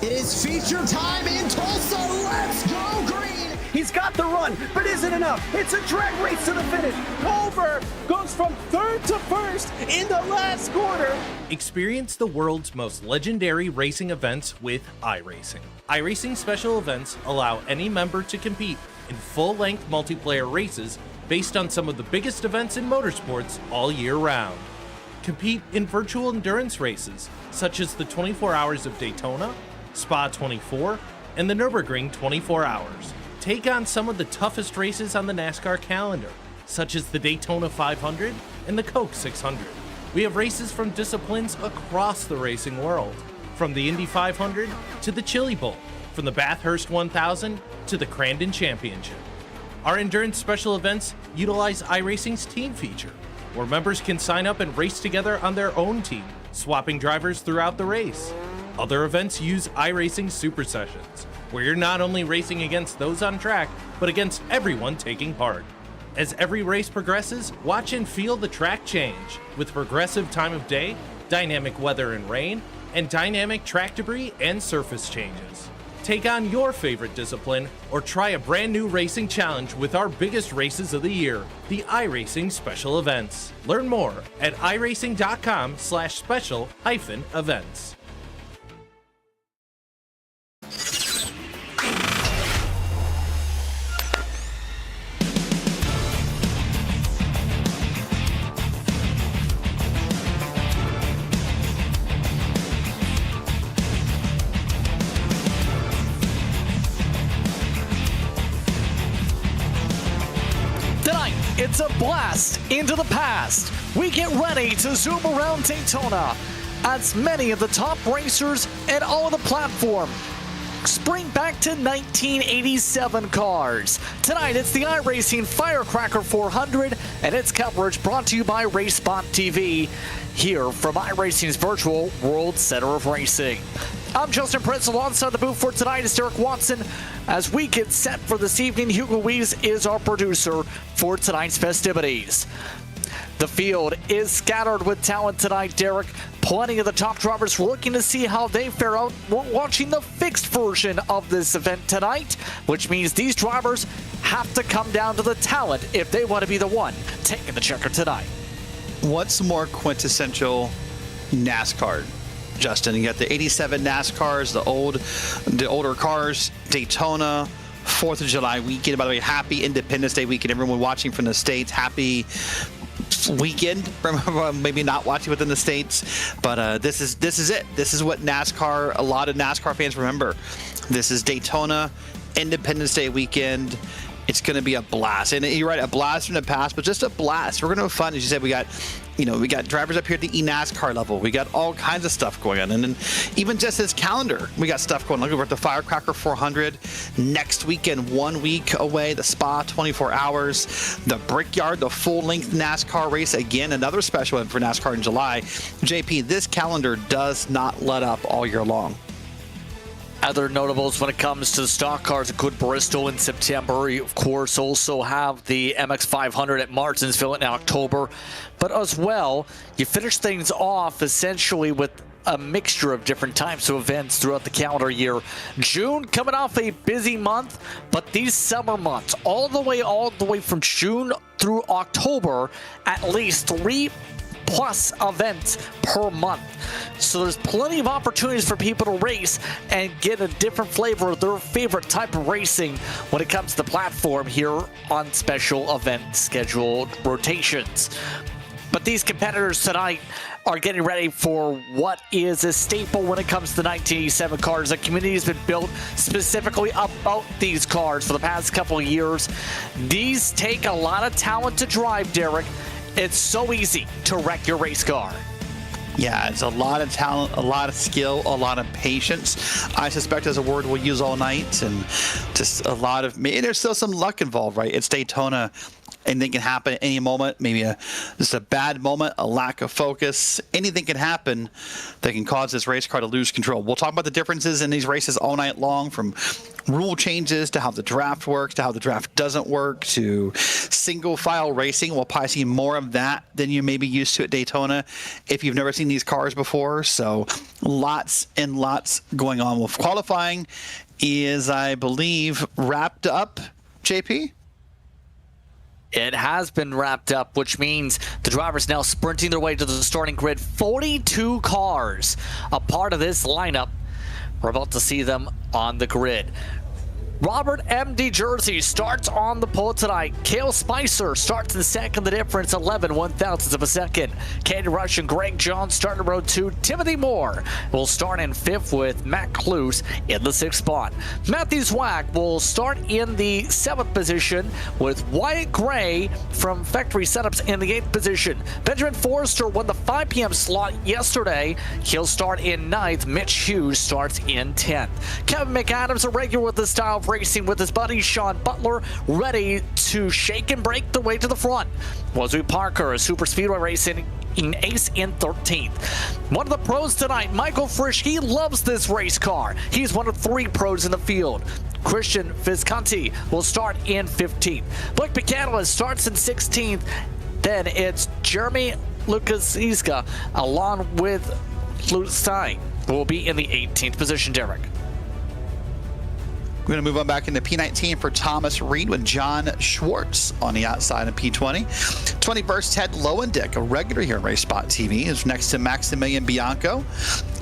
It is feature time in Tulsa. Let's go green. He's got the run, but isn't enough. It's a drag race to the finish. Culver goes from third to first in the last quarter. Experience the world's most legendary racing events with iRacing. iRacing special events allow any member to compete in full-length multiplayer races based on some of the biggest events in motorsports all year round. Compete in virtual endurance races such as the 24 Hours of Daytona, Spa 24, and the Nürburgring 24 Hours. Take on some of the toughest races on the NASCAR calendar, such as the Daytona 500 and the Coke 600. We have races from disciplines across the racing world, from the Indy 500 to the Chili Bowl, from the Bathurst 1000 to the Crandon Championship. Our endurance special events utilize iRacing's team feature, where members can sign up and race together on their own team, swapping drivers throughout the race. Other events use iRacing Super Sessions, where you're not only racing against those on track, but against everyone taking part. As every race progresses, watch and feel the track change, with progressive time of day, dynamic weather and rain, and dynamic track debris and surface changes. Take on your favorite discipline, or try a brand new racing challenge with our biggest races of the year, the iRacing Special Events. Learn more at iracing.com/special-events. Tonight, it's a blast into the past. We get ready to zoom around Daytona as many of the top racers and all of the platform spring back to 1987 cars. Tonight, it's the iRacing Firecracker 400 and its coverage brought to you by RaceSpot TV here from iRacing's virtual World Center of Racing. I'm Justin Prince. Alongside the booth for tonight is Derek Watson. As we get set for this evening, Hugo Louise is our producer for tonight's festivities. The field is scattered with talent tonight, Derek. Plenty of the top drivers looking to see how they fare out. We're watching the fixed version of this event tonight, which means these drivers have to come down to the talent if they want to be the one taking the checker tonight. What's more quintessential NASCAR, Justin? You got the 87 NASCARs, the older cars, Daytona, 4th of July weekend. By the way, happy Independence Day weekend. Everyone watching from the States, happy weekend. Maybe not watching within the States, but this is it. This is what NASCAR, a lot of NASCAR fans remember. This is Daytona, Independence Day weekend. It's going to be a blast. And you're right, a blast from the past, but just a blast. We're going to have fun. As you said, we got drivers up here at the eNASCAR level. We got all kinds of stuff going on. And then even just this calendar, we got stuff going on. Look, we're at the Firecracker 400 next weekend, 1 week away. The Spa 24 Hours, the Brickyard, the full-length NASCAR race. Again, another special event for NASCAR in July. JP, this calendar does not let up all year long. Other notables when it comes to the stock cars include Bristol in September. You, of course, also have the MX500 at Martinsville in October. But as well, you finish things off essentially with a mixture of different types of events throughout the calendar year. June coming off a busy month, but these summer months, all the way from June through October, at least 3+ events per month. So there's plenty of opportunities for people to race and get a different flavor of their favorite type of racing when it comes to the platform here on special event scheduled rotations. But these competitors tonight are getting ready for what is a staple when it comes to 1987 cars. The community has been built specifically about these cars for the past couple of years. These take a lot of talent to drive, Derek. It's so easy to wreck your race car. Yeah, it's a lot of talent, a lot of skill, a lot of patience. I suspect is a word we'll use all night, and just a lot of, there's still some luck involved, right? It's Daytona. Anything can happen at any moment, maybe just a bad moment, a lack of focus. Anything can happen that can cause this race car to lose control. We'll talk about the differences in these races all night long, from rule changes to how the draft works to how the draft doesn't work to single file racing. We'll probably see more of that than you may be used to at Daytona if you've never seen these cars before. So lots and lots going on. With qualifying is, I believe, wrapped up, JP? It has been wrapped up, which means the drivers now sprinting their way to the starting grid. 42 cars a part of this lineup. We're about to see them on the grid. Robert M.D. Jersey starts on the pole tonight. Cale Spicer starts in second, the difference 11 one-thousandths of a second. Candy Rush and Greg Johns start in row 2. Timothy Moore will start in 5th with Matt Cluse in the 6th spot. Matthew Zwack will start in the 7th position with Wyatt Gray from Factory Setups in the 8th position. Benjamin Forrester won the 5 p.m. slot yesterday. He'll start in 9th. Mitch Hughes starts in 10th. Kevin McAdams, a regular with the style of racing with his buddy Sean Butler, ready to shake and break the way to the front. Wazoo Parker, a super speedway racing ace in 13th. One of the pros tonight, Michael Frisch, he loves this race car. He's one of 3 pros in the field. Christian Visconti will start in 15th. Blake McCandless starts in 16th. Then it's Jeremy Lukasiska along with Lusstein, who will be in the 18th position, Derek. We're going to move on back into P19 for Thomas Reed with John Schwartz on the outside of P20. 21st, Ted Lowendick, a regular here on Race Spot TV, is next to Maximilian Bianco.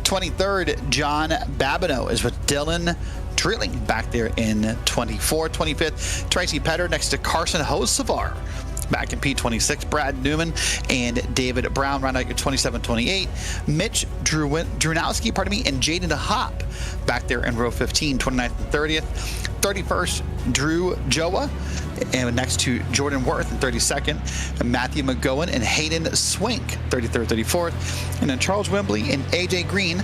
23rd, John Babineau is with Dylan Drilling back there in 24th. 25th, Tracy Petter next to Carson Hocevar. Back in P26, Brad Newman and David Brown round out your 27-28. Mitch Drunowski, and Jaden Hopp back there in row 15, 29th and 30th. 31st, Drew Joa, and next to Jordan Worth in 32nd. Matthew McGowan and Hayden Swink, 33rd, 34th. And then Charles Wembley and AJ Green,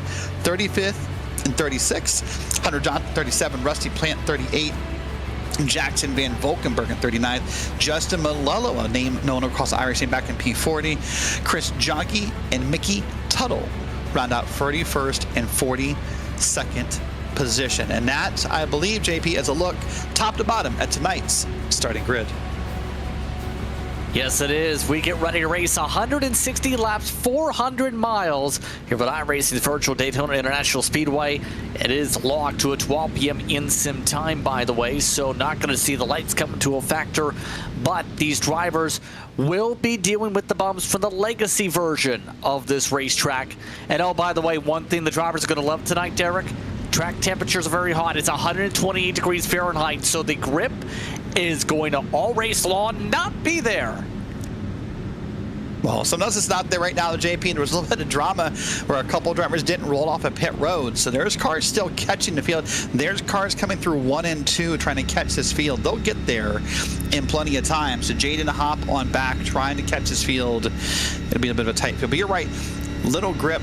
35th and 36th. Hunter Johnson, 37. Rusty Plant, 38. Jackson Van Volkenberg in 39th. Justin Malullo, a name known across iRacing, back in P40. Chris Jonkey and Mickey Tuttle round out 31st and 42nd position. And that, I believe, JP, is a look top to bottom at tonight's starting grid. Yes, it is. We get ready to race 160 laps, 400 miles here at iRacing's virtual Daytona International Speedway. It is locked to a 12 p.m. in-sim time, by the way, so not going to see the lights come into a factor. But these drivers will be dealing with the bumps from the legacy version of this racetrack. And oh, by the way, one thing the drivers are going to love tonight, Derek, track temperatures are very hot. It's 128 degrees Fahrenheit, so the grip is going to all race long not be there. Well, sometimes it's not there right now, JP, and there was a little bit of drama where a couple of drivers didn't roll off a pit road. So there's cars still catching the field. There's cars coming through 1 and 2 trying to catch this field. They'll get there in plenty of time. So Jaden Hopp on back trying to catch this field. It'll be a bit of a tight field. But you're right, little grip,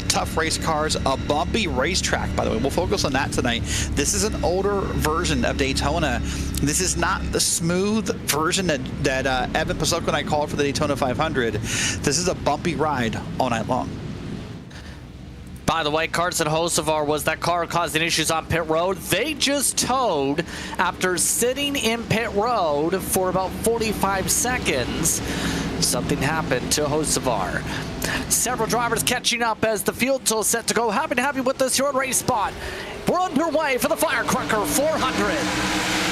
tough race cars, a bumpy racetrack, by the way. We'll focus on that tonight. This is an older version of Daytona. This is not the smooth version that Evan Pasoko and I called for the Daytona 500. This is a bumpy ride all night long. By the way, Carson Hocevar was that car causing issues on pit road. They just towed after sitting in pit road for about 45 seconds. Something happened to Hocevar. Several drivers catching up as the field's all set to go. Happy to have you with us here on Race Spot. We're underway for the Firecracker 400.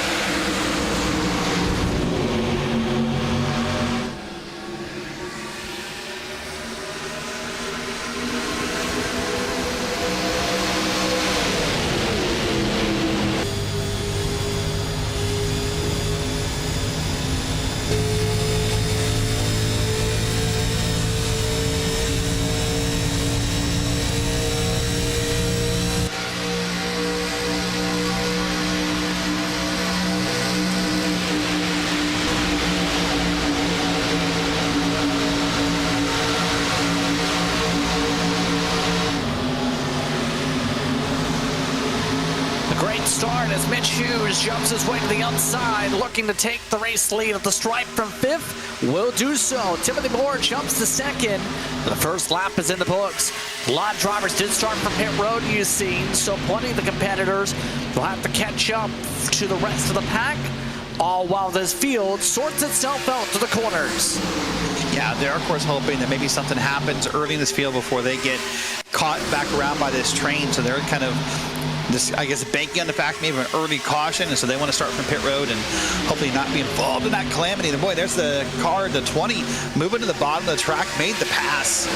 start as Mitch Hughes jumps his way to the outside, looking to take the race lead at the stripe from 5th. Will do so. Timothy Moore jumps to 2nd. The first lap is in the books. A lot of drivers did start from pit road, you've seen, so plenty of the competitors will have to catch up to the rest of the pack, all while this field sorts itself out to the corners. Yeah, they're of course hoping that maybe something happens early in this field before they get caught back around by this train. So they're kind of, I guess, banking on the fact maybe of an early caution, and so they want to start from pit road and hopefully not be involved in that calamity. And boy, there's the car, the 20, moving to the bottom of the track, made the pass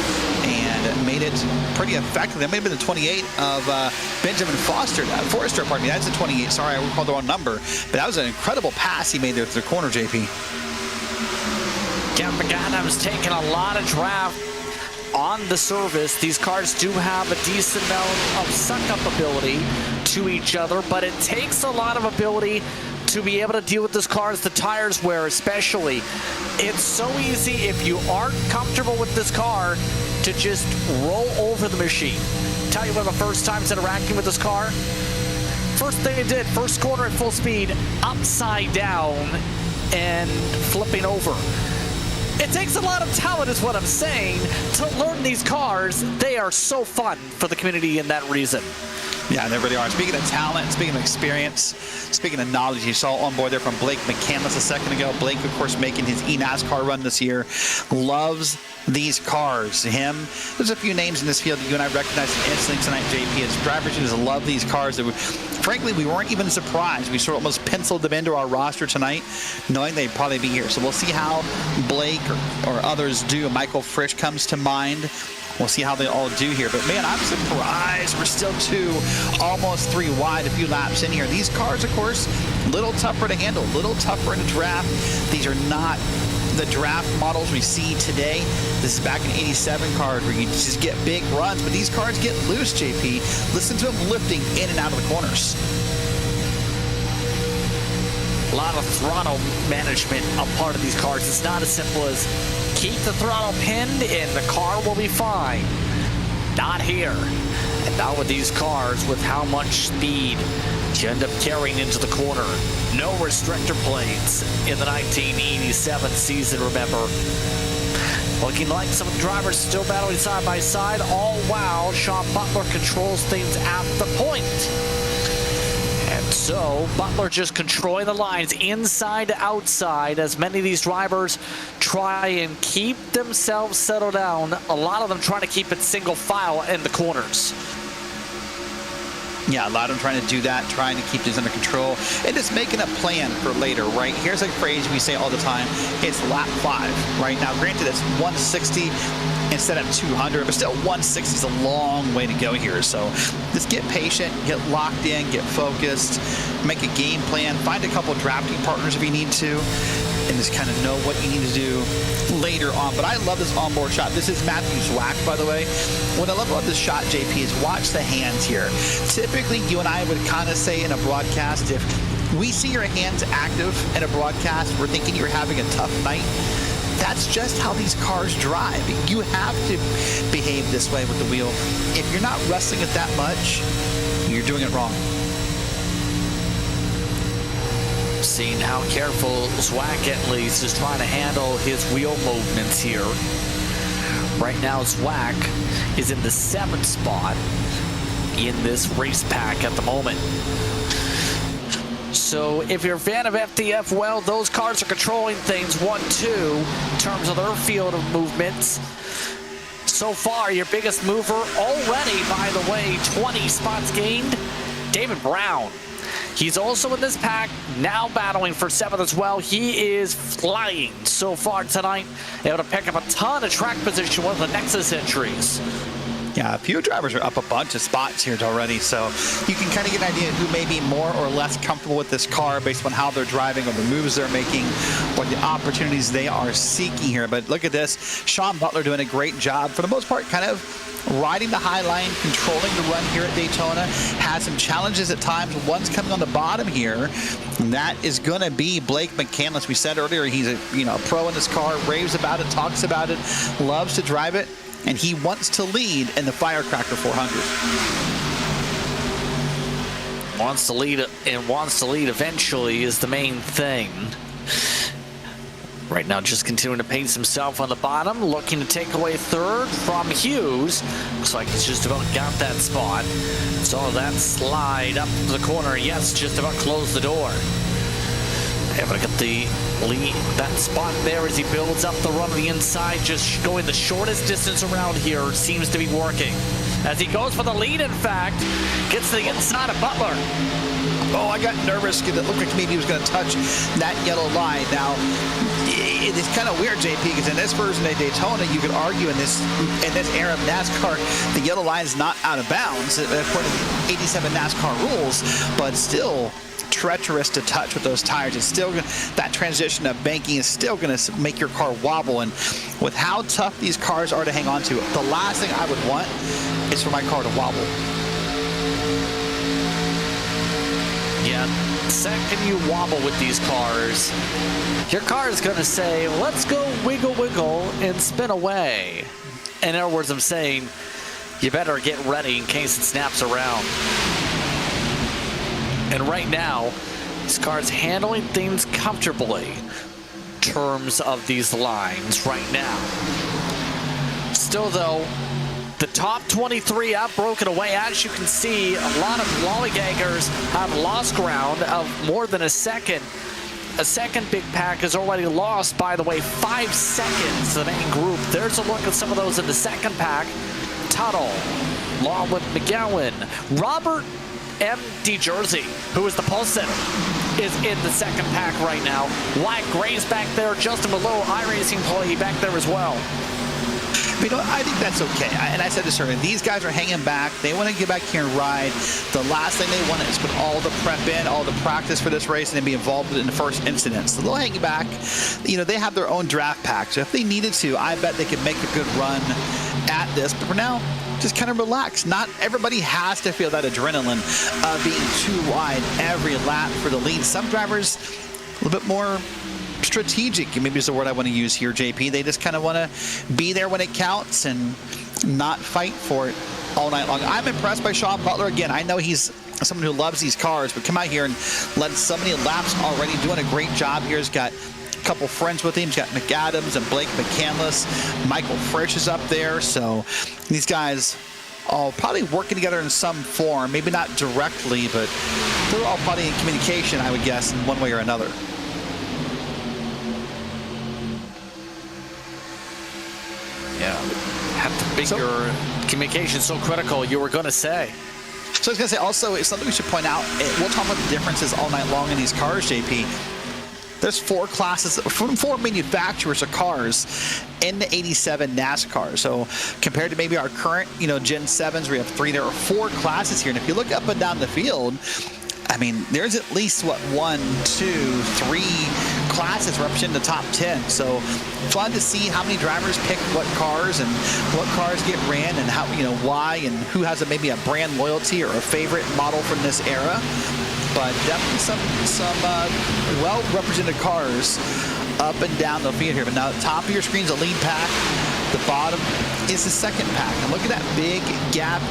and made it pretty effectively. That may have been the 28 of Benjamin Forrester, pardon me. That's the 28. Sorry, I recalled the wrong number. But that was an incredible pass he made there to the corner, JP. Kevin McAdams taking a lot of draft on the surface. These cars do have a decent amount of suck-up ability to each other, but it takes a lot of ability to be able to deal with this car as the tires wear, especially. It's so easy if you aren't comfortable with this car to just roll over the machine. Tell you one of the first times interacting with this car, first thing it did, first corner at full speed, upside down and flipping over. It takes a lot of talent, is what I'm saying, to learn these cars. They are so fun for the community in that reason. Yeah, they really are. Speaking of talent, speaking of experience, speaking of knowledge, you saw on board there from Blake McCandless a second ago. Blake, of course, making his NASCAR run this year. Loves these cars. There's a few names in this field that you and I recognize instantly tonight, JP. As drivers, you just love these cars. Frankly, we weren't even surprised. We sort of almost penciled them into our roster tonight, knowing they'd probably be here. So we'll see how Blake or others do. Michael Frisch comes to mind. We'll see how they all do here. But, man, I'm surprised we're still 2, almost 3 wide, a few laps in here. These cars, of course, a little tougher to handle, a little tougher in the draft. These are not the draft models we see today. This is back in 87 cars where you just get big runs. But these cars get loose, JP. Listen to them lifting in and out of the corners. A lot of throttle management a part of these cars. It's not as simple as keep the throttle pinned and the car will be fine. Not here. And not with these cars, with how much speed you end up carrying into the corner. No restrictor plates in the 1987 season, remember. Looking like some of the drivers still battling side by side, all while Sean Butler controls things at the point. And so Butler just controlling the lines inside to outside as many of these drivers try and keep themselves settled down. A lot of them trying to keep it single file in the corners. Yeah, a lot of them trying to do that, trying to keep things under control, and just making a plan for later, right? Here's a phrase we say all the time. It's lap 5, right? Now, granted, it's 160 instead of 200, but still 160 is a long way to go here. So just get patient, get locked in, get focused, make a game plan, find a couple of drafting partners if you need to, and just kind of know what you need to do later on. But I love this onboard shot. This is Matthew Zwack, by the way. What I love about this shot, JP, is watch the hands here. Typically, you and I would kind of say in a broadcast, if we see your hands active in a broadcast, we're thinking you're having a tough night. That's just how these cars drive. You have to behave this way with the wheel. If you're not wrestling it that much, you're doing it wrong. Seeing how careful Zwack at least is trying to handle his wheel movements here. Right now, Zwack is in the 7th spot in this race pack at the moment. So if you're a fan of FTF, well, those cars are controlling things 1-2 in terms of their field of movements. So far, your biggest mover already, by the way, 20 spots gained, David Brown. He's also in this pack, now battling for 7th as well. He is flying so far tonight, able to pick up a ton of track position, one of the Nexus entries. Yeah, a few drivers are up a bunch of spots here already, so you can kind of get an idea of who may be more or less comfortable with this car based on how they're driving or the moves they're making or the opportunities they are seeking here. But look at this. Sean Butler doing a great job, for the most part, kind of riding the high line, controlling the run here at Daytona. Had some challenges at times. One's coming on the bottom here, and that is going to be Blake McCandless. We said earlier he's a pro in this car, raves about it, talks about it, loves to drive it, and he wants to lead in the Firecracker 400. wants to lead eventually is the main thing. Right now, just continuing to pace himself on the bottom, looking to take away third from Hughes. Looks like he's just about got that spot. So that slide up to the corner, yes, just about closed the door. Able to get the lead, that spot there as he builds up the run on the inside, just going the shortest distance around here, seems to be working. As he goes for the lead, in fact, gets to the inside of Butler. Oh, I got nervous because it looked like maybe he was going to touch that yellow line. Now, it is kind of weird, JP, because in this version of Daytona, you could argue in this era of NASCAR, the yellow line is not out of bounds according to 87 NASCAR rules, but still treacherous to touch with those tires. It's still that transition of banking is still going to make your car wobble, and with how tough these cars are to hang on to, the last thing I would want is for my car to wobble. Yeah, the second you wobble with these cars, your car is going to say, let's go wiggle, wiggle, and spin away. In other words, I'm saying, you better get ready in case it snaps around. And right now, this car is handling things comfortably in terms of these lines right now. Still, though, the top 23 have broken away. As you can see, a lot of lollygaggers have lost ground of more than a second. A second big pack is already lost, by the way, 5 seconds to the main group. There's a look at some of those in the second pack. Tuttle, along with McGowan. Robert M.D. Jersey, who is the pole sitter, is in the second pack right now. Wyatt Gray's back there. Justin Malone, iRacing employee, back there as well. You know, I think that's okay. And I said this earlier, these guys are hanging back. They want to get back here and ride. The last thing they want is put all the prep in, all the practice for this race, and then be involved in the first incident. So they'll hang back. You know, they have their own draft pack. So if they needed to, I bet they could make a good run at this. But for now, just kind of relax. Not everybody has to feel that adrenaline of being too wide every lap for the lead. Some drivers a little bit more strategic, maybe is the word I want to use here, JP. They just kind of want to be there when it counts and not fight for it all night long. I'm impressed by Sean Butler. Again, I know he's someone who loves these cars, but come out here and led so many laps already, doing a great job here. He's got a couple friends with him. He's got McAdams and Blake McCandless. Michael Frisch is up there. So these guys all probably working together in some form, maybe not directly, but they're all probably in communication, I would guess, in one way or another. Yeah, have to figure communication so critical, you were going to say. So I was going to say also, it's something we should point out. We'll talk about the differences all night long in these cars, JP. There's 4 classes, 4 manufacturers of cars in the 87 NASCAR. So compared to maybe our current, Gen 7s, we have 3. There are 4 classes here. And if you look up and down the field, I mean, there's at least, 1, 2, 3 classes representing the top 10. So fun to see how many drivers pick what cars and what cars get ran and how, why and who has maybe a brand loyalty or a favorite model from this era. But definitely some well-represented cars up and down the field here. But now the top of your screen is the lead pack. The bottom is the second pack. And look at that big gap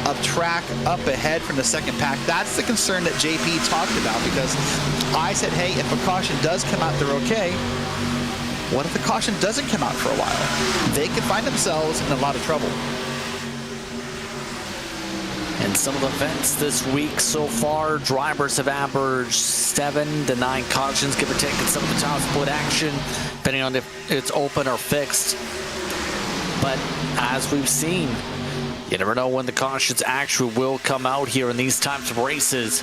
of track up ahead from the second pack. That's the concern that JP talked about, because I said, hey, if a caution does come out, they're okay. What if the caution doesn't come out for a while? They could find themselves in a lot of trouble. In some of the events this week so far, drivers have averaged 7 to 9 cautions, give or take, in some of the top split action, depending on if it's open or fixed. But as we've seen, you never know when the cautions actually will come out here in these types of races.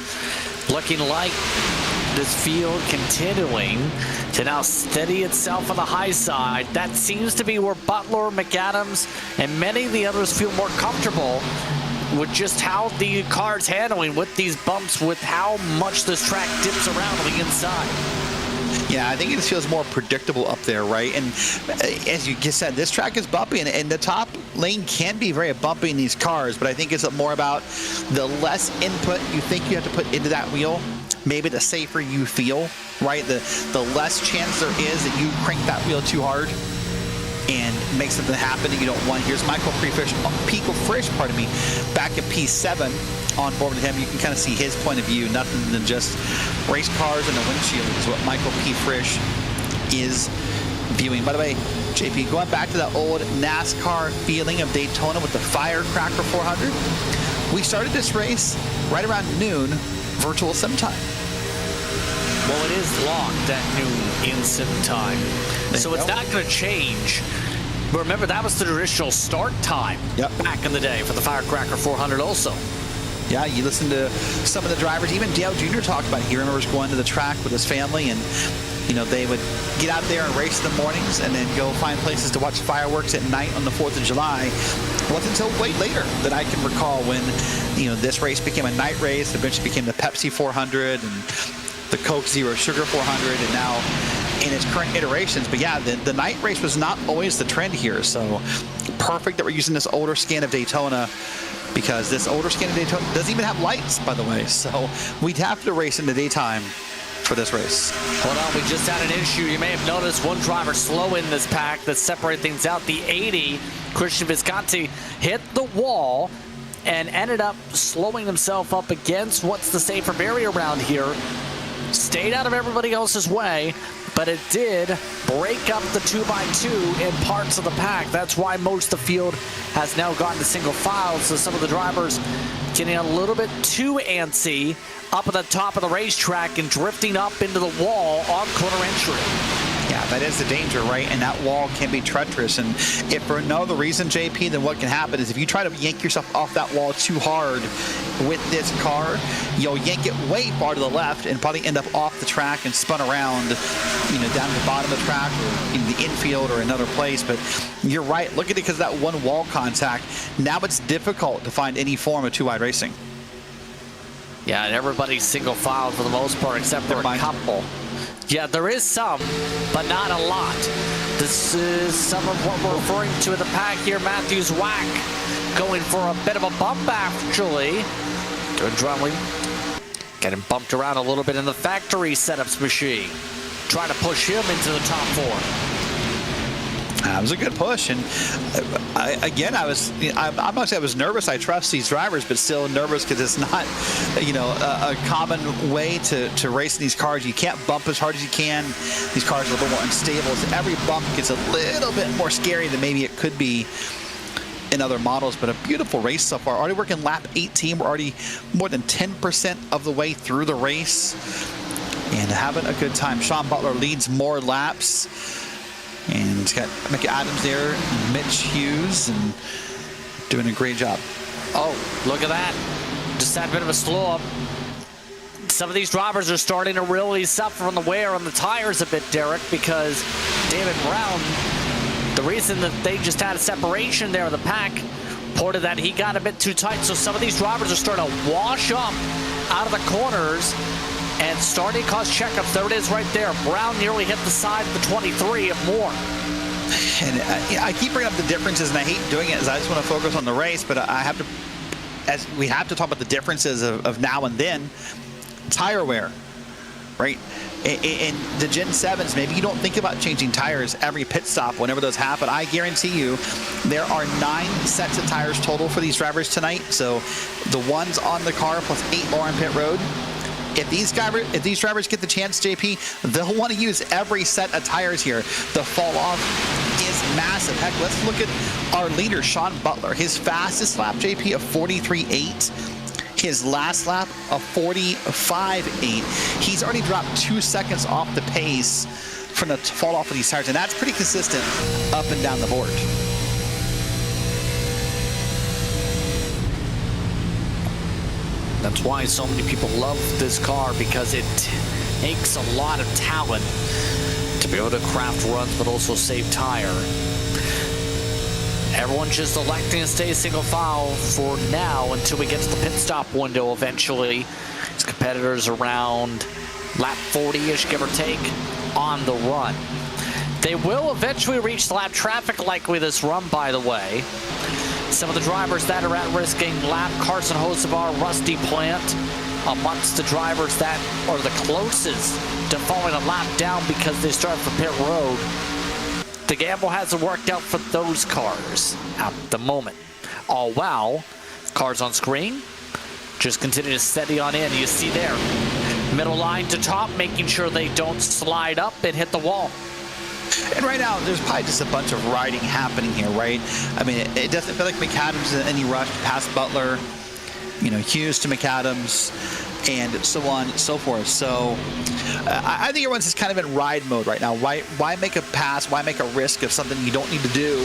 Looking like this field continuing to now steady itself on the high side. That seems to be where Butler, McAdams, and many of the others feel more comfortable with just how the car's handling with these bumps, with how much this track dips around on the inside. Yeah, I think it just feels more predictable up there, right? And as you just said, this track is bumpy, and the top lane can be very bumpy in these cars, but I think it's more about the less input you think you have to put into that wheel, maybe the safer you feel, right? The less chance there is that you crank that wheel too hard. and make something happen that you don't want. Here's Pico Frisch, back at P7 on board with him. You can kind of see his point of view, nothing than just race cars and a windshield is what Michael P. Frisch is viewing. By the way, JP, going back to that old NASCAR feeling of Daytona with the Firecracker 400, we started this race right around noon, virtual sim time. Well, it is locked at noon in sim time, so it's not going to change. But remember, that was the traditional start time back in the day for the Firecracker 400 also. Yeah, you listen to some of the drivers, even Dale Jr. talked about it. He remembers going to the track with his family, and they would get out there and race in the mornings and then go find places to watch fireworks at night on the 4th of July. It wasn't until way later that I can recall when, this race became a night race, eventually became the Pepsi 400 and the Coke Zero Sugar 400, and now in its current iterations. But yeah, the night race was not always the trend here, so perfect that we're using this older scan of Daytona, because this older scan of Daytona doesn't even have lights, by the way, so we'd have to race in the daytime for this race. Hold on, we just had an issue. You may have noticed one driver slow in this pack that separated things out. The 80, Christian Visconti, hit the wall and ended up slowing himself up against what's the safer barrier around here. Stayed out of everybody else's way, but it did break up the 2x2 in parts of the pack. That's why most of the field has now gotten to single file, so some of the drivers getting a little bit too antsy up at the top of the racetrack and drifting up into the wall on corner entry. Yeah, that is the danger, right? And that wall can be treacherous. And if for no other reason, JP, then what can happen is if you try to yank yourself off that wall too hard with this car, you'll yank it way far to the left and probably end up off the track and spun around, down at the bottom of the track or in the infield or another place. But you're right. Look at it, because that one wall contact, now it's difficult to find any form of two-wide racing. Yeah, and everybody's single file for the most part, except for a couple. Yeah, there is some, but not a lot. This is some of what we're referring to in the pack here. Matthews whack going for a bit of a bump, actually. Good Drumley. Getting bumped around a little bit in the factory setups machine. Trying to push him into the top 4. That was a good push, and I'm not saying I was nervous. I trust these drivers, but still nervous because it's not, a common way to race in these cars. You can't bump as hard as you can. These cars are a little more unstable, so every bump gets a little bit more scary than maybe it could be in other models. But a beautiful race so far. Already working lap 18. We're already more than 10% of the way through the race and having a good time. Sean Butler leads more laps. And he's got Mickey Adams there, and Mitch Hughes, and doing a great job. Oh, look at that. Just had a bit of a slow up. Some of these drivers are starting to really suffer from the wear on the tires a bit, Derek, because David Brown, the reason that they just had a separation there in the pack, reported that he got a bit too tight. So some of these drivers are starting to wash up out of the corners and starting to cause checkups. There it is right there. Brown nearly hit the side of the 23 of Moore. And I keep bringing up the differences, and I hate doing it as I just want to focus on the race, but I have to, as we have to talk about the differences of now and then. Tire wear, right? In the Gen 7s, maybe you don't think about changing tires every pit stop whenever those happen. I guarantee you there are 9 sets of tires total for these drivers tonight. So the ones on the car plus 8 more on pit road. If these drivers get the chance, JP, they'll want to use every set of tires here. The fall off is massive. Heck, let's look at our leader, Sean Butler. His fastest lap, JP, of 43.8. His last lap, a 45.8. He's already dropped 2 seconds off the pace from the fall off of these tires, and that's pretty consistent up and down the board. That's why so many people love this car, because it takes a lot of talent to be able to craft runs but also save tire. Everyone's just electing to stay single file for now until we get to the pit stop window eventually. His competitors around lap 40-ish, give or take, on the run. They will eventually reach lap traffic likely this run, by the way. Some of the drivers that are at risk getting lap: Carson Hocevar, Rusty Plant, amongst the drivers that are the closest to falling a lap down because they start from pit road. the gamble hasn't worked out for those cars at the moment. All while, cars on screen just continue to steady on in. You see there, middle line to top, making sure they don't slide up and hit the wall. And right now, there's probably just a bunch of riding happening here, right? I mean, it doesn't feel like McAdams is in any rush past Butler, you know, Hughes to McAdams, and so on and so forth. So I think everyone's just kind of in ride mode right now. Why make a pass? Why make a risk of something you don't need to do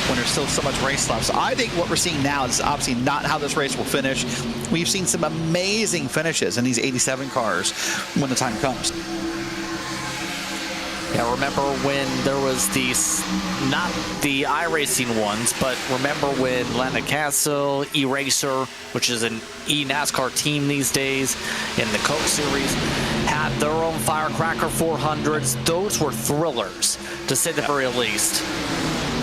when there's still so much race left? So I think what we're seeing now is obviously not how this race will finish. We've seen some amazing finishes in these 87 cars when the time comes. Yeah, remember when there was these, not the iRacing ones, but remember when Landon Castle, eRacer, which is an NASCAR team these days, in the Cup Series, had their own Firecracker 400s. Those were thrillers, to say the very least.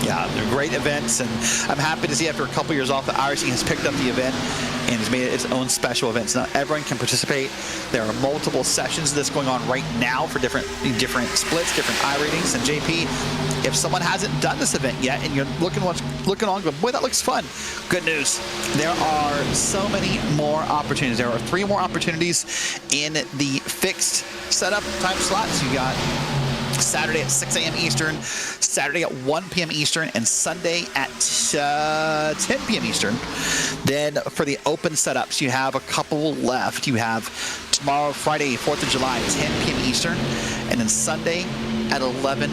Yeah, they're great events, and I'm happy to see after a couple years off that iRacing has picked up the event and has made it its own special events. Now everyone can participate. There are multiple sessions of this going on right now for different splits, different iRatings. And JP, if someone hasn't done this event yet and you're looking on, going, boy, that looks fun. Good news. There are so many more opportunities. There are 3 more opportunities in the fixed setup time slots. You got Saturday at 6 a.m. Eastern, Saturday at 1 p.m. Eastern, and Sunday at 10 p.m. Eastern. Then for the open setups, you have a couple left. You have tomorrow, Friday, 4th of July, 10 p.m. Eastern, and then Sunday at 11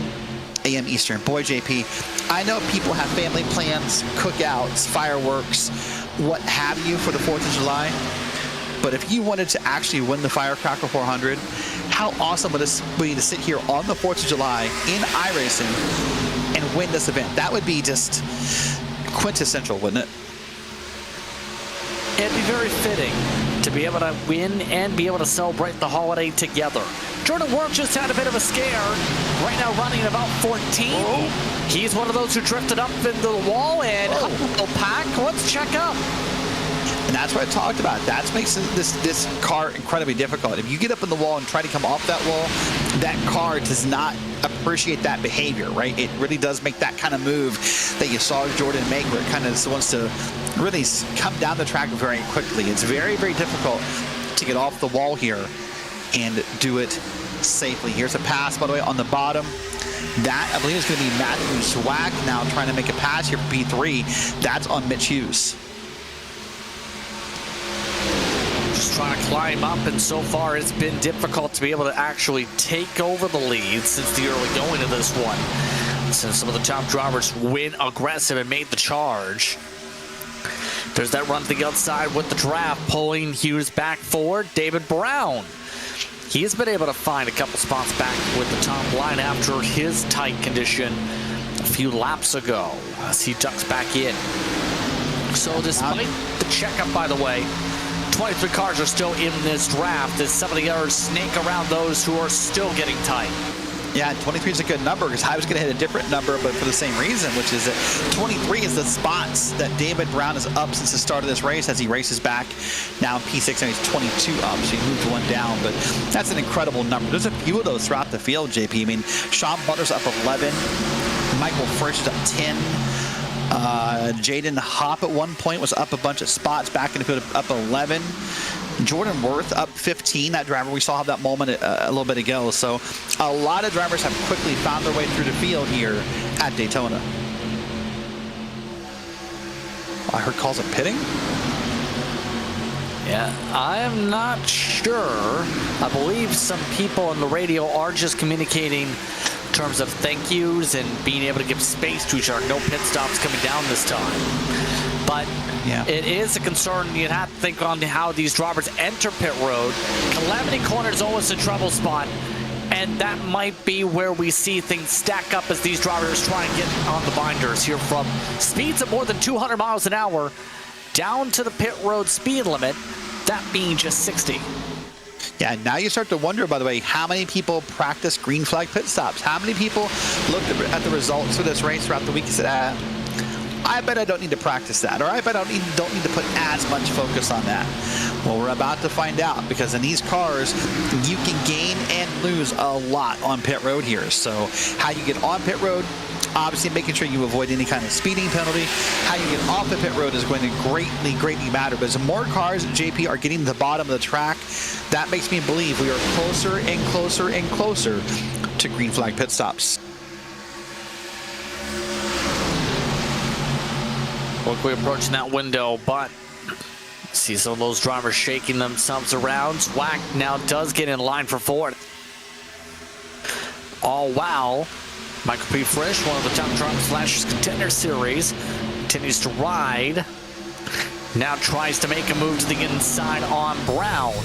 a.m. Eastern. Boy, JP, I know people have family plans, cookouts, fireworks, what have you for the 4th of July. But if you wanted to actually win the Firecracker 400, how awesome would it be to sit here on the 4th of July in iRacing and win this event? That would be just quintessential, wouldn't it? It'd be very fitting to be able to win and be able to celebrate the holiday together. Jordan Worth just had a bit of a scare. Right now running about 14. Oh. He's one of those who drifted up into the wall and will pack. Let's check up. And that's what I talked about. That makes this car incredibly difficult. If you get up in the wall and try to come off that wall, that car does not appreciate that behavior, right? It really does make that kind of move that you saw Jordan make, where it kind of wants to really come down the track very quickly. It's very, very difficult to get off the wall here and do it safely. Here's a pass, by the way, on the bottom. That, I believe, is going to be Matthew Swag now trying to make a pass here for P3. That's on Mitch Hughes. Just trying to climb up, and so far it's been difficult to be able to actually take over the lead since the early going of this one. Since some of the top drivers went aggressive and made the charge. There's that run to the outside with the draft, pulling Hughes back forward. David Brown. He's been able to find a couple spots back with the top line after his tight condition a few laps ago as he ducks back in. So despite the checkup, by the way, 23 cars are still in this draft as some of the others snake around those who are still getting tight. Yeah, 23 is a good number because I was going to hit a different number, but for the same reason, which is that 23 is the spots that David Brown is up since the start of this race as he races back. Now in P6, and he's 22 up, so he moved one down, but that's an incredible number. There's a few of those throughout the field, JP. I mean, Sean Butler's up 11, Michael Frisch is up 10. Jaden Hopp at one point was up a bunch of spots back in the field, up 11. Jordan Worth up 15. That driver, we saw have that moment a little bit ago. So a lot of drivers have quickly found their way through the field here at Daytona. I heard calls of pitting. Yeah, I am not sure. I believe some people on the radio are just communicating in terms of thank yous and being able to give space to each other. No pit stops coming down this time. But yeah, it is a concern. You'd have to think on how these drivers enter pit road. Calamity Corner is always a trouble spot, and that might be where we see things stack up as these drivers try and get on the binders here from speeds of more than 200 miles an hour down to the pit road speed limit, that being just 60. Yeah, now you start to wonder, by the way, how many people practice green flag pit stops? How many people looked at the results for this race throughout the week and said, I bet I don't need to practice that, or I bet I don't need to put as much focus on that. Well, we're about to find out, because in these cars, you can gain and lose a lot on pit road here. So how you get on pit road Obviously, making sure you avoid any kind of speeding penalty. How you get off the pit road is going to greatly matter. But as more cars, JP, are getting to the bottom of the track, that makes me believe we are closer and closer and closer to green flag pit stops. Quickly approaching that window, but see some of those drivers shaking themselves around. Zwack now does get in line for fourth. Oh, wow. Michael P. Frisch, one of the top drivers last year's Contender Series, continues to ride. Now tries to make a move to the inside on Brown.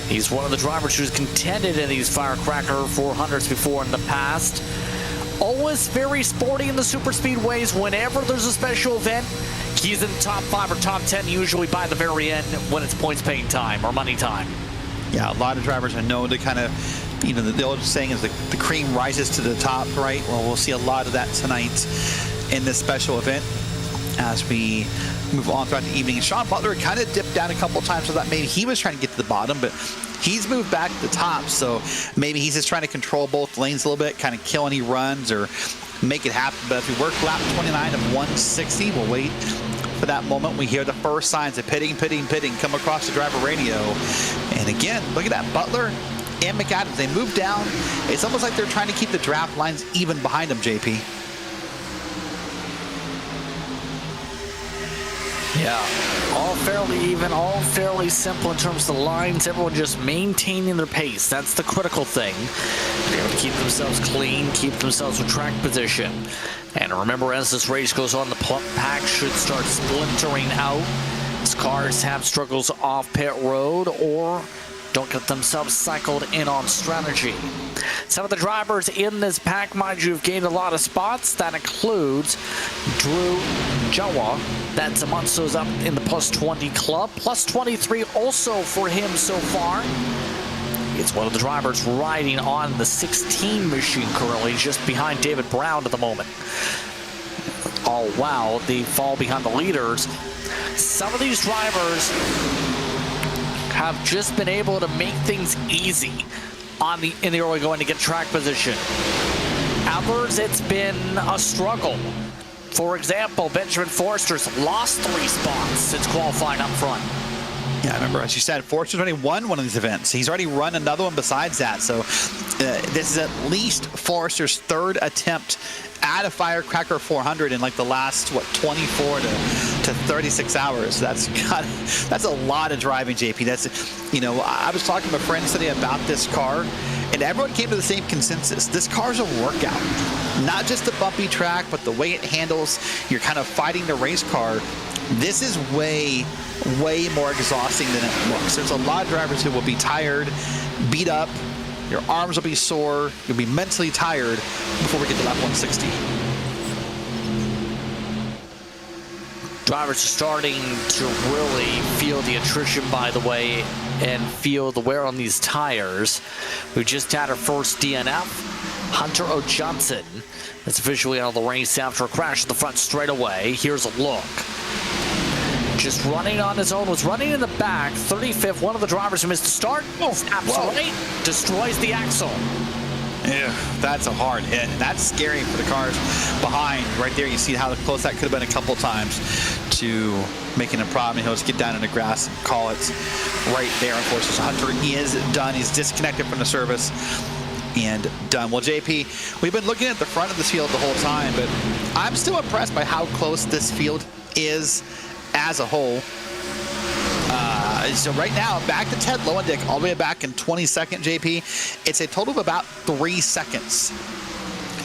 He's one of the drivers who's contended in these Firecracker 400s before in the past. Always very sporty in the super speedways. Whenever there's a special event, he's in the top 5 or top 10, usually by the very end when it's points paying time or money time. Yeah, a lot of drivers are known to kind of, you know, the old saying is the cream rises to the top, right? Well, we'll see a lot of that tonight in this special event as we move on throughout the evening. And Sean Butler kind of dipped down a couple times, so that maybe he was trying to get to the bottom, but he's moved back to the top, so maybe he's just trying to control both lanes a little bit, kind of kill any runs or make it happen. But if we work lap 29 of 160, we'll wait for that moment. We hear the first signs of pitting come across the driver radio. And again, look at that, Butler and McAdams, they move down. It's almost like they're trying to keep the draft lines even behind them, JP. Yeah, all fairly even, all fairly simple in terms of the lines. Everyone just maintaining their pace. That's the critical thing. They're able to keep themselves clean, keep themselves with track position. And remember, as this race goes on, the pack should start splintering out as cars have struggles off pit road or don't get themselves cycled in on strategy. Some of the drivers in this pack, mind you, have gained a lot of spots. That includes Drew Jawa. That's Amonso's up in the plus 20 club. Plus 23 also for him so far. It's one of the drivers riding on the 16 machine currently, just behind David Brown at the moment. Oh, wow, they fall behind the leaders. Some of these drivers have just been able to make things easy in the early going to get track position. Others, it's been a struggle. For example, Benjamin Forrester's lost 3 spots since qualifying up front. Yeah, I remember, as you said, Forrester's already won one of these events. He's already run another one besides that. So this is at least Forrester's 3rd attempt at a Firecracker 400 in like the last, 24 to 36 hours. That's a lot of driving, JP. That's, you know, I was talking to my friends today about this car, and everyone came to the same consensus. This car's a workout. Not just the bumpy track, but the way it handles. You're kind of fighting the race car. This is way more exhausting than it looks. There's a lot of drivers who will be tired, beat up. Your arms will be sore. You'll be mentally tired before we get to lap 160. Drivers are starting to really feel the attrition, by the way, and feel the wear on these tires. We just had our first DNF. Hunter O. Johnson is officially out of the race after a crash at the front straightaway. Here's a look. Just running on his own, was running in the back. 35th, one of the drivers who missed the start. Snaps right, destroys the axle. Yeah, that's a hard hit. That's scary for the cars behind. Right there, you see how close that could have been a couple times to making a problem. He'll just get down in the grass and call it right there. Unfortunately, Hunter is done. He's disconnected from the service and done. Well, JP, we've been looking at the front of this field the whole time, but I'm still impressed by how close this field is as a whole. So right now, back to Ted Lowendick, all the way back in 22nd, JP. It's a total of about 3 seconds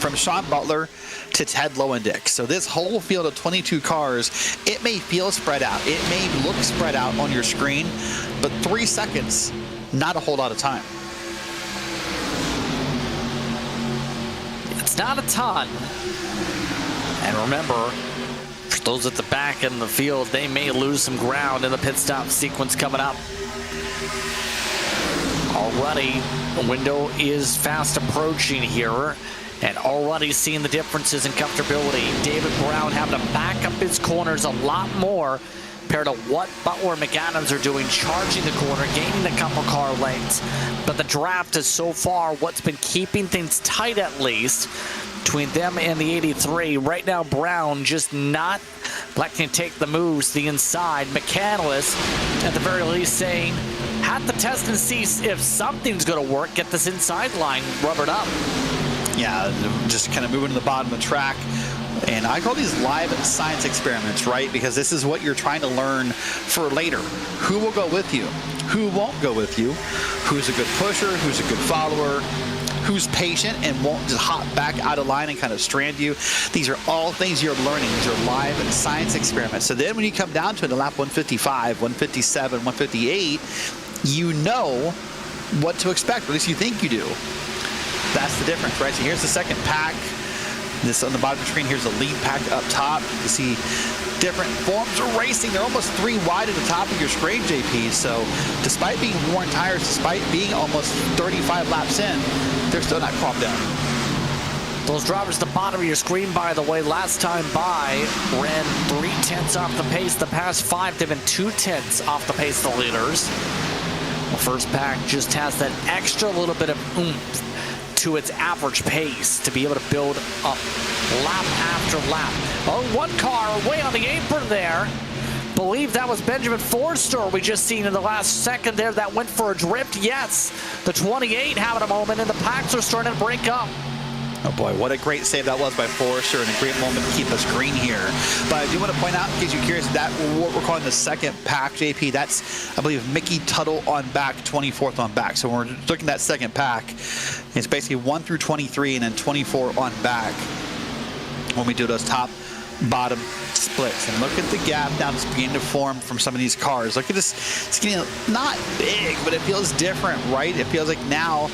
from Sean Butler to Ted Lowendick. So this whole field of 22 cars, it may feel spread out. It may look spread out on your screen, but 3 seconds, not a whole lot of time. It's not a ton. And remember, for those at the back in the field, they may lose some ground in the pit stop sequence coming up. Already, the window is fast approaching here, and already seeing the differences in comfortability. David Brown having to back up his corners a lot more compared to what Butler and McAdams are doing, charging the corner, gaining a couple car lengths. But the draft is so far what's been keeping things tight, at least. between them and the 83. Right now, Brown just not letting take the moves to the inside. McCandless, at the very least, saying, have to test and see if something's going to work. Get this inside line rubbered up. Yeah, just kind of moving to the bottom of the track. And I call these live science experiments, right? Because this is what you're trying to learn for later. Who will go with you? Who won't go with you? Who's a good pusher? Who's a good follower? Who's patient and won't just hop back out of line and kind of strand you? These are all things you're learning. These are live science experiments. So then when you come down to it, in lap 155, 157, 158, you know what to expect, or at least you think you do. That's the difference, right? So here's the second pack. This on the bottom of the screen, here's the lead pack up top. You see different forms of racing. They're almost 3 wide at the top of your screen, JP. So despite being worn tires, despite being almost 35 laps in, they're still not calmed down. Those drivers at the bottom of your screen, by the way, last time by ran 3/10 off the pace. The past 5, they've been 2/10 off the pace, the leaders. The first pack just has that extra little bit of oomph to its average pace to be able to build up lap after lap. Oh, one car way on the apron there. Believe that was Benjamin Forster we just seen in the last second there that went for a drift. Yes, the 28 having a moment, and the packs are starting to break up. Oh boy, what a great save that was by Forrester, and a great moment to keep us green here. But I do want to point out, in case you're curious, that what we're calling the second pack, JP, that's, I believe, Mickey Tuttle on back, 24th on back. So when we're looking at that second pack, it's basically 1 through 23 and then 24 on back when we do those top bottom splits. And look at the gap now that's beginning to form from some of these cars. Look at this, it's getting not big, but it feels different, right? It feels like now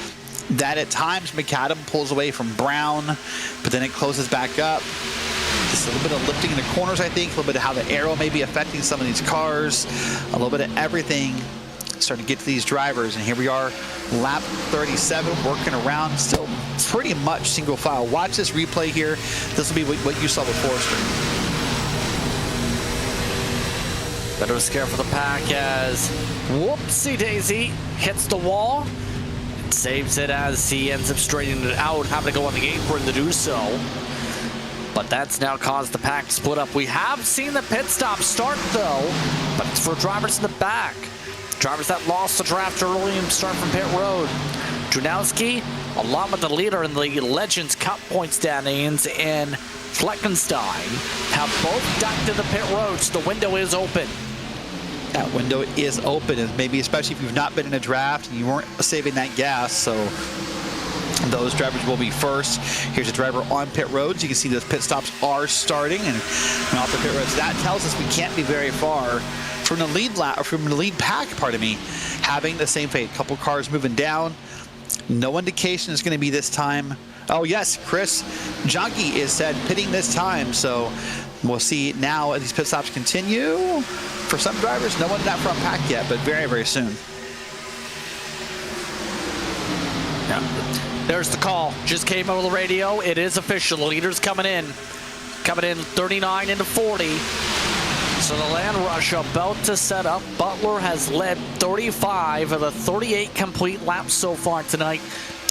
that at times McAdam pulls away from Brown, but then it closes back up. Just a little bit of lifting in the corners, I think, a little bit of how the aero may be affecting some of these cars, a little bit of everything starting to get to these drivers. And here we are, lap 37, working around, still pretty much single file. Watch this replay here. This will be what you saw with Forrester. Better scare for the pack as whoopsie daisy hits the wall. Saves it as he ends up straightening it out, having to go on the apron to do so. But that's now caused the pack to split up. We have seen the pit stop start, though, but it's for drivers in the back. Drivers that lost the draft early and start from pit road. Drunowski, along with the leader in the Legends Cup point standings, and Fleckenstein, have both ducked to the pit road, so the window is open. That window is open, and maybe especially if you've not been in a draft and you weren't saving that gas, so those drivers will be first. Here's a driver on pit roads. You can see those pit stops are starting and off the pit roads. That tells us we can't be very far from the lead pack, having the same fate. Couple cars moving down. No indication is going to be this time. Oh yes, Chris Junkie is said pitting this time, so we'll see now as these pit stops continue. For some drivers, no one's that front pack yet, but very, very soon. Yeah. There's the call. Just came over the radio. It is official. The leaders coming in. Coming in 39 into 40. So the land rush about to set up. Butler has led 35 of the 38 complete laps so far tonight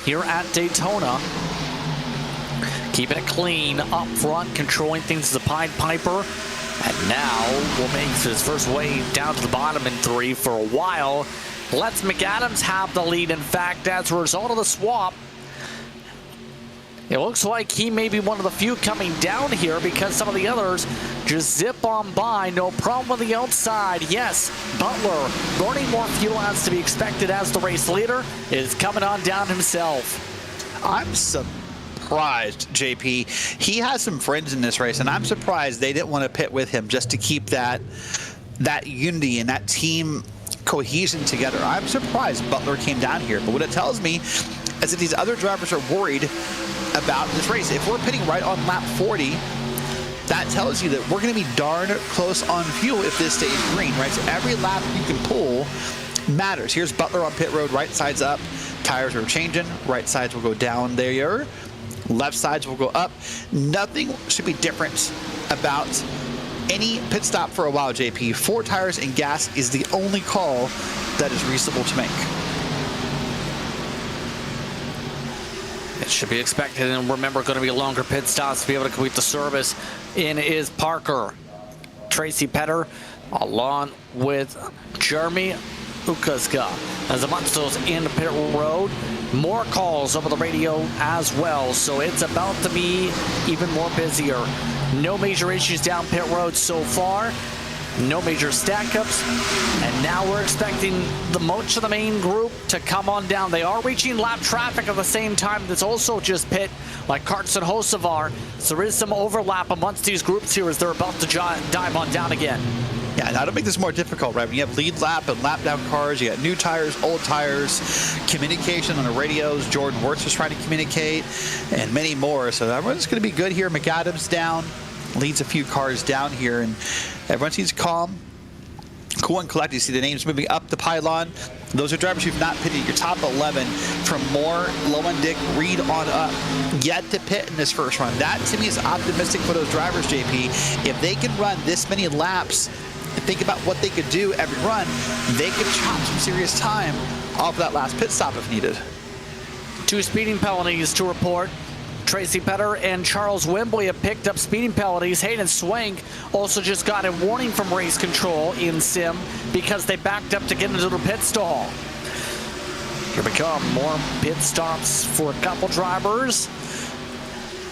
here at Daytona. Keeping it clean up front, controlling things as a Pied Piper. And now will make his first way down to the bottom in 3 for a while. Lets McAdams have the lead. In fact, as a result of the swap, it looks like he may be one of the few coming down here because some of the others just zip on by. No problem with the outside. Yes, Butler burning more fuel as to be expected as the race leader is coming on down himself. I'm surprised, JP. He has some friends in this race, and I'm surprised they didn't want to pit with him just to keep that unity and that team cohesion together. I'm surprised Butler came down here, but what it tells me is that these other drivers are worried about this race. If we're pitting right on lap 40, that tells you that we're going to be darn close on fuel if this stays green, right? So every lap you can pull matters. Here's Butler on pit road, right side's up. Tires are changing. Right sides will go down there. Left sides will go up. Nothing should be different about any pit stop for a while, JP. 4 tires and gas is the only call that is reasonable to make. It should be expected, and remember, going to be longer pit stops to be able to complete the service. In is Parker, Tracy Petter, along with Jeremy Ukaska. As the Monsters in pit road, more calls over the radio as well, so it's about to be even more busier. No major issues down pit road so far. No major stack-ups, and now we're expecting the most of the main group to come on down. They are reaching lap traffic at the same time. That's also just pit, like Karts and Hocevar. So there is some overlap amongst these groups here as they're about to dive on down again. Yeah, now to make this more difficult, right? When you have lead lap and lap down cars, you got new tires, old tires, communication on the radios. Jordan Wirtz is trying to communicate, and many more. So everyone's going to be good here. McAdams down, leads a few cars down here, and everyone seems calm, cool and collected. You see the names moving up the pylon. Those are drivers who've not pitted. Your top 11 from Moore, Lowen, Dick, Reed on up, yet to pit in this first run. That to me is optimistic for those drivers, JP. If they can run this many laps and think about what they could do every run, they could chop some serious time off that last pit stop if needed. 2 speeding penalties to report. Tracy Petter and Charles Wembley have picked up speeding penalties. Hayden Swank also just got a warning from race control in sim because they backed up to get into the pit stall. Here we come, more pit stops for a couple drivers.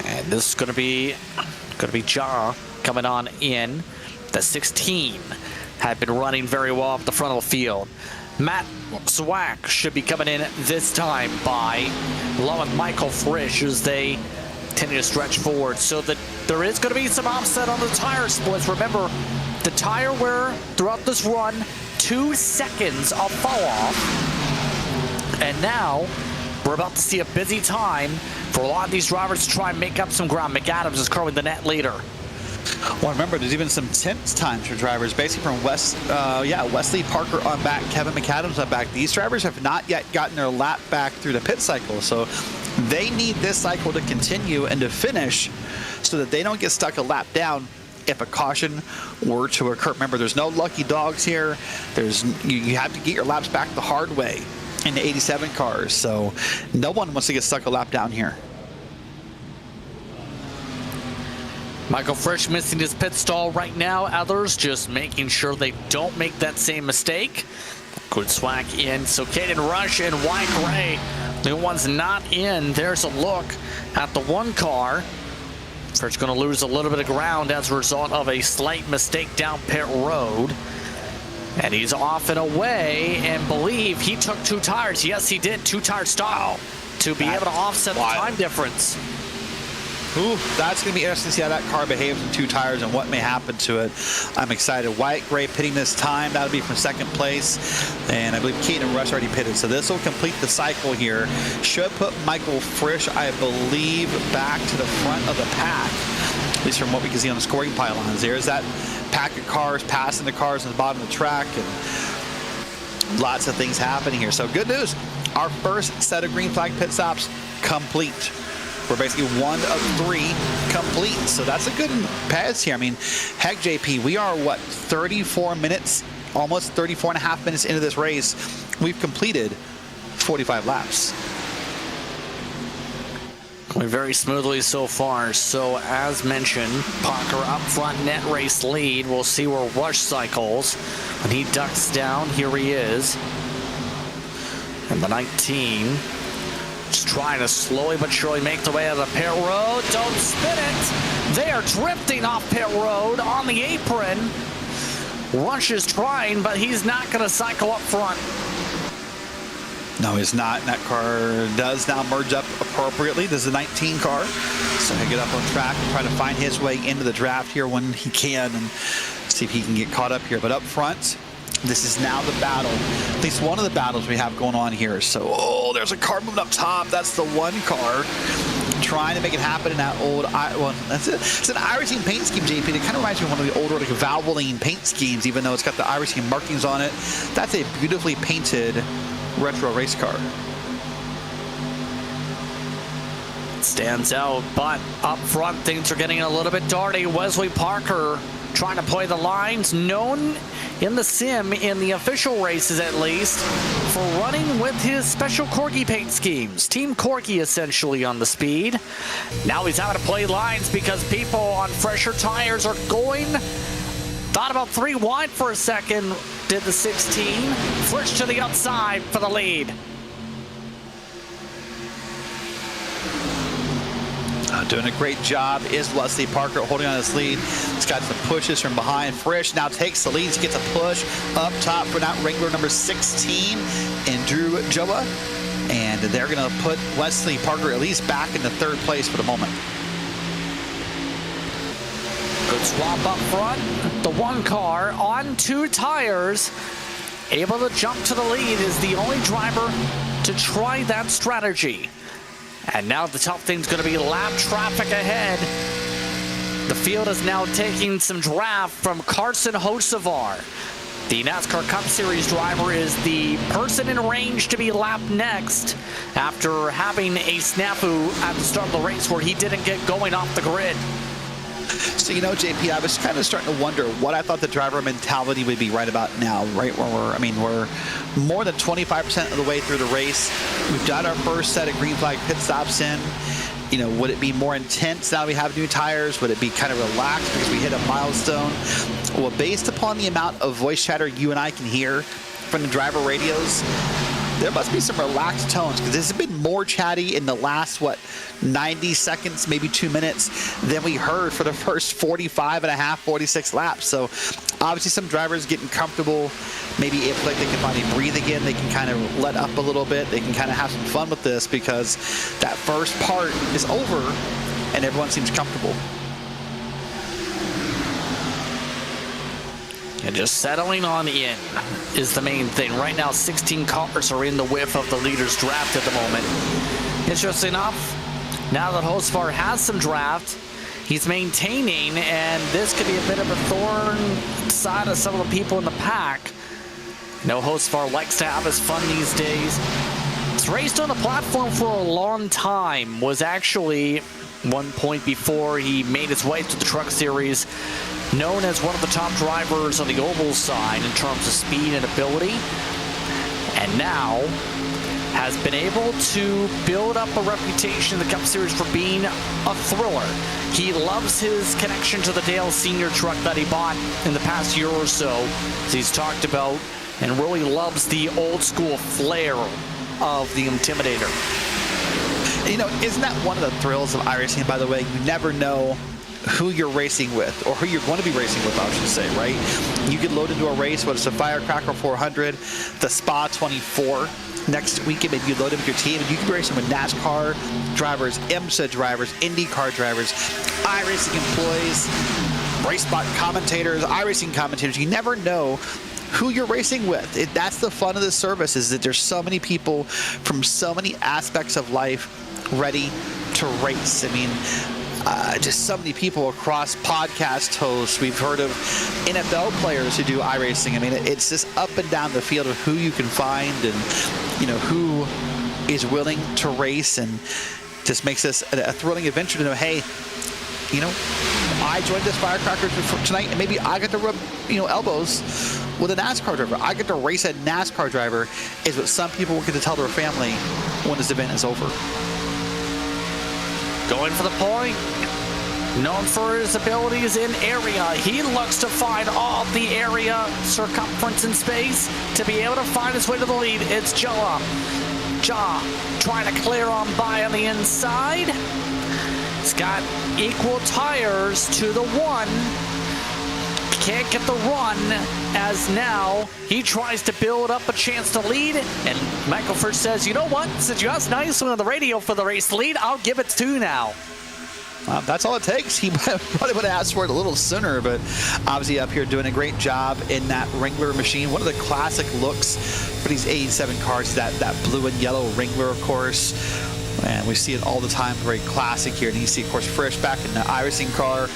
And this is going to be Ja coming on in. The 16 had been running very well up the front of the field. Matt Swack should be coming in this time by along with Michael Frisch as they continue to stretch forward. So that there is going to be some offset on the tire splits. Remember, the tire wear throughout this run, 2 seconds of fall off. And now we're about to see a busy time for a lot of these drivers to try and make up some ground. McAdams is currently the net leader. Well, remember, there's even some tense times for drivers, basically from Wesley Parker on back, Kevin McAdams on back. These drivers have not yet gotten their lap back through the pit cycle, so they need this cycle to continue and to finish so that they don't get stuck a lap down if a caution were to occur. Remember, there's no lucky dogs here. You have to get your laps back the hard way in the 87 cars, so no one wants to get stuck a lap down here. Michael Frisch missing his pit stall right now. Others just making sure they don't make that same mistake. Good swag in. So Caden Rush and Wyatt Gray, the ones not in. There's a look at the one car. Frisch going to lose a little bit of ground as a result of a slight mistake down pit road. And he's off and away, and believe he took 2 tires. Yes, he did. 2 tire stop to be able to offset the time difference. Ooh, that's going to be interesting to see how that car behaves in 2 tires and what may happen to it. I'm excited. Wyatt Gray pitting this time. That'll be from 2nd place. And I believe Keaton Rush already pitted. So this will complete the cycle here. Should put Michael Frisch, I believe, back to the front of the pack. At least from what we can see on the scoring pylons. There's that pack of cars passing the cars on the bottom of the track. And lots of things happening here. So good news. Our first set of green flag pit stops complete. We're basically 1 of 3 complete. So that's a good pass here. I mean, heck, JP, we are, 34 minutes, almost 34 and a half minutes into this race. We've completed 45 laps. Going very smoothly so far. So as mentioned, Parker up front, net race lead. We'll see where Rush cycles. When he ducks down, here he is. And the 19. Just trying to slowly but surely make the way out of the pit road. Don't spin it. They are drifting off pit road on the apron. Rush is trying, but he's not going to cycle up front. No, he's not. And that car does now merge up appropriately. This is a 19 car. So he'll get up on track and try to find his way into the draft here when he can and see if he can get caught up here. But up front, this is now the battle, at least one of the battles we have going on here. So, there's a car moving up top. That's the one car trying to make it happen in that old, that's it. It's an iRacing paint scheme, JP. It kind of reminds me of one of the older like Valvoline paint schemes, even though it's got the iRacing markings on it. That's a beautifully painted retro race car. Stands out, but up front things are getting a little bit darty. Wesley Parker trying to play the lines, known in the sim, in the official races at least, for running with his special Corgi paint schemes. Team Corgi essentially on the speed. Now he's having to play lines because people on fresher tires are going. Thought about 3 wide for a second, did the 16. Flish to the outside for the lead. Doing a great job is Wesley Parker holding on his lead. He's got some pushes from behind. Frisch now takes the lead. He gets a push up top for that Wrangler number 16 and Drew Joa. And they're going to put Wesley Parker at least back into 3rd place for the moment. Good swap up front. The 1 car on 2 tires. Able to jump to the lead, is the only driver to try that strategy. And now the tough thing's going to be lap traffic ahead. The field is now taking some draft from Carson Hocevar. The NASCAR Cup Series driver is the person in range to be lapped next after having a snafu at the start of the race where he didn't get going off the grid. So, you know, JP, I was kind of starting to wonder what I thought the driver mentality would be right about now, right where we're more than 25% of the way through the race. We've done our first set of green flag pit stops in. You know, would it be more intense now we have new tires? Would it be kind of relaxed because we hit a milestone? Well, based upon the amount of voice chatter you and I can hear from the driver radios, there must be some relaxed tones because this has been more chatty in the last, 90 seconds, maybe 2 minutes than we heard for the first 45 and a half, 46 laps. So obviously some drivers getting comfortable. Maybe if they can finally breathe again, they can kind of let up a little bit. They can kind of have some fun with this because that first part is over and everyone seems comfortable. And just settling on in is the main thing. Right now, 16 cars are in the whiff of the leader's draft at the moment. Interesting enough, now that Hocevar has some draft, he's maintaining, and this could be a bit of a thorn side of some of the people in the pack. You know, Hocevar likes to have his fun these days. He's raced on the platform for a long time, was actually one point before he made his way to the Truck Series, known as one of the top drivers on the oval side in terms of speed and ability, and now has been able to build up a reputation in the Cup Series for being a thriller. He loves his connection to the Dale Senior truck that he bought in the past year or so, as he's talked about, and really loves the old school flair of the Intimidator. You know, isn't that one of the thrills of iRacing, by the way? You never know who you're racing with, or who you're going to be racing with, I should say, right? You get loaded into a race, whether it's a Firecracker 400, the Spa 24. Next weekend, maybe you load in with your team, and you can be racing with NASCAR drivers, IMSA drivers, IndyCar drivers, iRacing employees, race spot commentators, iRacing commentators. You never know who you're racing with. That's the fun of this service, is that there's so many people from so many aspects of life ready to race. I mean, just so many people across podcast hosts. We've heard of NFL players who do iRacing. I mean, it's just up and down the field of who you can find and, you know, who is willing to race, and just makes this a thrilling adventure to know, hey, you know, I joined this Firecracker for tonight, and maybe I get to rub, you know, elbows with a NASCAR driver. I get to race a NASCAR driver, is what some people will get to tell their family when this event is over. Going for the point. Known for his abilities in area, he looks to find all the area, circumference, and space to be able to find his way to the lead. It's Jaw trying to clear on by on the inside. He's got equal tires to the 1. Can't get the run, as now he tries to build up a chance to lead, and Michael First says, you know what, since you asked nicely on the radio for the race lead, I'll give it to you now. That's all it takes. He probably would have asked for it a little sooner, but obviously up here doing a great job in that Wrangler machine. One of the classic looks for these 87 cars, that blue and yellow Wrangler, of course. And we see it all the time, very classic here. And you see, of course, Frisch back in the iRacing car.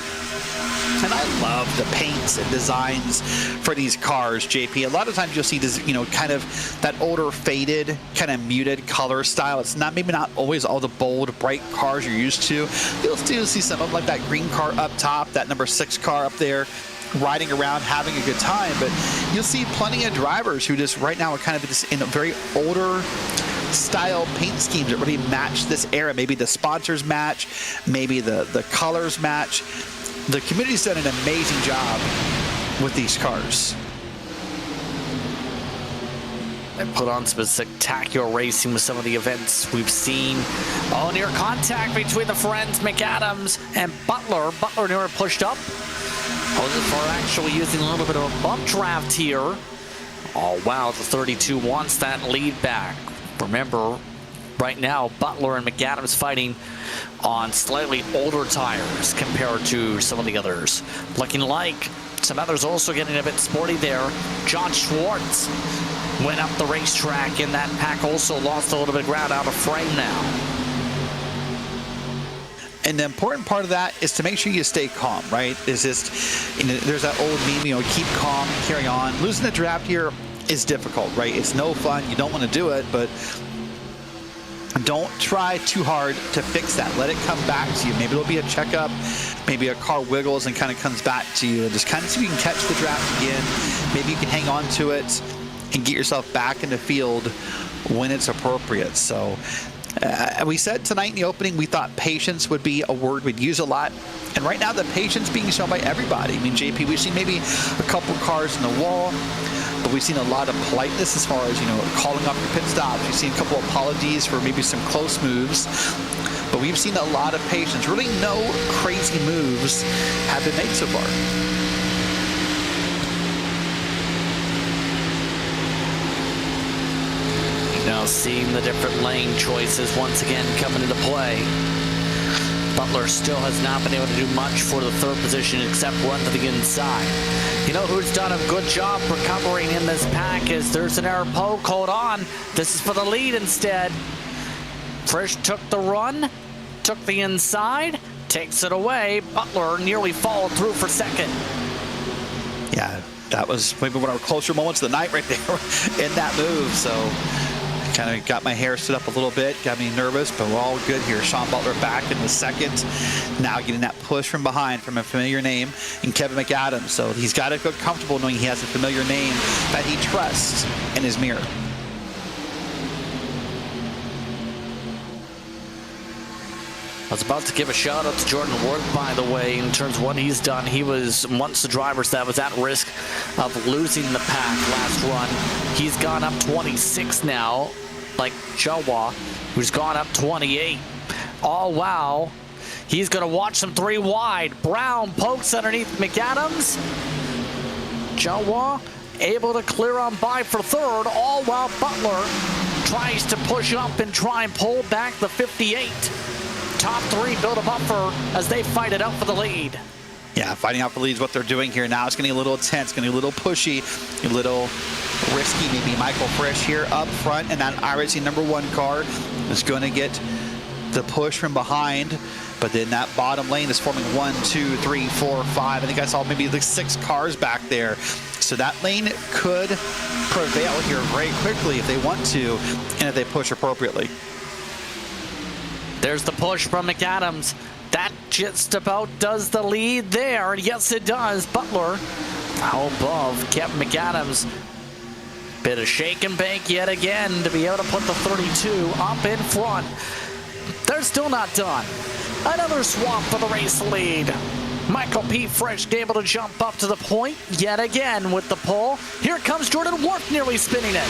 And I love the paints and designs for these cars, JP. A lot of times you'll see this, you know, kind of that older, faded, kind of muted color style. It's not, maybe not always all the bold, bright cars you're used to. You'll still see some of them, like that green car up top, that number 6 car up there, riding around, having a good time. But you'll see plenty of drivers who just right now are kind of just in a very older style paint schemes that really match this era. Maybe the sponsors match, maybe the colors match. The community's done an amazing job with these cars. And put on some spectacular racing with some of the events we've seen. Oh, near contact between the friends McAdams and Butler. Butler near pushed up. For actually using a little bit of a bump draft here. Oh, wow, the 32 wants that lead back. Remember, right now, Butler and McAdams fighting on slightly older tires compared to some of the others. Looking like some others also getting a bit sporty there. John Schwartz went up the racetrack in that pack, also lost a little bit of ground out of frame now. And the important part of that is to make sure you stay calm, right? It's just, you know, there's that old meme, keep calm, carry on. Losing the draft here is difficult, right? It's no fun. You don't want to do it, but don't try too hard to fix that. Let it come back to you. Maybe it'll be a checkup. Maybe a car wiggles and kind of comes back to you. And just kind of see if you can catch the draft again. Maybe you can hang on to it and get yourself back in the field when it's appropriate. So we said tonight in the opening we thought patience would be a word we'd use a lot. And right now the patience being shown by everybody. I mean, JP, we've seen maybe a couple cars in the wall, but we've seen a lot of politeness as far as, calling off your pit stops. We've seen a couple of apologies for maybe some close moves, but we've seen a lot of patience. Really no crazy moves have been made so far. Now seeing the different lane choices once again coming into play. Butler still has not been able to do much for the third position except run to the inside. You know who's done a good job recovering in this pack is there's an error poke. Hold on. This is for the lead instead. Frisch took the run, took the inside, takes it away. Butler nearly followed through for second. Yeah, that was maybe one of our closer moments of the night right there in that move. So kind of got my hair stood up a little bit, got me nervous, but we're all good here. Sean Butler back in the second. Now getting that push from behind from a familiar name in Kevin McAdams. So he's got to feel comfortable knowing he has a familiar name that he trusts in his mirror. I was about to give a shout out to Jordan Worth, by the way, in terms of what he's done. He was once the drivers that was at risk of losing the pack last run. He's gone up 26 now, like Jawa, who's gone up 28. Oh, wow. He's going to watch them three wide. Brown pokes underneath McAdams. Jawa able to clear on by for third, all while Butler tries to push up and try and pull back the 58. Top three build a buffer as they fight it out for the lead. Yeah, fighting out for the lead is what they're doing here. Now it's getting a little intense, getting a little pushy, a little risky. Maybe Michael Frisch here up front, and that iRacing #1 car is going to get the push from behind. But then that bottom lane is forming 1, 2, 3, 4, 5. I think I saw maybe like 6 cars back there. So that lane could prevail here very quickly if they want to, and if they push appropriately. There's the push from McAdams. That just about does the lead there. Yes, it does. Butler out above Kevin McAdams. Bit of shake and bake yet again to be able to put the 32 up in front. They're still not done. Another swap for the race lead. Michael P. Frisch able to jump up to the point yet again with the pull. Here comes Jordan Worth nearly spinning it.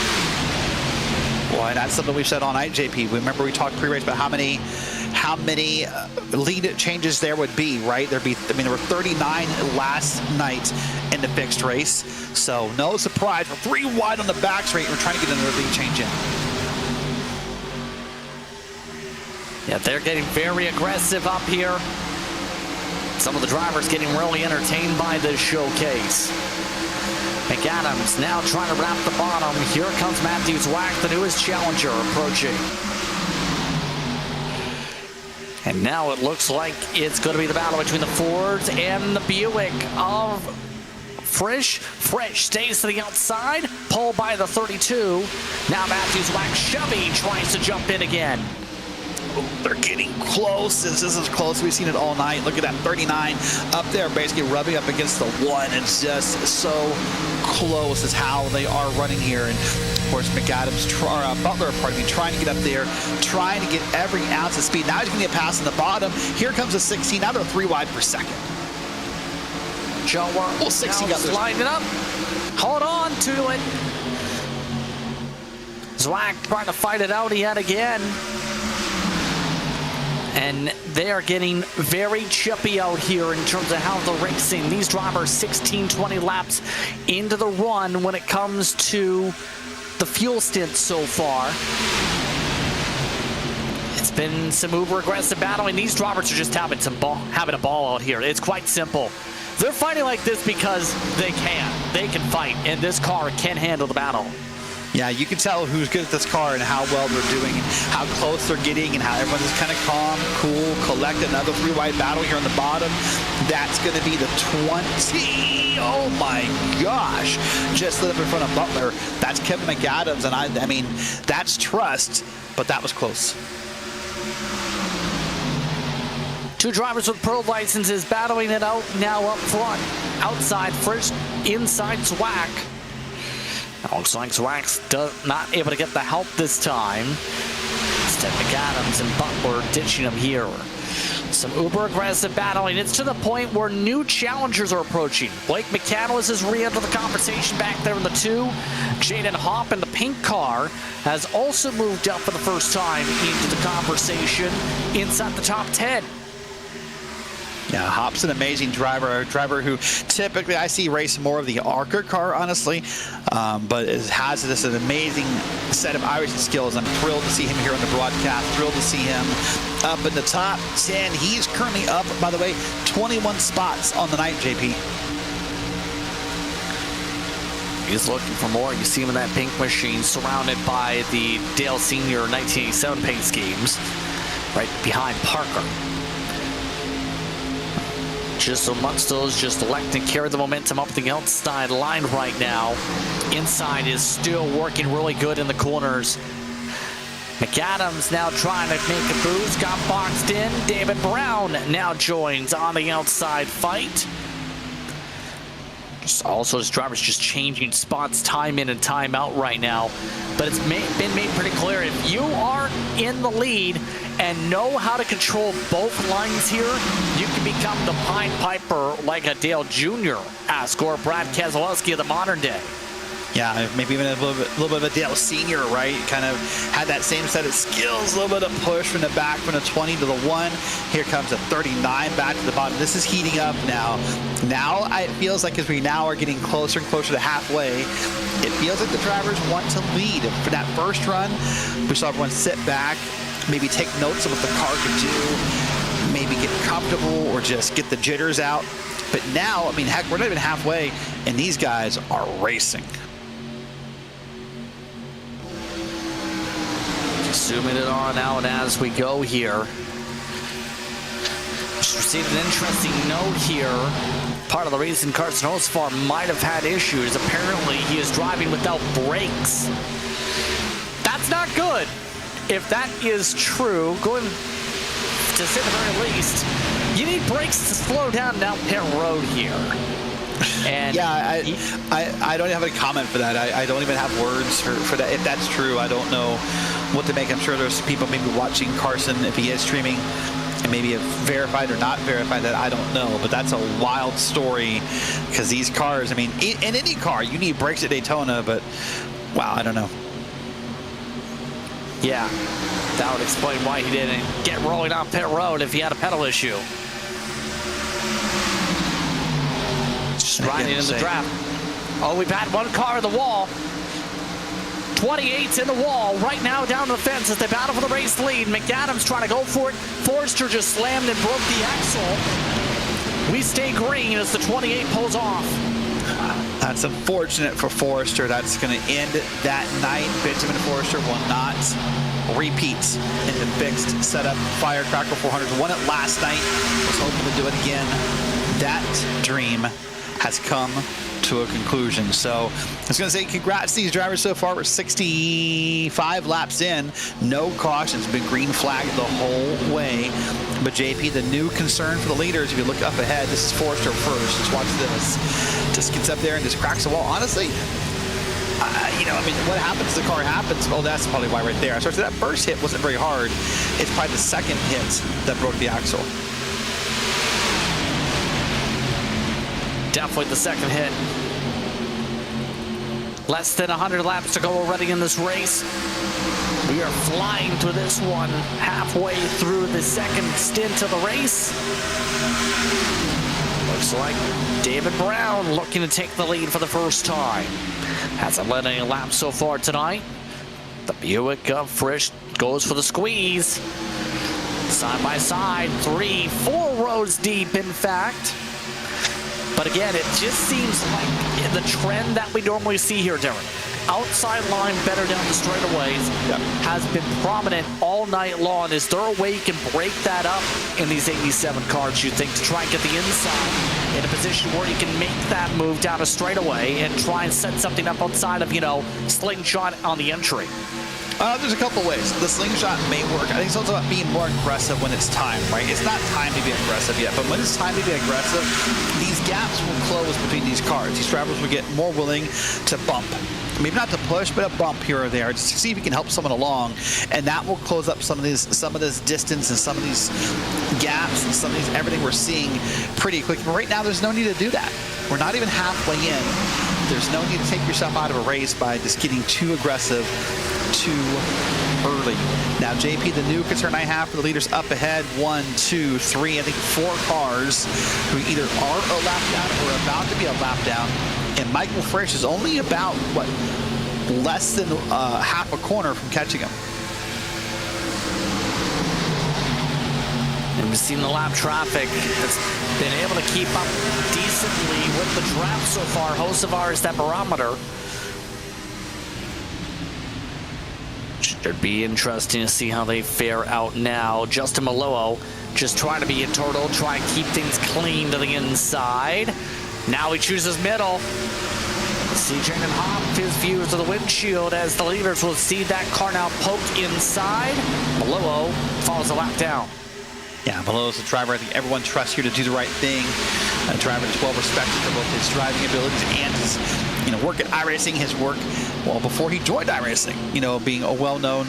Well, and that's something we said all night, JP. Remember we talked pre-race about how many lead changes there would be, right? There were 39 last night in the fixed race. So no surprise, we're 3 wide on the back straight. We're trying to get another lead change in. Yeah, they're getting very aggressive up here. Some of the drivers getting really entertained by this showcase. McAdams now trying to wrap the bottom. Here comes Matthews Wack, the newest challenger, approaching. And now it looks like it's going to be the battle between the Fords and the Buick of Frisch. Frisch stays to the outside, pulled by the 32. Now Matthews Wack Chevy tries to jump in again. They're getting close. This is close. We've seen it all night. Look at that 39 up there, basically rubbing up against the 1. It's just so close is how they are running here. And of course, Butler, trying to get up there, trying to get every ounce of speed. Now he's going to get past in the bottom. Here comes a 16. Now they're 3 wide per second. Joe Worm 60 now sliding it up. Hold on to it. Zwack trying to fight it out yet again. And they are getting very chippy out here in terms of how they're racing. These drivers 16, 20 laps into the run when it comes to the fuel stint so far. It's been some uber aggressive battling. These drivers are just having a ball out here. It's quite simple. They're fighting like this because they can. They can fight, and this car can handle the battle. Yeah, you can tell who's good at this car and how well they're doing and how close they're getting and how everyone's just kind of calm, cool, collect another 3 wide battle here on the bottom. That's going to be the 20. Oh my gosh. Just lit up in front of Butler. That's Kevin McAdams, and I mean, that's trust, but that was close. 2 drivers with pro licenses battling it out now up front. Outside first, inside Zwack. Looks like Zwack's not able to get the help this time. Instead, McAdams and Butler ditching him here. Some uber aggressive battling. It's to the point where new challengers are approaching. Blake McCandless has re-entered the conversation back there in the 2. Jaden Hopp in the pink car has also moved up for the first time into the conversation inside the top 10. Yeah, Hop's an amazing driver, a driver who typically I see race more of the ARCA car, honestly, but has this an amazing set of iRacing skills. I'm thrilled to see him here on the broadcast, thrilled to see him up in the top 10. He's currently up, by the way, 21 spots on the night, JP. He's looking for more. You see him in that pink machine surrounded by the Dale Senior 1987 paint schemes right behind Parker. Just amongst those, just elect to carry the momentum up the outside line right now. Inside is still working really good in the corners. McAdams now trying to make a boost, got boxed in. David Brown now joins on the outside fight. Also, his drivers just changing spots time in and time out right now. But it's been made pretty clear, if you are in the lead and know how to control both lines here, you can become the Pied Piper like a Dale Jr. or Brad Keselowski of the modern day. Yeah, maybe even a little bit of a Dale Senior, right? Kind of had that same set of skills, a little bit of push from the back, from the 20 to the 1. Here comes a 39 back to the bottom. This is heating up now. Now it feels like as we now are getting closer and closer to halfway, it feels like the drivers want to lead. For that first run, we saw everyone sit back, maybe take notes of what the car could do, maybe get comfortable or just get the jitters out. But now, I mean, heck, we're not even halfway, and these guys are racing. Zooming it on out as we go here. Just received an interesting note here. Part of the reason Carson Hocefarth might have had issues, apparently he is driving without brakes. That's not good. If that is true, going to say the very least, you need brakes to slow down pit road here. And yeah, I don't have a comment for that. I don't even have words for that. If that's true, I don't know what to make. I'm sure there's people maybe watching Carson, if he is streaming, and maybe have verified or not verified that. I don't know, but that's a wild story because these cars, I mean, in any car, you need brakes at Daytona, but wow, I don't know. Yeah, that would explain why he didn't get rolling on pit road if he had a pedal issue. Just riding in the draft. Oh, we've had one car in the wall. 28's in the wall right now down to the fence as they battle for the race lead. McAdams trying to go for it. Forrester just slammed and broke the axle. We stay green as the 28 pulls off. That's unfortunate for Forrester. That's going to end that night. Benjamin Forrester will not repeat in the fixed setup. Firecracker 400 won it last night. Was hoping to do it again. That dream has come to a conclusion. So I was going to say congrats to these drivers so far. We're 65 laps in, no cautions, been green flagged the whole way. But JP, the new concern for the leaders, if you look up ahead, this is Forrester first. Just watch this. Just gets up there and just cracks the wall. Honestly, what happens? The car happens. Oh, that's probably why right there. So that first hit wasn't very hard. It's probably the second hit that broke the axle. Definitely the second hit. Less than 100 laps to go already in this race. We are flying through this one, halfway through the second stint of the race. Looks like David Brown looking to take the lead for the first time. Hasn't led any laps so far tonight. The Buick of Frisch goes for the squeeze. Side by side, 3-4 rows deep, in fact. But again, it just seems like the trend that we normally see here, Darren. Outside line better down the straightaways has been prominent all night long. Is there a way you can break that up in these 87 cars, you think, to try and get the inside in a position where you can make that move down a straightaway and try and set something up outside of, slingshot on the entry? There's a couple ways. The slingshot may work. I think it's also about being more aggressive when it's time, right? It's not time to be aggressive yet, but when it's time to be aggressive, these gaps will close between these cars. These drivers will get more willing to bump. Maybe not to push, but a bump here or there, just to see if you can help someone along, and that will close up some of this distance and some of these gaps and some of these everything we're seeing pretty quick. But right now, there's no need to do that. We're not even halfway in. There's no need to take yourself out of a race by just getting too aggressive too early. Now, JP, the new concern I have for the leaders up ahead, 1, 2, 3, I think 4 cars who either are a lap down or about to be a lap down. And Michael Frisch is only about, less than half a corner from catching him. And we've seen the lap traffic that's been able to keep up decently with the draft so far. Hocevar is that barometer. Should be interesting to see how they fare out now. Justin Malillo just trying to be a turtle, try and keep things clean to the inside. Now he chooses middle. CJ and Hop, his views to the windshield as the leaders will see that car now poke inside. Malillo follows the lap down. Yeah, Malillo's a driver I think everyone trusts here to do the right thing. A driver that's well respected for both his driving abilities and his work at iRacing, his work before he joined iRacing, being a well-known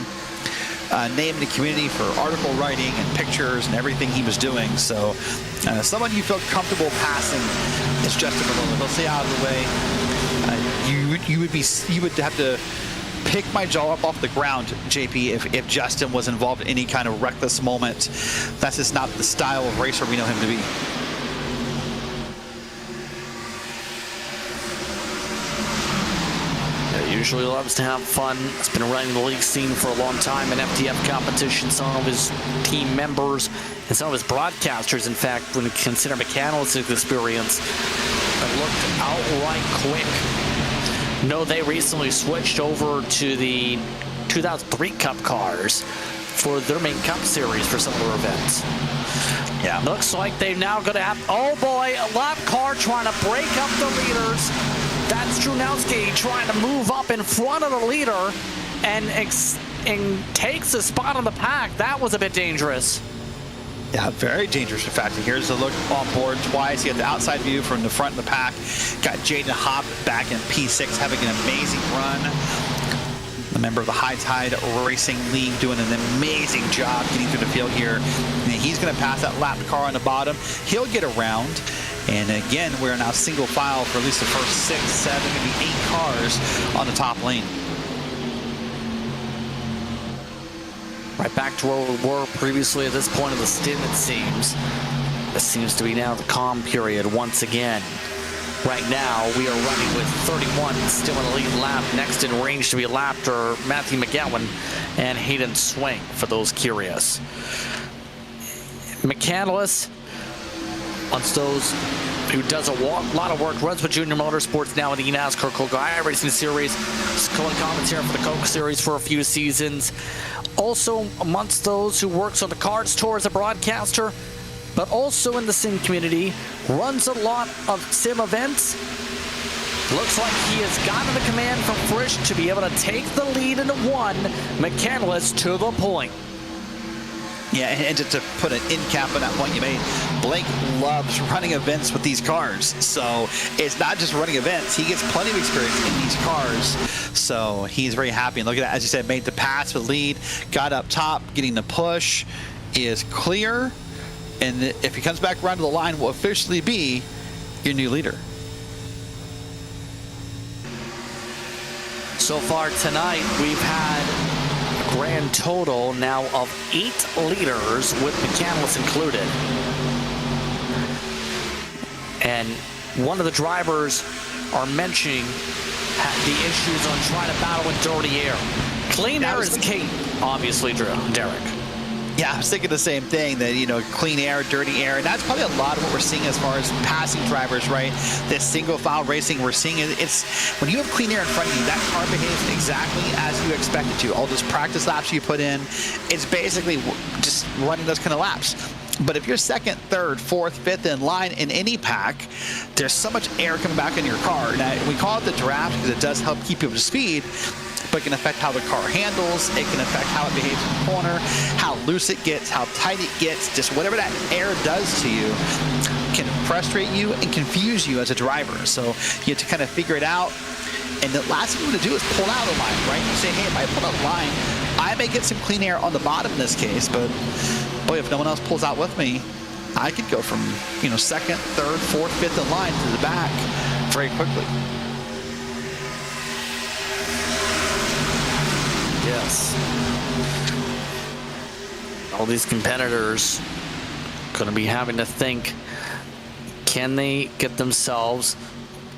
name in the community for article writing and pictures and everything he was doing. So someone you feel comfortable passing is Justin Malillo. He'll stay out of the way. You would have to pick my jaw up off the ground, JP, if Justin was involved in any kind of reckless moment. That's just not the style of racer we know him to be. Usually loves to have fun. He's been running the league scene for a long time in FTF competition. Some of his team members and some of his broadcasters, in fact, when you consider McCandless's experience, have looked outright quick. No, they recently switched over to the 2003 Cup Cars for their main Cup Series for some of their events. Yeah, looks like they've now got to have, oh boy, a lap car trying to break up the leaders. That's Trunowski trying to move up in front of the leader and takes the spot on the pack. That was a bit dangerous. Yeah, very dangerous. In fact, here's a look on board twice. You got the outside view from the front of the pack. Got Jaden Hop back in P6 having an amazing run. A member of the High Tide Racing League doing an amazing job getting through the field here. And he's going to pass that lap car on the bottom. He'll get around. And again, we're now single file for at least the first 6, 7, maybe 8 cars on the top lane. Right back to where we were previously at this point of the stint, it seems. This seems to be now the calm period once again. Right now, we are running with 31 still in the lead lap. Next in range to be lapped are Matthew McGowan and Hayden Swing, for those curious. McCandless, once those who does a lot of work, runs with Junior Motorsports now in the NASCAR Cup iRacing Series, color commentator for the Coke Series for a few seasons. Also amongst those who works on the Cards Tour as a broadcaster, but also in the sim community, runs a lot of sim events. Looks like he has gotten the command from Frisch to be able to take the lead into one. McCandless to the point. Yeah, and just to put an end cap on that point you made, Blake loves running events with these cars. So it's not just running events. He gets plenty of experience in these cars. So he's very happy. And look at that, as you said, made the pass for the lead, got up top, getting the push, is clear. And if he comes back around to the line, will officially be your new leader. So far tonight, we've had grand total now of 8 leaders with McCandless included. And one of the drivers are mentioning the issues on trying to battle with dirty air. Clean air is key, obviously, Derek. Yeah, I was thinking the same thing, that, you know, clean air, dirty air, and that's probably a lot of what we're seeing as far as passing drivers, right? This single file racing we're seeing, it's when you have clean air in front of you, that car behaves exactly as you expect it to. All those practice laps you put in, it's basically just running those kind of laps. But if you're second, third, fourth, fifth in line in any pack, there's so much air coming back in your car. Now, we call it the draft because it does help keep you up to speed, but it can affect how the car handles, it can affect how it behaves in the corner, how loose it gets, how tight it gets, just whatever that air does to you can frustrate you and confuse you as a driver. So you have to kind of figure it out. And the last thing you want to do is pull out a line, right? You say, hey, if I pull out a line, I may get some clean air on the bottom in this case, but boy, if no one else pulls out with me, I could go from, you know, second, third, fourth, fifth in line to the back very quickly. Yes. All these competitors going to be having to think, can they get themselves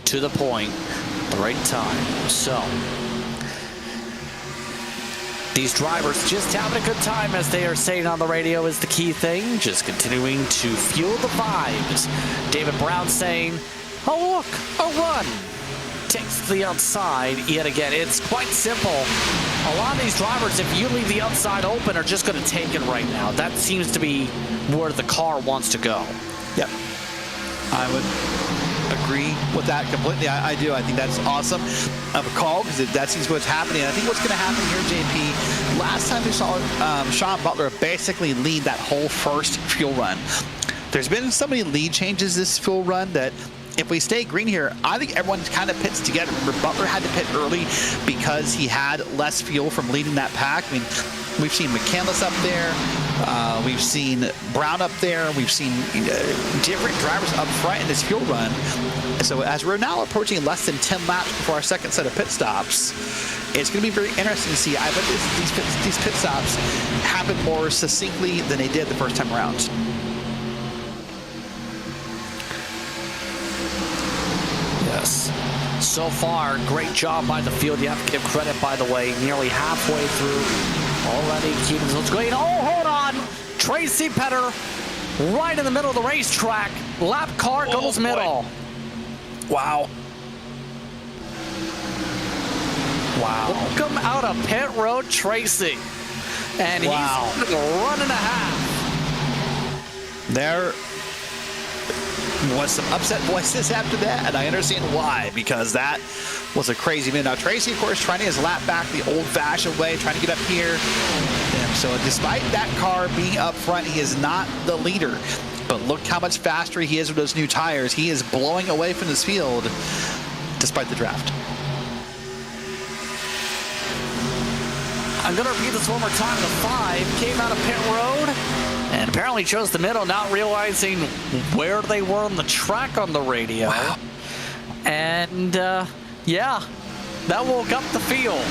to the point at the right time? So these drivers just having a good time, as they are saying on the radio, is the key thing. Just continuing to fuel the vibes. David Brown saying, oh look, a run. Takes the outside yet again. It's quite simple. A lot of these drivers, if you leave the outside open, are just going to take it right now. That seems to be where the car wants to go. Yep. I would agree with that completely. I do. I think that's awesome of a call, because that seems what's happening. I think what's going to happen here, JP, last time we saw Sean Butler basically lead that whole first fuel run. There's been so many lead changes this fuel run that if we stay green here, I think everyone kind of pits together. Remember, Butler had to pit early because he had less fuel from leading that pack. I mean, we've seen McCandless up there. We've seen Brown up there. We've seen different drivers up front in this fuel run. So as we're now approaching less than 10 laps before our second set of pit stops, it's going to be very interesting to see. I bet these pit stops happen more succinctly than they did the first time around. Yes. So far, great job by the field. You have to give credit, by the way, nearly halfway through already. Keeping this going. Oh, hold on. Tracy Petter right in the middle of the racetrack. Lap car goes middle. Wow. Wow. Welcome out of pit road, Tracy. And wow. He's a run and a half. There was some upset voices after that, and I understand why, because that was a crazy move. Now, Tracy, of course, trying to his lap back the old-fashioned way, trying to get up here. And so despite that car being up front, he is not the leader. But look how much faster he is with those new tires. He is blowing away from this field despite the draft. I'm going to repeat this one more time. The 5 came out of pit road and apparently chose the middle, not realizing where they were on the track on the radio. Wow. And, yeah, that woke up the field.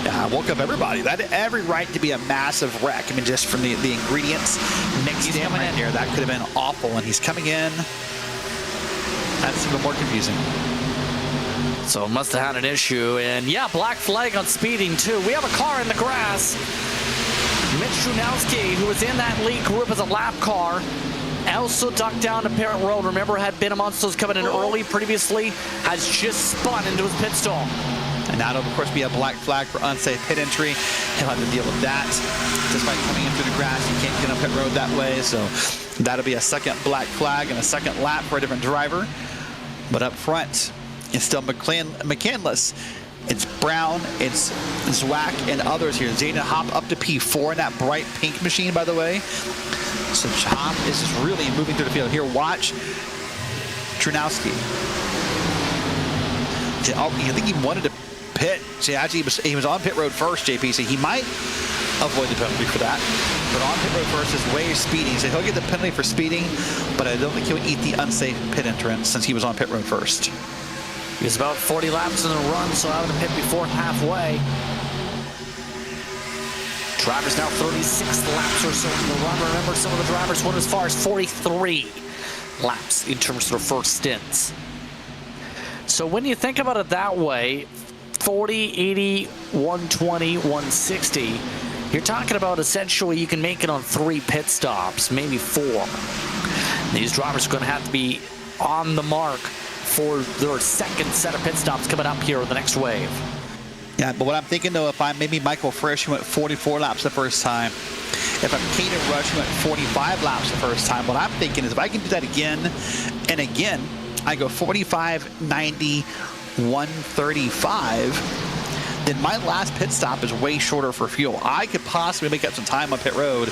Yeah, woke up everybody. That had every right to be a massive wreck. I mean, just from the ingredients mixed in right here, that could have been awful. And he's coming in. That's even more confusing. So must have had an issue. And, yeah, black flag on speeding, too. We have a car in the grass. Mitch Trunowski, who was in that lead group as a lap car, also ducked down to pit road. Remember, had been amongst those coming in early previously, has just spun into his pit stall. And that'll, of course, be a black flag for unsafe pit entry. He'll have to deal with that. Despite coming in through the grass, you can't get on pit road that way. So That'll be a second black flag and a second lap for a different driver. But up front, it's still McCandless. It's Brown, it's Zwack, and others here. Zayden Hop up to P4 in that bright pink machine, by the way. So Hop is just really moving through the field. Here, watch Trunowski. I think he wanted to pit. See, actually, he was on pit road first, JP, so he might avoid the penalty for that. But on pit road first is way speeding, so he'll get the penalty for speeding, but I don't think he'll eat the unsafe pit entrance since he was on pit road first. He was about 40 laps in the run, so having him hit before halfway. Drivers now 36 laps or so in the run. Remember, some of the drivers went as far as 43 laps in terms of their first stints. So when you think about it that way, 40, 80, 120, 160, you're talking about essentially you can make it on 3 pit stops, maybe 4. These drivers are going to have to be on the mark for their second set of pit stops coming up here in the next wave. Yeah, but what I'm thinking, though, if I'm maybe Michael Frisch, who went 44 laps the first time, if I'm Caden Rush, who went 45 laps the first time, what I'm thinking is if I can do that again and again, I go 45, 90, 135, then my last pit stop is way shorter for fuel. I could possibly make up some time on pit road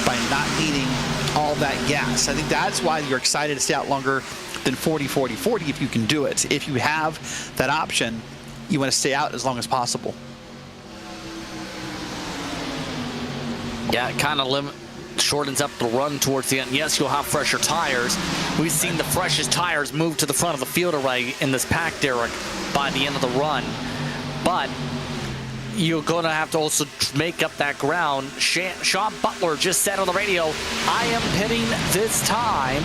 by not needing all that gas. I think that's why you're excited to stay out longer than 40, 40, 40 if you can do it. If you have that option, you want to stay out as long as possible. Yeah, it kind of shortens up the run towards the end. Yes, you'll have fresher tires. We've seen the freshest tires move to the front of the field array in this pack, Derek, by the end of the run. But you're going to have to also make up that ground. Sean Butler just said on the radio, I am pitting this time.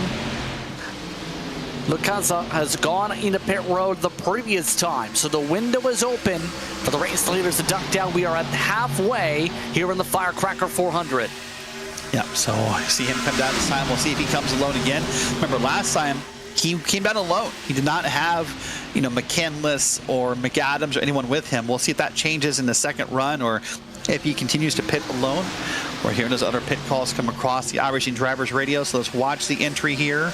Lucasa has gone into pit road the previous time, so the window is open for the race leaders to duck down. We are at halfway here in the Firecracker 400. Yeah, so I see him come down this time. We'll see if he comes alone again. Remember, last time he came down alone. He did not have, McCandless or McAdams or anyone with him. We'll see if that changes in the second run or if he continues to pit alone. We're hearing those other pit calls come across the iRacing driver's radio, so let's watch the entry here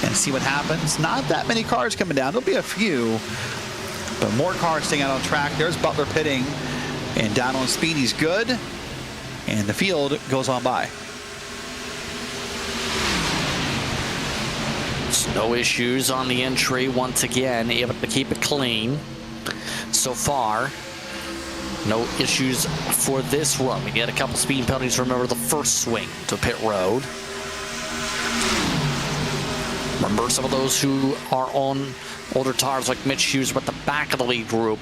and see what happens. Not that many cars coming down. There'll be a few, but more cars staying out on track. There's Butler pitting, and down on speed, he's good, and the field goes on by. No issues on the entry once again, able to keep it clean so far. No issues for this run. We get a couple speeding penalties. Remember the first swing to pit road. Remember some of those who are on older tires like Mitch Hughes were at the back of the lead group.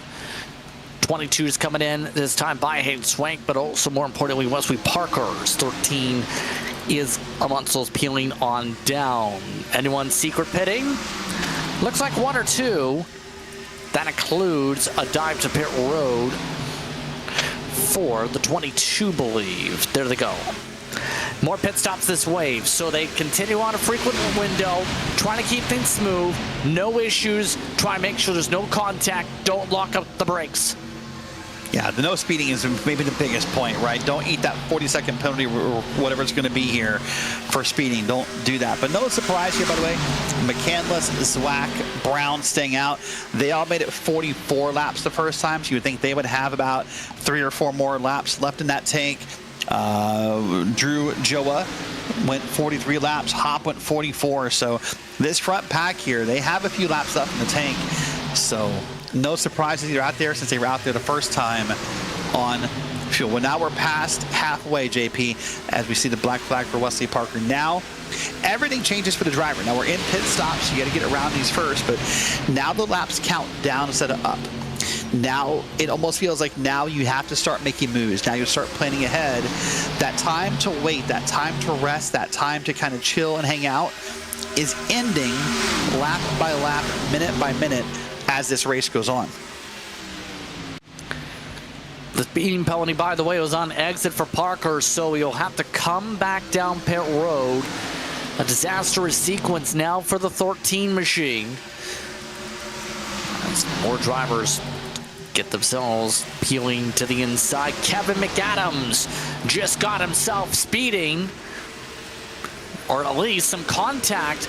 22's coming in this time by Hayden Swank, but also more importantly Wesley Parker's 13 is amongst those peeling on down. Anyone secret pitting? Looks like 1 or 2. That includes a dive to pit road for the 22, believe. There they go. More pit stops this wave, so they continue on a frequent window, trying to keep things smooth, no issues, try to make sure there's no contact, don't lock up the brakes. Yeah, the no speeding is maybe the biggest point, right? Don't eat that 40-second penalty or whatever it's going to be here for speeding. Don't do that. But no surprise here, by the way. McCandless, Zwack, Brown staying out. They all made it 44 laps the first time, so you would think they would have about 3 or 4 more laps left in that tank. Drew Joa went 43 laps. Hop went 44. So this front pack here, they have a few laps left in the tank. So no surprises either out there since they were out there the first time on fuel. Well, now we're past halfway, JP, as we see the black flag for Wesley Parker. Now, everything changes for the driver. Now we're in pit stops, so you got to get around these first, but now the laps count down instead of up. Now it almost feels like now you have to start making moves. Now you start planning ahead. That time to wait, that time to rest, that time to kind of chill and hang out is ending lap by lap, minute by minute, as this race goes on. The speeding penalty, by the way, was on exit for Parker, so he'll have to come back down pit road. A disastrous sequence now for the 13 machine. As more drivers get themselves peeling to the inside. Kevin McAdams just got himself speeding. or at least some contact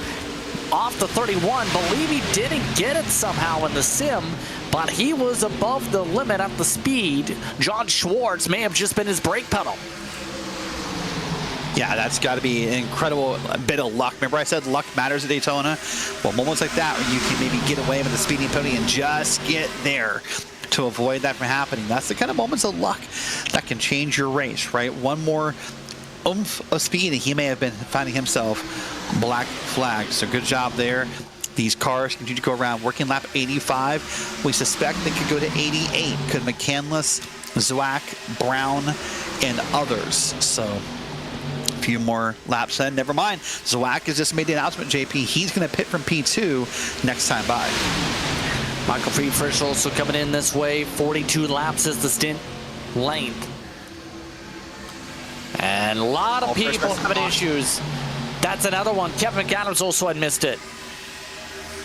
off the 31. Believe he didn't get it somehow in the sim, but he was above the limit at the speed. John Schwartz may have just been his brake pedal. Yeah, that's got to be an incredible bit of luck. Remember I said luck matters at Daytona? Well, moments like that where you can maybe get away with the speeding penalty and just get there to avoid that from happening. That's the kind of moments of luck that can change your race, right? One more oomph of speed and he may have been finding himself black flagged. So good job there. These cars continue to go around. Working lap 85. We suspect they could go to 88. Could McCandless, Zwack, Brown, and others. So few more laps in. Never mind. Zwack has just made the announcement, JP. He's going to pit from P2 next time by. Michael Friedrich also coming in this way. 42 laps is the stint length. And a lot of people having issues. That's another one. Kevin McAdams also had missed it.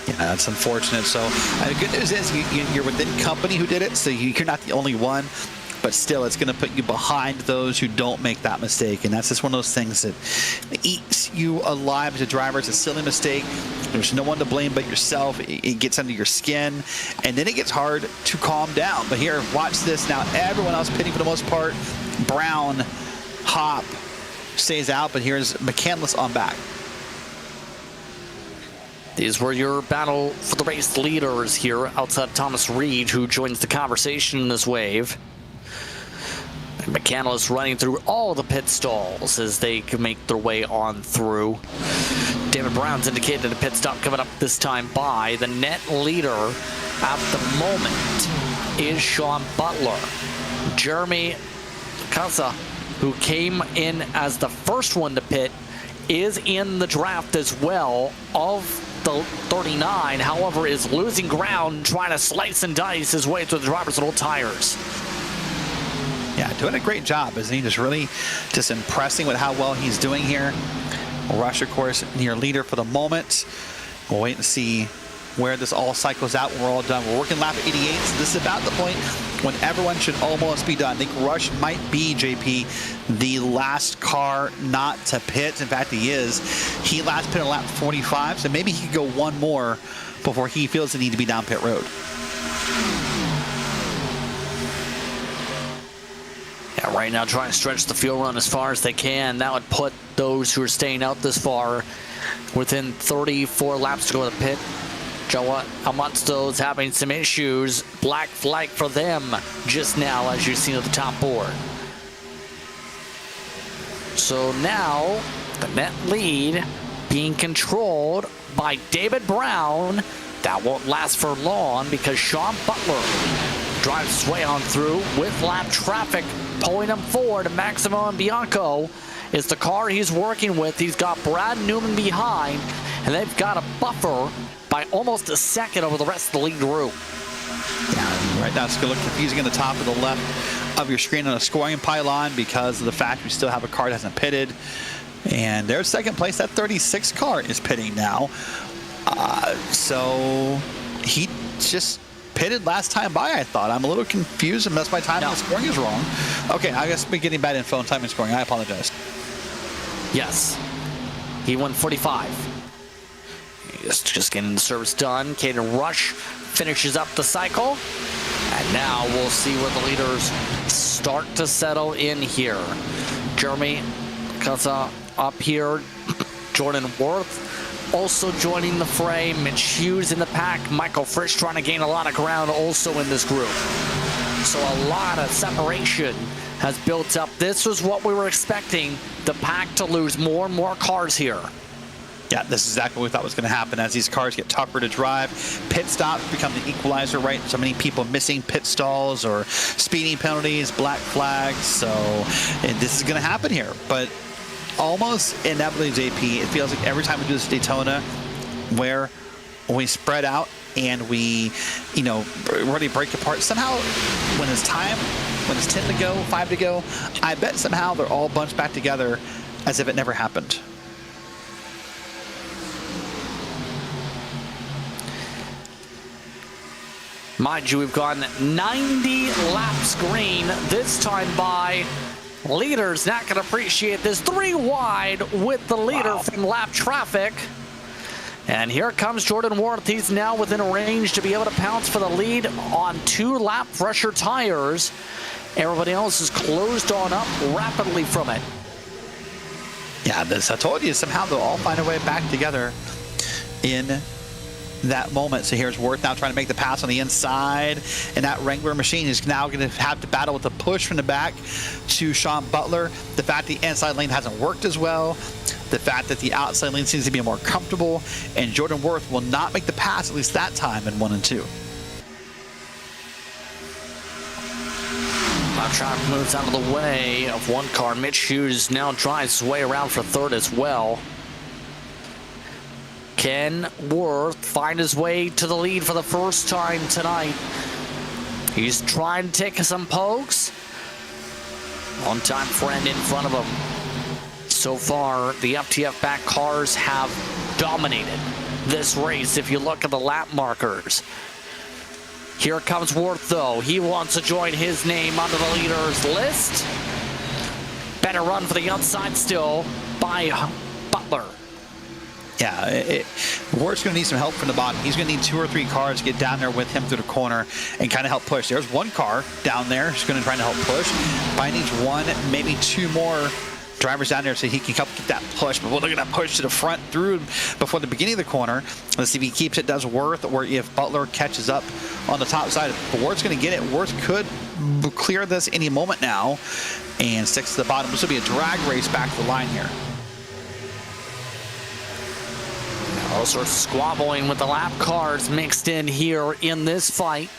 Yeah, that's unfortunate. So the good news is you're within company who did it, so you're not the only one. But still, it's going to put you behind those who don't make that mistake. And that's just one of those things that eats you alive as a driver. It's a silly mistake. There's no one to blame but yourself. It gets under your skin. And then it gets hard to calm down. But here, watch this now. Everyone else pitting for the most part. Brown, Hop stays out. But here's McCandless on back. These were your battle for the race leaders here outside of Thomas Reed, who joins the conversation in this wave. McCandless running through all the pit stalls as they can make their way on through. David Brown's indicated a pit stop coming up this time by. The net leader at the moment is Sean Butler. Jeremy Casa, who came in as the first one to pit, is in the draft as well of the 39. However, is losing ground, trying to slice and dice his way through the driver's little tires. Yeah, doing a great job, isn't he? Just impressing with how well he's doing here. Rush, of course, near leader for the moment. We'll wait and see where this all cycles out when we're all done. We're working lap 88, so this is about the point when everyone should almost be done. I think Rush might be, JP, the last car not to pit. In fact, he is. He last pitted on lap 45, so maybe he could go one more before he feels the need to be down pit road. Yeah, right now trying to stretch the fuel run as far as they can. That would put those who are staying out this far within 34 laps to go to the pit. Joe Amonsto's having some issues. Black flag for them just now, as you've seen at the top board. So now the net lead being controlled by David Brown. That won't last for long because Sean Butler drives his way on through with lap traffic pulling him forward. Maximo and Bianco is the car he's working with. He's got Brad Newman behind, and they've got a buffer by almost a second over the rest of the lead group. Yeah, right now it's going to look confusing at the top of the left of your screen on a scoring pylon because of the fact we still have a car that hasn't pitted. And there's second place. That 36 car is pitting now. So he just pitted last time by, I thought. I'm a little confused unless my timing and scoring is wrong. Okay, I guess we're getting bad info on timing and scoring. I apologize. Yes. He won 45. Just getting the service done. Caden Rush finishes up the cycle. And now we'll see where the leaders start to settle in here. Jeremy Casa up here. Jordan Worth also joining the fray. Mitch Hughes in the pack. Michael Frisch trying to gain a lot of ground also in this group. So a lot of separation has built up. This was what we were expecting, the pack to lose more and more cars here. Yeah, this is exactly what we thought was going to happen as these cars get tougher to drive. Pit stops become the equalizer, right? So many people missing pit stalls or speeding penalties, black flags. So this is going to happen here. But almost inevitably, JP, it feels like every time we do this Daytona where we spread out and we, really break apart, somehow when it's time, when it's 10 to go, 5 to go, I bet somehow they're all bunched back together as if it never happened. Mind you, we've gone 90 laps green this time by Leader's not going to appreciate this. 3 wide with the leader from lap traffic. And here comes Jordan Worth. He's now within a range to be able to pounce for the lead on 2 lap pressure tires. Everybody else is closed on up rapidly from it. Yeah, I told you, somehow they'll all find a way back together in that moment. So here's Worth now trying to make the pass on the inside, and that Wrangler machine is now going to have to battle with a push from the back to Sean Butler. The fact the inside lane hasn't worked as well, the fact that the outside lane seems to be more comfortable, and Jordan Worth will not make the pass, at least that time, in 1 and 2. Truck moves out of the way of 1 car. Mitch Hughes now drives his way around for 3rd as well. Can Worth find his way to the lead for the first time tonight? He's trying to take some pokes. On-time friend in front of him. So far, the FTF back cars have dominated this race if you look at the lap markers. Here comes Worth, though. He wants to join his name under the leaders list. Better run for the outside still by Butler. Yeah, Worth's going to need some help from the bottom. He's going to need 2 or 3 cars to get down there with him through the corner and kind of help push. There's 1 car down there who's going to try to help push. Probably needs 1, maybe 2 more drivers down there so he can help get that push. But we'll look at that push to the front through before the beginning of the corner. Let's see if he keeps it, does Worth, or if Butler catches up on the top side. But Worth's going to get it. Worth could clear this any moment now and sticks to the bottom. This will be a drag race back to the line here. All sorts of squabbling with the lap cars mixed in here in this fight.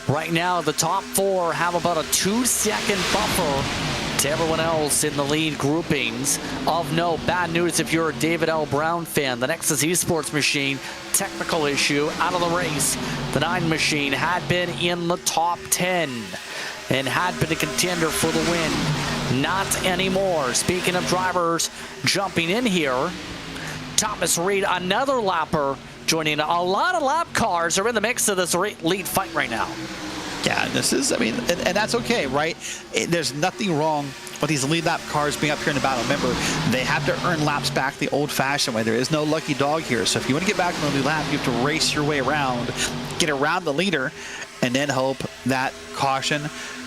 Right now, the top 4 have about a 2-second buffer to everyone else in the lead groupings. Of note, bad news if you're a David L. Brown fan. The Nexus Esports machine, technical issue, out of the race. The 9 machine had been in the top 10 and had been a contender for the win. Not anymore. Speaking of drivers jumping in here, Thomas Reed, another lapper, joining. A lot of lap cars are in the mix of this lead fight right now. Yeah, this is, I mean, and that's okay, right? There's nothing wrong with these lead lap cars being up here in the battle. Remember, they have to earn laps back the old-fashioned way. There is no lucky dog here. So if you want to get back on the lead lap, you have to race your way around, get around the leader, and then hope that caution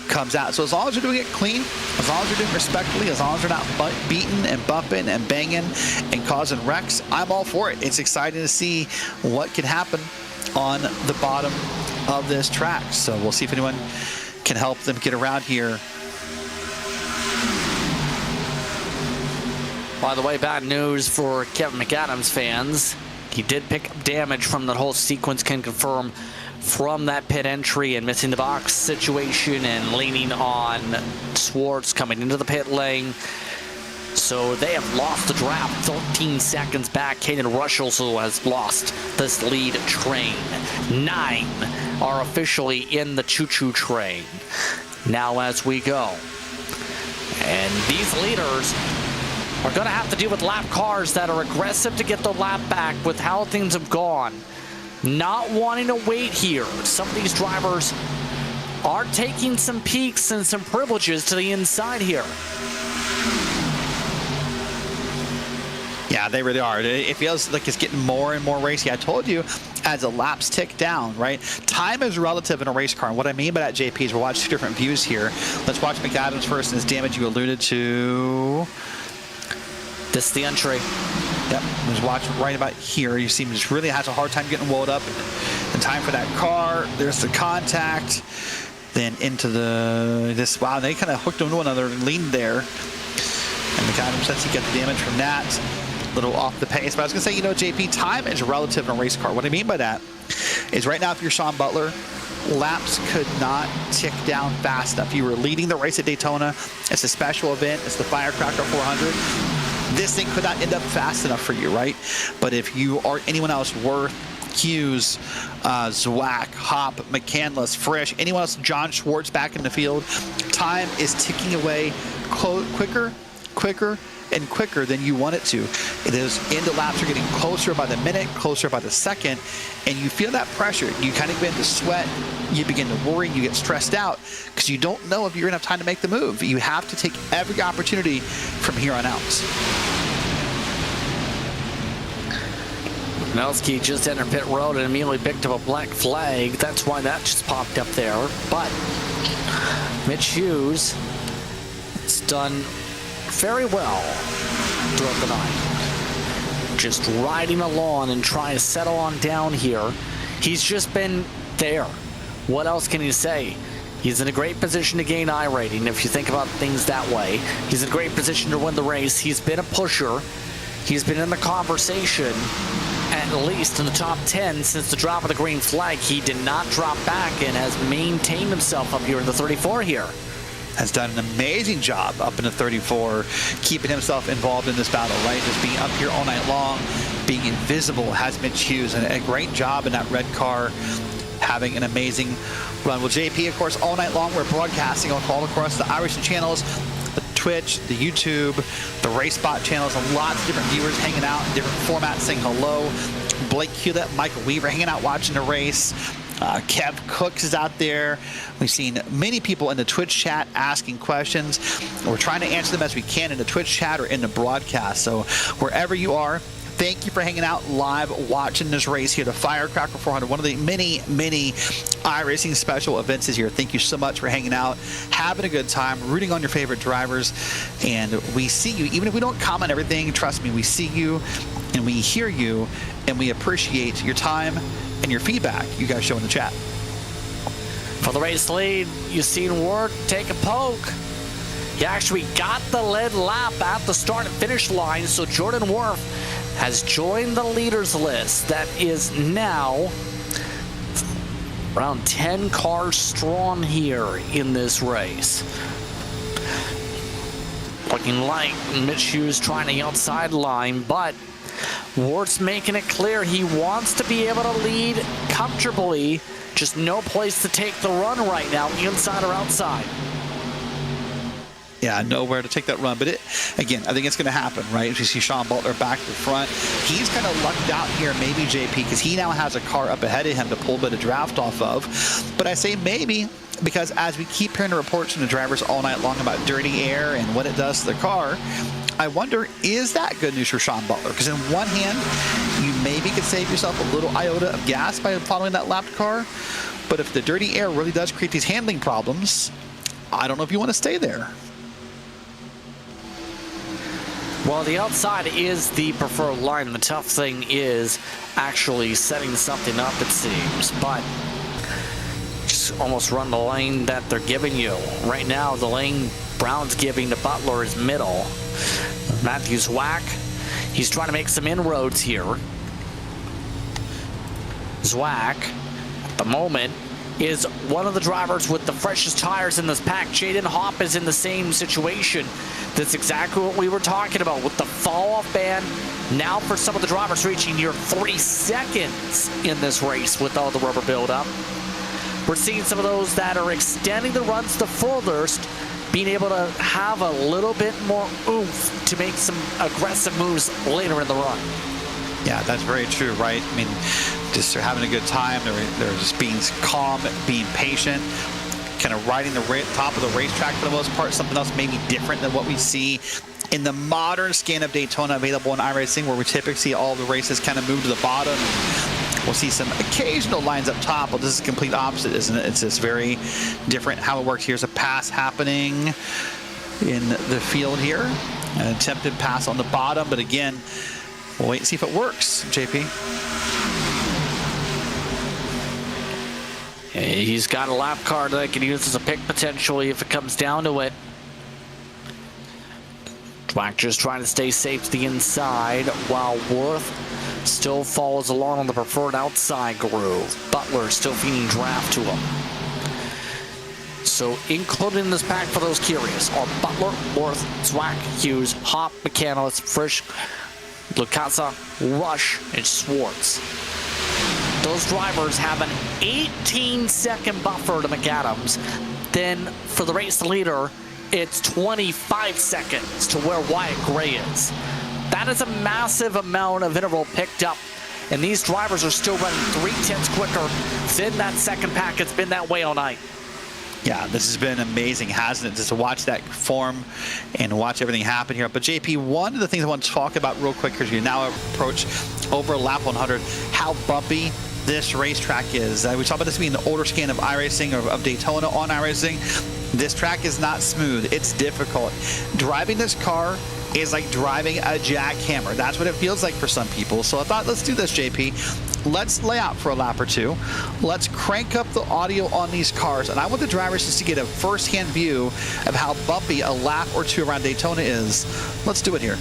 comes out. So as long as you're doing it clean, as long as you're doing it respectfully, as long as you're not beating and bumping and banging and causing wrecks, I'm all for it. It's exciting to see what can happen on the bottom of this track. So we'll see if anyone can help them get around here. By the way, bad news for Kevin McAdams fans. He did pick up damage from the whole sequence, can confirm, from that pit entry and missing the box situation and leaning on Swartz coming into the pit lane. So they have lost the draft 13 seconds back. Caden Rush also has lost this lead train. 9 are officially in the choo-choo train now as we go. And these leaders are going to have to deal with lap cars that are aggressive to get the lap back with how things have gone. Not wanting to wait here. Some of these drivers are taking some peeks and some privileges to the inside here. Yeah, they really are. It feels like it's getting more and more racy. I told you, as the laps tick down, right? Time is relative in a race car. And what I mean by that, JP, is we'll watch 2 different views here. Let's watch McAdams first and his damage you alluded to. This is the entry. Yep, let's watch right about here. You see him just really has a hard time getting walled up in time for that car. There's the contact. Then into this, wow, they kind of hooked into one another and leaned there. And McAdams says he got the damage from that. A little off the pace. But I was going to say, you know, JP, time is relative in a race car. What I mean by that is right now, if you're Sean Butler, laps could not tick down fast enough. You were leading the race at Daytona. It's a special event. It's the Firecracker 400. This thing could not end up fast enough for you, right? But if you are anyone else, Worth, Hughes, Zwack, Hop, McCandless, Frisch, anyone else, John Schwartz back in the field, time is ticking away quicker quicker and quicker than you want it to. It is, into laps are getting closer by the minute, closer by the second, and you feel that pressure. You kind of begin to sweat, you begin to worry, you get stressed out because you don't know if you're gonna have time to make the move. You have to take every opportunity from here on out. Melski just entered pit road and immediately picked up a black flag. That's why that just popped up there. But Mitch Hughes has done very well throughout the night. Just riding along and trying to settle on down here. He's just been there. What else can you say? He's in a great position to gain I rating if you think about things that way. He's in a great position to win the race. He's been a pusher. He's been in the conversation, at least in the top 10 since the drop of the green flag. He did not drop back and has maintained himself up here in the 34 here. Has done an amazing job up in the 34, keeping himself involved in this battle, right? Just being up here all night long, being invisible, has Mitch Hughes, and a great job in that red car, having an amazing run. Well, JP, of course, all night long, we're broadcasting all across the iRacing channels, the Twitch, the YouTube, the Race Spot channels, and lots of different viewers hanging out in different formats, saying hello. Blake Hewlett, Michael Weaver hanging out watching the race. Kev Cooks is out there. We've seen many people in the Twitch chat asking questions. We're trying to answer them as we can in the Twitch chat or in the broadcast. So wherever you are, thank you for hanging out live, watching this race here, the Firecracker 400, one of the many iRacing special events this year. Thank you so much for hanging out, having a good time, rooting on your favorite drivers, and we see you. Even if we don't comment everything, trust me, we see you and we hear you, and we appreciate your time and your feedback you guys show in the chat. For the race lead, you've seen Ward take a poke. He actually got the lead lap at the start and finish line, so Jordan Worth has joined the leaders list that is now around 10 cars strong here in this race. Looking like Mitch Hughes trying the outside line, but Ward's making it clear he wants to be able to lead comfortably. Just no place to take the run right now, inside or outside. Yeah, nowhere to take that run. But again, I think it's going to happen, right? If you see Sean Butler back to the front, he's kind of lucked out here, maybe, JP, because he now has a car up ahead of him to pull a bit of draft off of. But I say maybe because as we keep hearing the reports from the drivers all night long about dirty air and what it does to the car, I wonder, is that good news for Sean Butler? Because in one hand, you maybe could save yourself a little iota of gas by following that lapped car. But if the dirty air really does create these handling problems, I don't know if you want to stay there. Well, the outside is the preferred line. The tough thing is actually setting something up, it seems. But just almost run the lane that they're giving you. Right now, the lane Brown's giving to Butler is middle. Matthews whack. He's trying to make some inroads here. Zwack, at the moment, is one of the drivers with the freshest tires in this pack. Jaden Hopp is in the same situation. That's exactly what we were talking about with the fall-off ban. Now for some of the drivers reaching near 3 seconds in this race with all the rubber buildup. We're seeing some of those that are extending the runs the furthest, being able to have a little bit more oomph to make some aggressive moves later in the run. Yeah, that's very true, right? I mean, just they're having a good time. They're just being calm, being patient, kind of riding the top of the racetrack for the most part. Something else maybe different than what we see in the modern scan of Daytona available in iRacing, where we typically see all the races kind of move to the bottom. We'll see some occasional lines up top, but this is the complete opposite, isn't it? It's just very different how it works. Here's a pass happening in the field here. An attempted pass on the bottom, but again, we'll wait and see if it works, JP. He's got a lap car that I can use as a pick potentially if it comes down to it. Dwack just trying to stay safe to the inside while Worth still follows along on the preferred outside groove. Butler still feeding draft to him. So included in this pack for those curious are Butler, Worth, Zwack, Hughes, Hopp, McCandless, Frisch, Lucasa, Rush, and Schwartz. Those drivers have an 18-second buffer to McAdams. Then for the race leader, it's 25 seconds to where Wyatt Gray is. That is a massive amount of interval picked up, and these drivers are still running 3/10 quicker than that second pack. It's been that way all night. Yeah, this has been amazing, hasn't it? Just to watch that form and watch everything happen here. But JP, one of the things I want to talk about real quick, as you now approach over lap 100, how bumpy this racetrack is. We talked about this being the older scan of iRacing, or of Daytona on iRacing. This track is not smooth. It's difficult. Driving this car is like driving a jackhammer. That's what it feels like for some people. So I thought, let's do this, JP. Let's lay out for a lap or two. Let's crank up the audio on these cars. And I want the drivers just to get a first-hand view of how bumpy a lap or two around Daytona is. Let's do it here.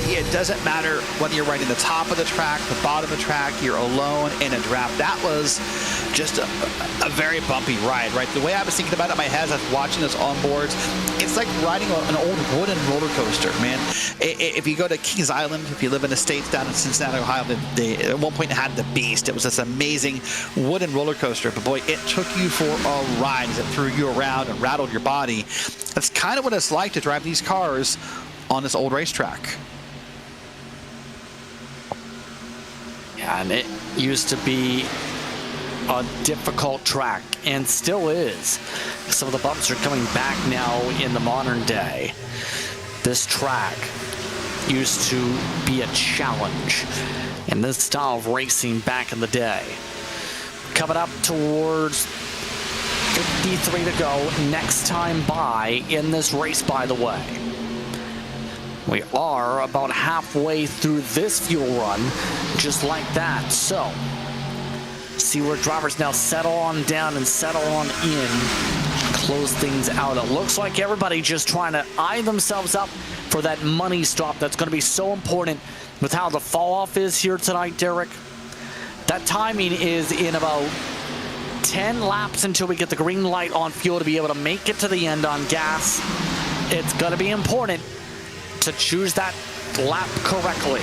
It doesn't matter whether you're riding the top of the track, the bottom of the track, you're alone in a draft. That was just a very bumpy ride, right? The way I was thinking about it in my head as I was watching this on boards, it's like riding an old wooden roller coaster, man. If you go to Kings Island, if you live in the States down in Cincinnati, Ohio, they at one point had the Beast. It was this amazing wooden roller coaster, but boy, it took you for a ride as it threw you around and rattled your body. That's kind of what it's like to drive these cars on this old racetrack. And it used to be a difficult track, and still is. Some of the bumps are coming back now in the modern day. This track used to be a challenge in this style of racing back in the day. Coming up towards 53 to go, next time by in this race, by the way. We are about halfway through this fuel run, just like that. So, see where drivers now settle on down and settle on in, close things out. It looks like everybody just trying to eye themselves up for that money stop. That's going to be so important with how the fall off is here tonight, Derek. That timing is in about 10 laps until we get the green light on fuel to be able to make it to the end on gas. It's going to be important to choose that lap correctly.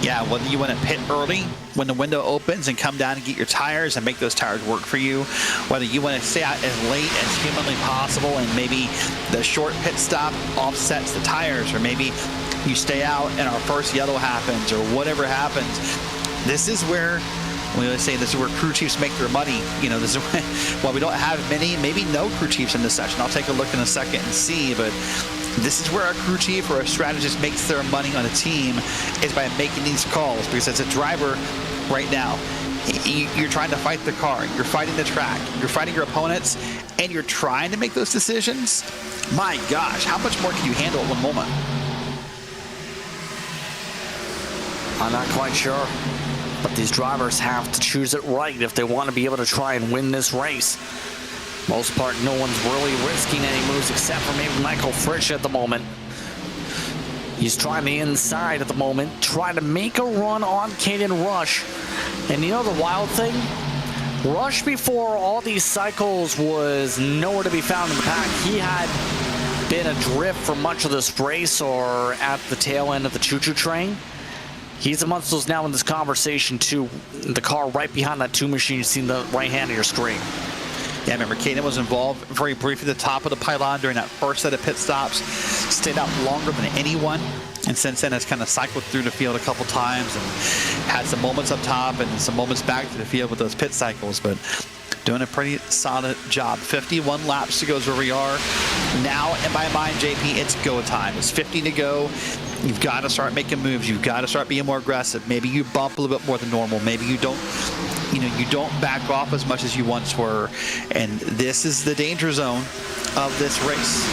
Yeah, whether you want to pit early when the window opens and come down and get your tires and make those tires work for you, whether you want to stay out as late as humanly possible and maybe the short pit stop offsets the tires, or maybe you stay out and our first yellow happens, or whatever happens. This is where we always say this is where crew chiefs make their money. You know, this is where, while we don't have many, maybe no crew chiefs in this session. I'll take a look in a second and see, but this is where a crew chief or a strategist makes their money on a team, is by making these calls. Because as a driver right now, you're trying to fight the car, you're fighting the track, you're fighting your opponents, and you're trying to make those decisions. My gosh, how much more can you handle at one moment? I'm not quite sure, but these drivers have to choose it right if they want to be able to try and win this race. Most part, no one's really risking any moves except for maybe Michael Frisch at the moment. He's trying the inside at the moment, trying to make a run on Caden Rush. And you know the wild thing? Rush, before all these cycles, was nowhere to be found in the pack. He had been adrift for much of this race, or at the tail end of the choo-choo train. He's amongst those now in this conversation too. The car right behind that 2 machine you see in the right hand of your screen. Yeah, remember, Caden was involved very briefly at the top of the pylon during that first set of pit stops. Stayed out longer than anyone. And since then has kind of cycled through the field a couple times and had some moments up top and some moments back to the field with those pit cycles. But doing a pretty solid job. 51 laps to go is where we are. Now, in my mind, JP, it's go time. It's 50 to go. You've got to start making moves. You've got to start being more aggressive. Maybe you bump a little bit more than normal. Maybe you don't, you don't back off as much as you once were. And this is the danger zone of this race.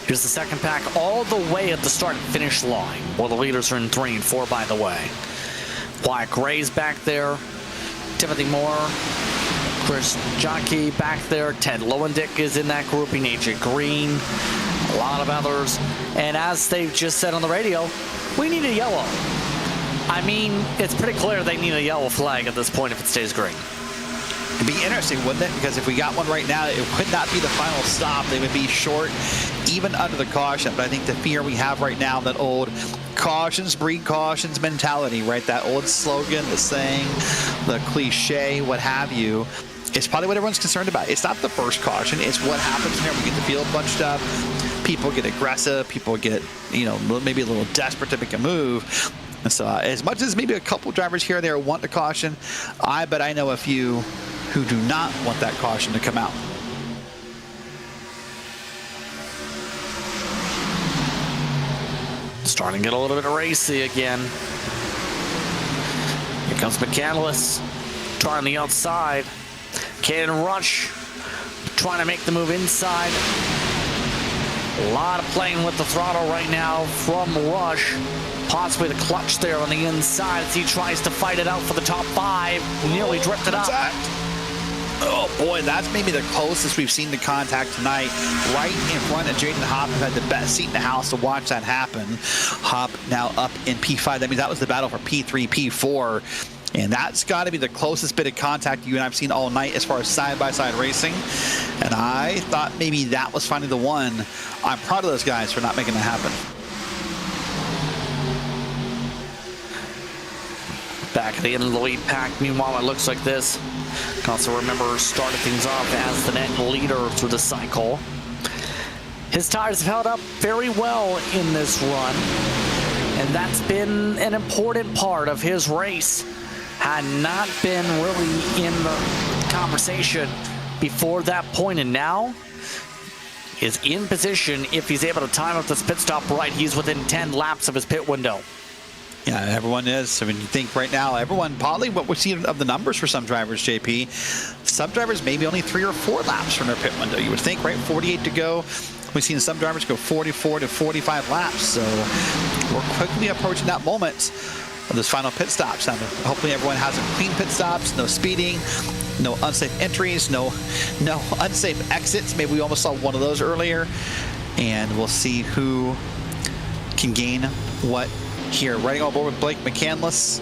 Here's the second pack all the way at the start and finish line. Well, the leaders are in 3 and 4, by the way. Wyatt Gray's back there. Timothy Moore. Chris Jockey back there. Ted Lowendick is in that grouping. AJ Green. A lot of others. And as they've just said on the radio, we need a yellow. I mean, it's pretty clear they need a yellow flag at this point if it stays green. It'd be interesting, wouldn't it? Because if we got one right now, it would not be the final stop. They would be short, even under the caution. But I think the fear we have right now, that old cautions breed cautions mentality, right? That old slogan, the saying, the cliche, what have you, it's probably what everyone's concerned about. It's not the first caution. It's what happens here. We get the field bunched up. People get aggressive. People get, maybe a little desperate to make a move. And so as much as maybe a couple drivers here and there want the caution, I bet I know a few who do not want that caution to come out. Starting to get a little bit racy again. Here comes McCandless trying the outside. Caden Rush trying to make the move inside. A lot of playing with the throttle right now from Rush. Possibly the clutch there on the inside as he tries to fight it out for the top 5. Nearly drifted up. Oh boy, that's maybe the closest we've seen to contact tonight. Right in front of Jaden Hopp, who had the best seat in the house to watch that happen. Hopp now up in P5. That means that was the battle for P3, P4. And that's got to be the closest bit of contact you and I've seen all night as far as side-by-side racing. And I thought maybe that was finally the one. I'm proud of those guys for not making that happen. Back at the end of the lead pack. Meanwhile, it looks like this. Can also remember started things off as the net leader through the cycle. His tires have held up very well in this run, and that's been an important part of his race. Had not been really in the conversation before that point, and now is in position. If he's able to time up this pit stop right, he's within 10 laps of his pit window. Yeah, everyone is. I mean, you think right now, everyone, probably what we see of the numbers for some drivers, JP, some drivers maybe only 3 or 4 laps from their pit window. You would think, right? 48 to go. We've seen some drivers go 44 to 45 laps. So we're quickly approaching that moment of this final pit stops. Now, hopefully everyone has clean pit stops, no speeding, no unsafe entries, no unsafe exits. Maybe we almost saw one of those earlier. And we'll see who can gain what here. Riding on board with Blake McCandless,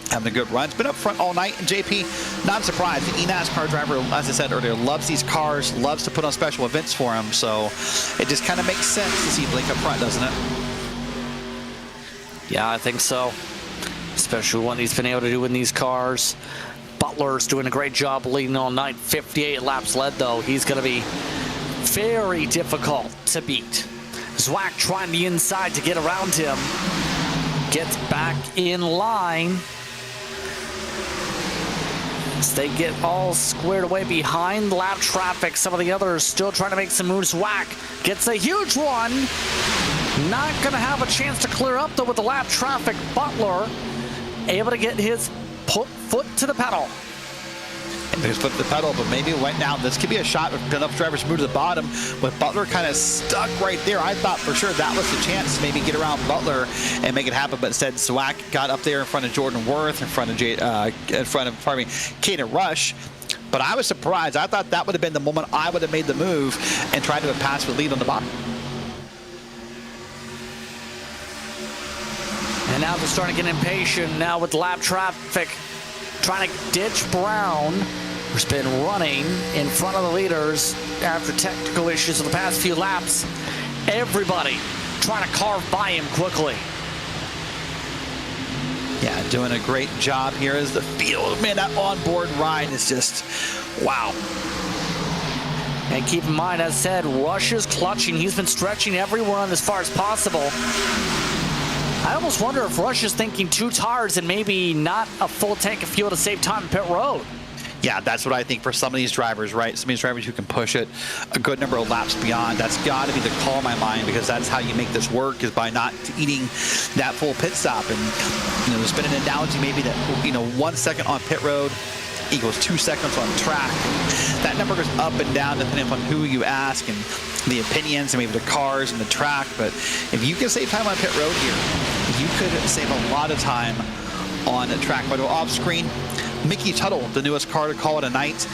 having a good run. It's been up front all night, and JP, not surprised. The NASCAR driver, as I said earlier, loves these cars, loves to put on special events for them, so it just kind of makes sense to see Blake up front, doesn't it? Yeah, I think so. Especially what he's been able to do in these cars. Butler's doing a great job leading all night. 58 laps led, though. He's going to be very difficult to beat. Zwack trying the inside to get around him. Gets back in line. As they get all squared away behind lap traffic. Some of the others still trying to make some moves. Zwack gets a huge one. Not going to have a chance to clear up, though, with the lap traffic. Butler able to get his foot to the pedal. There's foot to the pedal, but maybe right now this could be a shot if enough drivers move to the bottom. With Butler kind of stuck right there, I thought for sure that was the chance to maybe get around Butler and make it happen. But instead, Zwack got up there in front of Jordan Worth, in front of Caden Rush. But I was surprised. I thought that would have been the moment I would have made the move and tried to have passed with lead on the bottom. And now they're starting to get impatient now with lap traffic. Trying to ditch Brown, who's been running in front of the leaders after technical issues of the past few laps. Everybody trying to carve by him quickly. Yeah, doing a great job here as the field. Man, that onboard ride is just, wow. And keep in mind, as said, Rush is clutching. He's been stretching everyone as far as possible. I almost wonder if Rush is thinking 2 tires and maybe not a full tank of fuel to save time in pit road. Yeah, that's what I think for some of these drivers, right? Some of these drivers who can push it a good number of laps beyond. That's got to be the call in my mind, because that's how you make this work, is by not eating that full pit stop. And, there's been an analogy maybe that, 1 second on pit road equals 2 seconds on track. That number goes up and down depending on who you ask and the opinions and maybe the cars and the track. But if you can save time on pit road here, you could save a lot of time on the track. But off screen, Mickey Tuttle, the newest car to call it a night.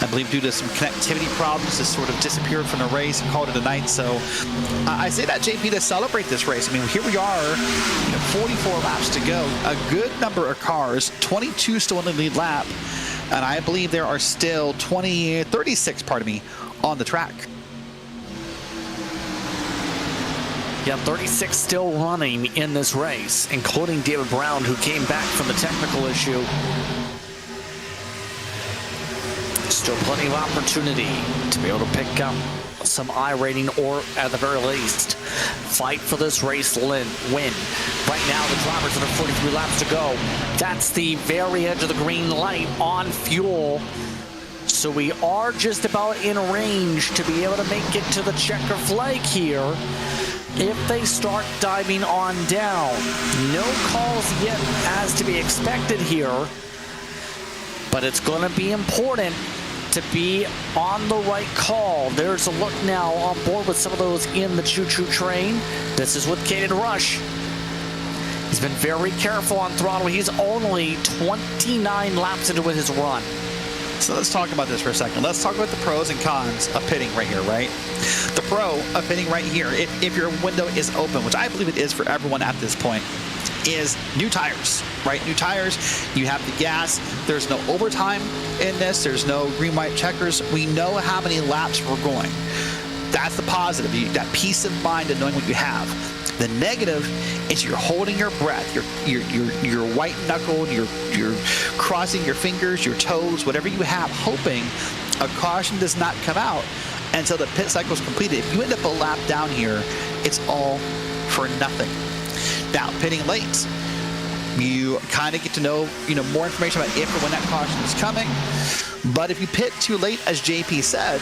I believe due to some connectivity problems, has sort of disappeared from the race and called it a night. So I say that, JP, to celebrate this race. I mean, here we are, 44 laps to go. A good number of cars, 22 still in the lead lap. And I believe there are still 36 on the track. Yeah, 36 still running in this race, including David Brown, who came back from the technical issue. Still plenty of opportunity to be able to pick up some iRating, or at the very least, fight for this race win. Right now, the drivers that are 43 laps to go. That's the very edge of the green light on fuel. So we are just about in range to be able to make it to the checker flag here. If they start diving on down, no calls yet as to be expected here, but it's going to be important to be on the right call. There's a look now on board with some of those in the choo-choo train. This is with Caden Rush. He's been very careful on throttle. He's only 29 laps into his run. So let's talk about this for a second. Let's talk about the pros and cons of pitting right here, right? The pro of pitting right here, if your window is open, which I believe it is for everyone at this point, is new tires, right? New tires, you have the gas. There's no overtime in this. There's no green, white checkers. We know how many laps we're going. That's the positive. That peace of mind of knowing what you have. The negative is you're holding your breath. You're white knuckled. You're crossing your fingers, your toes, whatever you have, hoping a caution does not come out until the pit cycle is completed. If you end up a lap down here, it's all for nothing. Now, pitting late, you kind of get to know, more information about if or when that caution is coming. But if you pit too late, as JP said,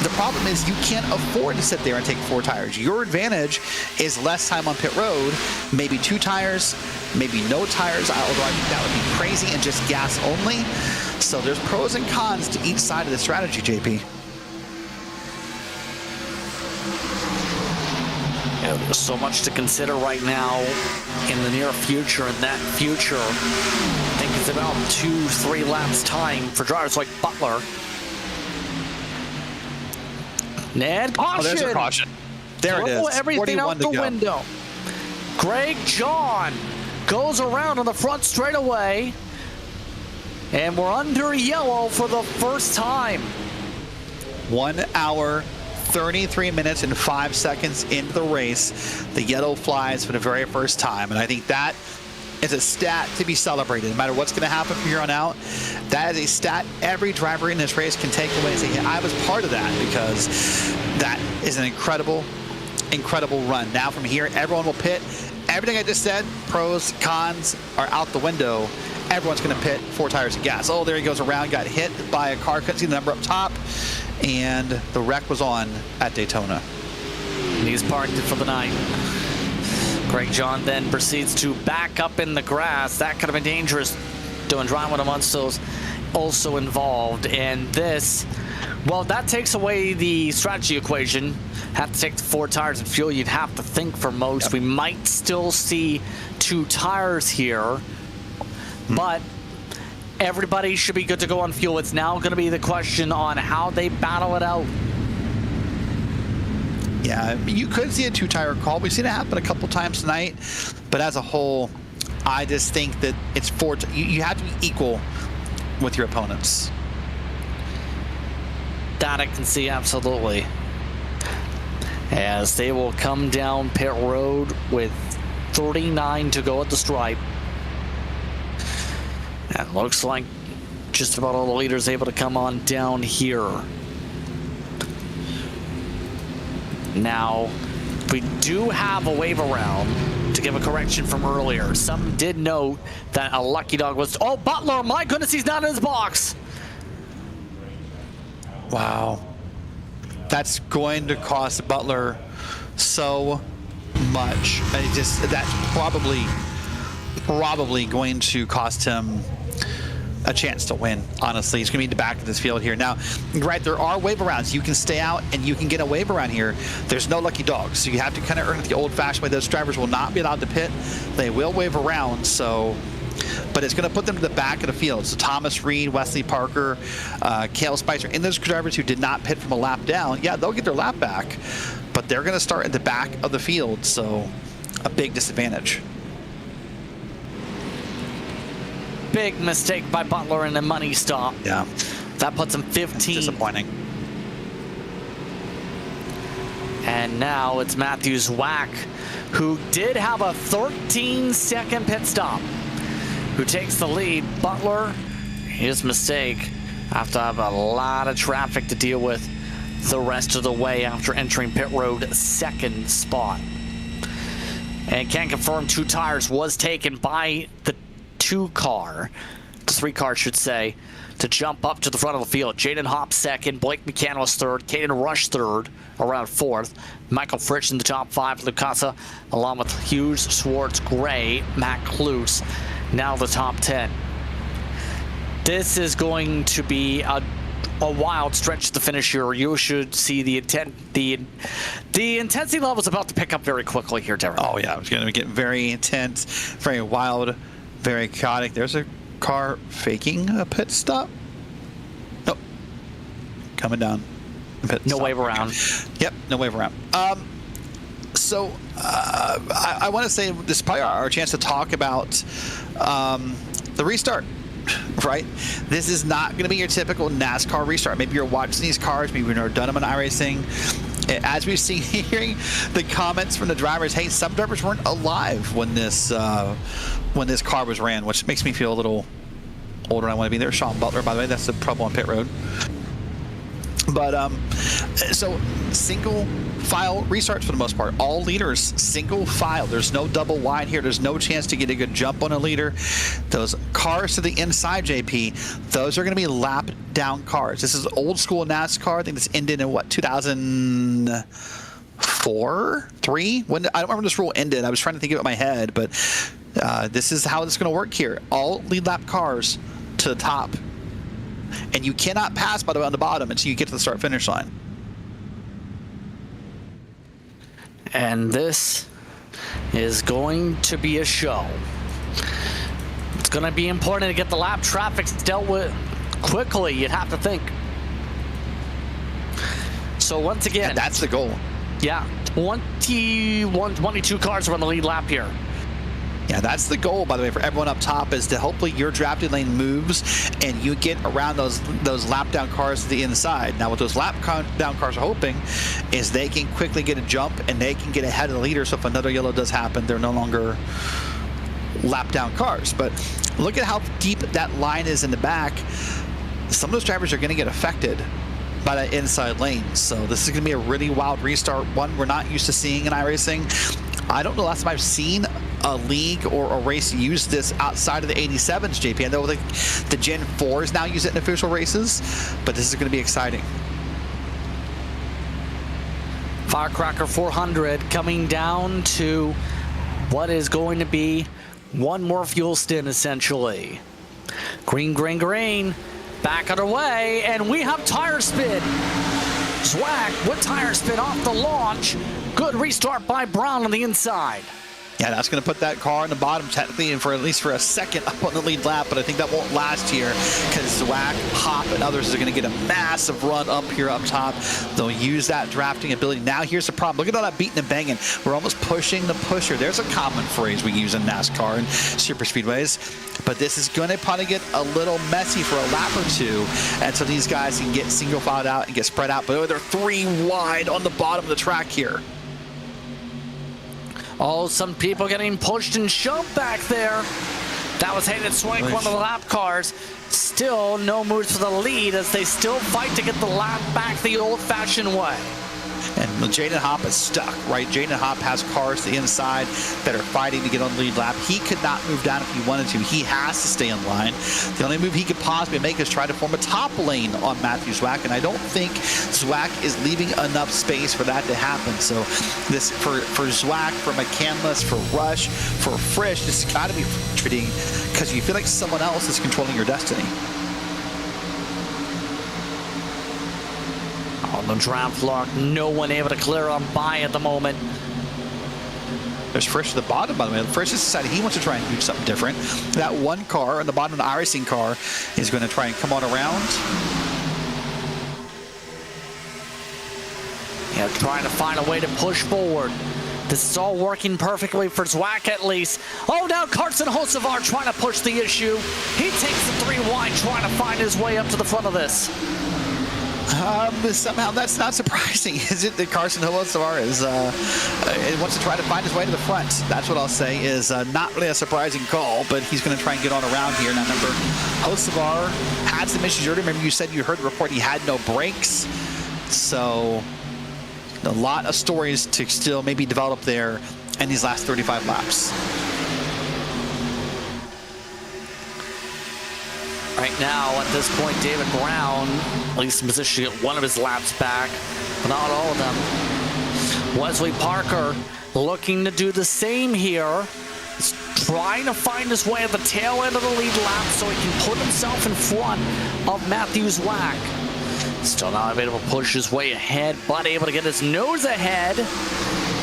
the problem is you can't afford to sit there and take 4 tires. Your advantage is less time on pit road, maybe 2 tires, maybe no tires, although I think that would be crazy and just gas only. So there's pros and cons to each side of the strategy, JP. Yeah, there's so much to consider right now in the near future, and that future, I think it's about 2-3 laps time for drivers like Butler. Ned, caution! Oh, there's a caution. There it is. Everything out the window. Greg John goes around on the front straightaway, and we're under yellow for the first time. 1 hour, 33 minutes and 5 seconds into the race, the yellow flies for the very first time. And I think that is a stat to be celebrated. No matter what's going to happen from here on out, that is a stat every driver in this race can take away and say, yeah, I was part of that, because that is an incredible run. Now from here, everyone will pit. Everything I just said, pros, cons, are out the window. Everyone's going to pit 4 tires of gas. Oh, there he goes around, got hit by a car, couldn't see the number up top, and the wreck was on at Daytona. And he's parked it for the night. Greg John then proceeds to back up in the grass. That could have been dangerous. Doing Drive with him also involved. And this, well, that takes away the strategy equation. Have to take the 4 tires and fuel. You'd have to think for most. Yep. We might still see 2 tires here, but everybody should be good to go on fuel. It's now going to be the question on how they battle it out. Yeah, you could see a 2-tire call. We've seen it happen a couple times tonight, but as a whole, I just think that it's 4. You have to be equal with your opponents. That I can see, absolutely. As they will come down pit road with 39 to go at the stripe. And looks like just about all the leaders able to come on down here. Now, we do have a wave around to give a correction from earlier. Some did note that a lucky dog was... Oh, Butler, my goodness, he's not in his box. Wow. That's going to cost Butler so much. That's probably going to cost him a chance to win. Honestly, he's going to be in the back of this field here. Now, right, there are wave arounds. You can stay out and you can get a wave around here. There's no lucky dogs, so you have to kind of earn it the old-fashioned way. Those drivers will not be allowed to pit. They will wave around, so... But it's going to put them to the back of the field. So Thomas Reed, Wesley Parker, Cale Spicer, and those drivers who did not pit from a lap down, yeah, they'll get their lap back, but they're going to start at the back of the field, so a big disadvantage. Big mistake by Butler in the money stop. Yeah. That puts him 15. Disappointing. And now it's Matthew Zwack, who did have a 13-second pit stop, who takes the lead. Butler, his mistake, have to have a lot of traffic to deal with the rest of the way after entering pit road second spot. And can confirm 2 tires was taken by the 3 car, should say, to jump up to the front of the field. Jaden Hopp second, Blake McCann was third, Caden Rush third, around fourth. Michael Fritsch in the top 5, Lucasa, along with Hughes, Swartz, Gray, Matt Kluse, now the top 10. This is going to be a wild stretch to the finish here. You should see the intensity level is about to pick up very quickly here, Derek. Oh yeah, it's going to get very intense, very wild, very chaotic. There's a car faking a pit stop. Nope. Coming down. No wave around. Yep, no wave around. So I want to say this is probably our chance to talk about the restart. Right? This is not going to be your typical NASCAR restart. Maybe you're watching these cars, maybe you've never done them on iRacing. As we've seen, hearing the comments from the drivers, hey, some drivers weren't alive when this car was ran, which makes me feel a little older than I want to be. There's Sean Butler, by the way. That's the trouble on pit road. But so single file restarts for the most part. All leaders single file. There's no double wide here. There's no chance to get a good jump on a leader. Those cars to the inside, JP, those are going to be lap down cars. This is old school NASCAR. I think this ended in what, 2004, 3? When I don't remember when this rule ended. I was trying to think of it in my head, but this is how it's going to work here. All lead lap cars to the top. And you cannot pass, by the way, on the bottom until you get to the start-finish line. And this is going to be a show. It's going to be important to get the lap traffic dealt with quickly, you'd have to think. So once again... And that's the goal. Yeah, 22 cars are on the lead lap here. Yeah, that's the goal, by the way, for everyone up top, is to hopefully your drafting lane moves and you get around those lap down cars to the inside. Now, what those lap down cars are hoping is they can quickly get a jump and they can get ahead of the leader, so if another yellow does happen, they're no longer lap down cars. But look at how deep that line is in the back. Some of those drivers are going to get affected by that inside lane. So this is going to be a really wild restart, one we're not used to seeing in iRacing. I don't know the last time I've seen a league or a race use this outside of the 87s, JP. I know the Gen 4s now use it in official races, but this is going to be exciting. Firecracker 400 coming down to what is going to be one more fuel stint, essentially. Green, green, green. Back underway, and we have tire spin. Zwack with tire spin off the launch. Good restart by Brown on the inside. Yeah, that's going to put that car in the bottom technically, and for at least for a second up on the lead lap, but I think that won't last here because Zwack, Hop, and others are going to get a massive run up here up top. They'll use that drafting ability. Now here's the problem. Look at all that beating and banging. We're almost pushing the pusher. There's a common phrase we use in NASCAR and super speedways, but this is going to probably get a little messy for a lap or two until these guys can get single filed out and get spread out. But they're 3 wide on the bottom of the track here. Oh, some people getting pushed and shoved back there. That was Hayden Swank, one of the lap cars. Still no moves for the lead as they still fight to get the lap back the old-fashioned way. And Jaden Hopp is stuck, right? Jaden Hopp has cars to the inside that are fighting to get on the lead lap. He could not move down if he wanted to. He has to stay in line. The only move he could possibly make is try to form a top lane on Matthew Zwack, and I don't think Zwack is leaving enough space for that to happen. So this for Zwack, for McCandless, for Rush, for Frisch, this has got to be frustrating because you feel like someone else is controlling your destiny. On the draft block, no one able to clear on by at the moment. There's Frisch at the bottom, by the way. Frisch has decided he wants to try and do something different. That one car on the bottom of the iRacing car is going to try and come on around. Yeah, trying to find a way to push forward. This is all working perfectly for Zwack at least. Oh, now Carson Hocevar trying to push the issue. He takes the 3 wide, trying to find his way up to the front of this. Somehow that's not surprising, is it? That Carson Hocevar wants to try to find his way to the front. That's what I'll say is not really a surprising call, but he's going to try and get on around here. Now, remember, Hocevar had some issues earlier. Remember, you said you heard the report he had no brakes. So a lot of stories to still maybe develop there in these last 35 laps. Right now, at this point, David Brown, at least in position to get one of his laps back, but not all of them. Wesley Parker looking to do the same here. He's trying to find his way at the tail end of the lead lap so he can put himself in front of Matthew Zwack. Still not able to push his way ahead, but able to get his nose ahead.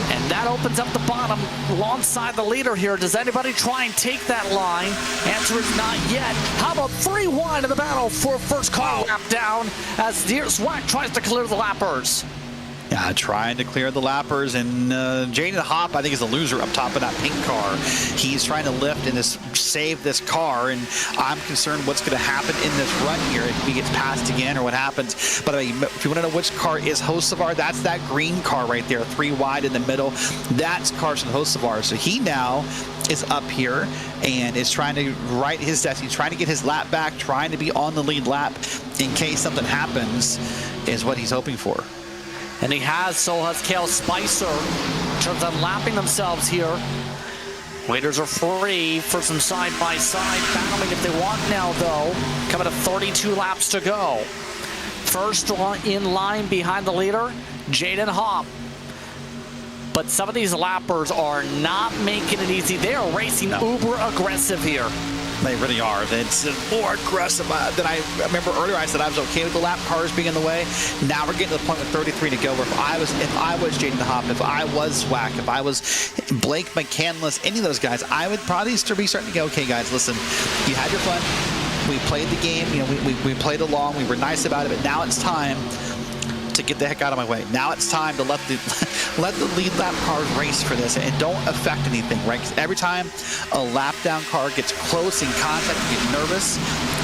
And that opens up the bottom alongside the leader here. Does anybody try and take that line? Answer is not yet. How about 3 wide in the battle for first car lap down as Zwack tries to clear the lappers. Yeah, trying to clear the lappers, and Jaden Hopp, I think, is a loser up top of that pink car. He's trying to lift and just save this car, and I'm concerned what's going to happen in this run here if he gets passed again or what happens. By the way, if you want to know which car is Hocevar, that's that green car right there, 3 wide in the middle. That's Carson Hocevar. So he now is up here and is trying to right his destiny, trying to get his lap back, trying to be on the lead lap in case something happens, is what he's hoping for. And he has, so has Cale Spicer. In terms of lapping themselves here. Waiters are free for some side-by-side battling if they want now, though. Coming to 32 laps to go. First in line behind the leader, Jaden Hopp. But some of these lappers are not making it easy. They are racing uber aggressive here. They really are. It's more aggressive than I remember earlier. I said I was okay with the lap cars being in the way. Now we're getting to the point with 33 to go. Where if I was Jaden Hopp, if I was Zwack, if I was Blake McCandless, any of those guys, I would probably be starting to go, okay, guys, listen, you had your fun. We played the game. You know, we played along. We were nice about it. But now it's time to get the heck out of my way. Now it's time to let the lead lap cars race for this and don't affect anything, right? Because every time a lap down car gets close in contact, you get nervous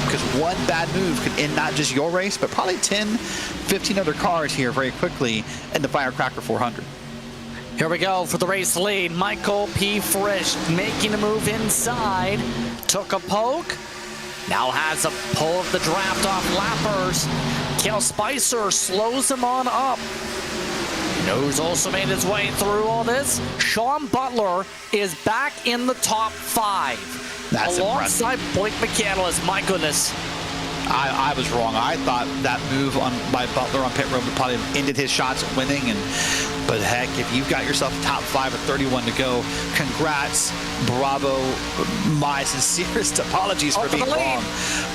because one bad move could end not just your race, but probably 10, 15 other cars here very quickly in the Firecracker 400. Here we go for the race lead. Michael P. Frisch making a move inside. Took a poke. Now has a pull of the draft off lappers. Cale Spicer slows him on up. Nose also made his way through all this. Sean Butler is back in the top 5. That's alongside Blake McCandless. My goodness. I was wrong. I thought that move by Butler on pit road would probably have ended his shots at winning. But heck, if you've got yourself top 5 with 31 to go, congrats, bravo, my sincerest apologies for being wrong.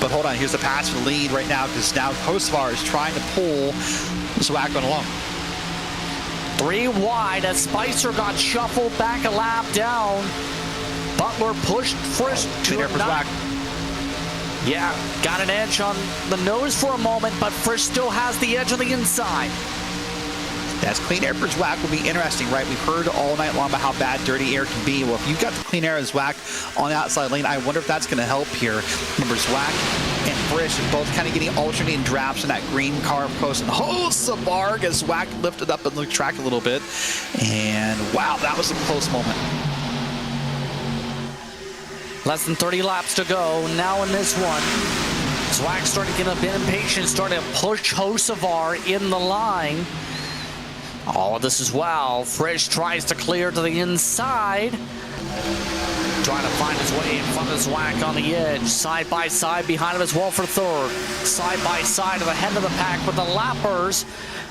But hold on, here's the pass for the lead right now because now Hocevar is trying to pull Zwack on along. 3 wide as Spicer got shuffled back a lap down. Butler pushed Frisch to a knock. Yeah, got an edge on the nose for a moment, but Frisch still has the edge on the inside. That's clean air for Zwack will be interesting, right? We've heard all night long about how bad dirty air can be. Well, if you've got the clean air as Zwack on the outside lane, I wonder if that's going to help here. Remember, Zwack and Frisch are both kind of getting alternating drafts in that green car, of course. And Hocevar as Zwack lifted up in the track a little bit. And wow, that was a close moment. Less than 30 laps to go now in this one. Zwack starting to get a bit impatient, starting to push Hocevar in the line. All of this as well. Frisch tries to clear to the inside. Trying to find his way in front of Zwack on the edge. Side by side behind him as well for third. Side by side to the head of the pack with the lappers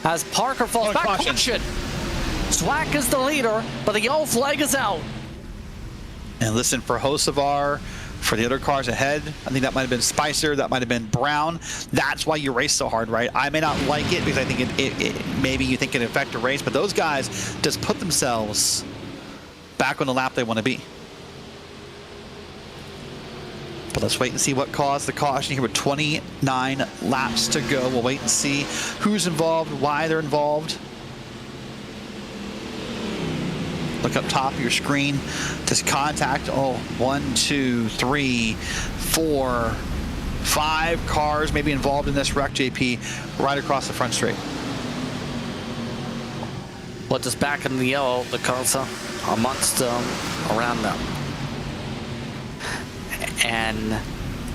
as Parker falls back. Caution. Zwack is the leader, but the yellow flag is out. And listen, for Hocevar, for the other cars ahead, I think that might have been Spicer, that might have been Brown. That's why you race so hard, right? I may not like it because I think maybe you think it affect a race, but those guys just put themselves back on the lap they want to be. But let's wait and see what caused the caution here with 29 laps to go. We'll wait and see who's involved, why they're involved. Look up top of your screen. Just contact, 1, 2, 3, 4, 5 cars maybe involved in this wreck, JP, right across the front straight. But just back in the yellow, the cars amongst them, around them. And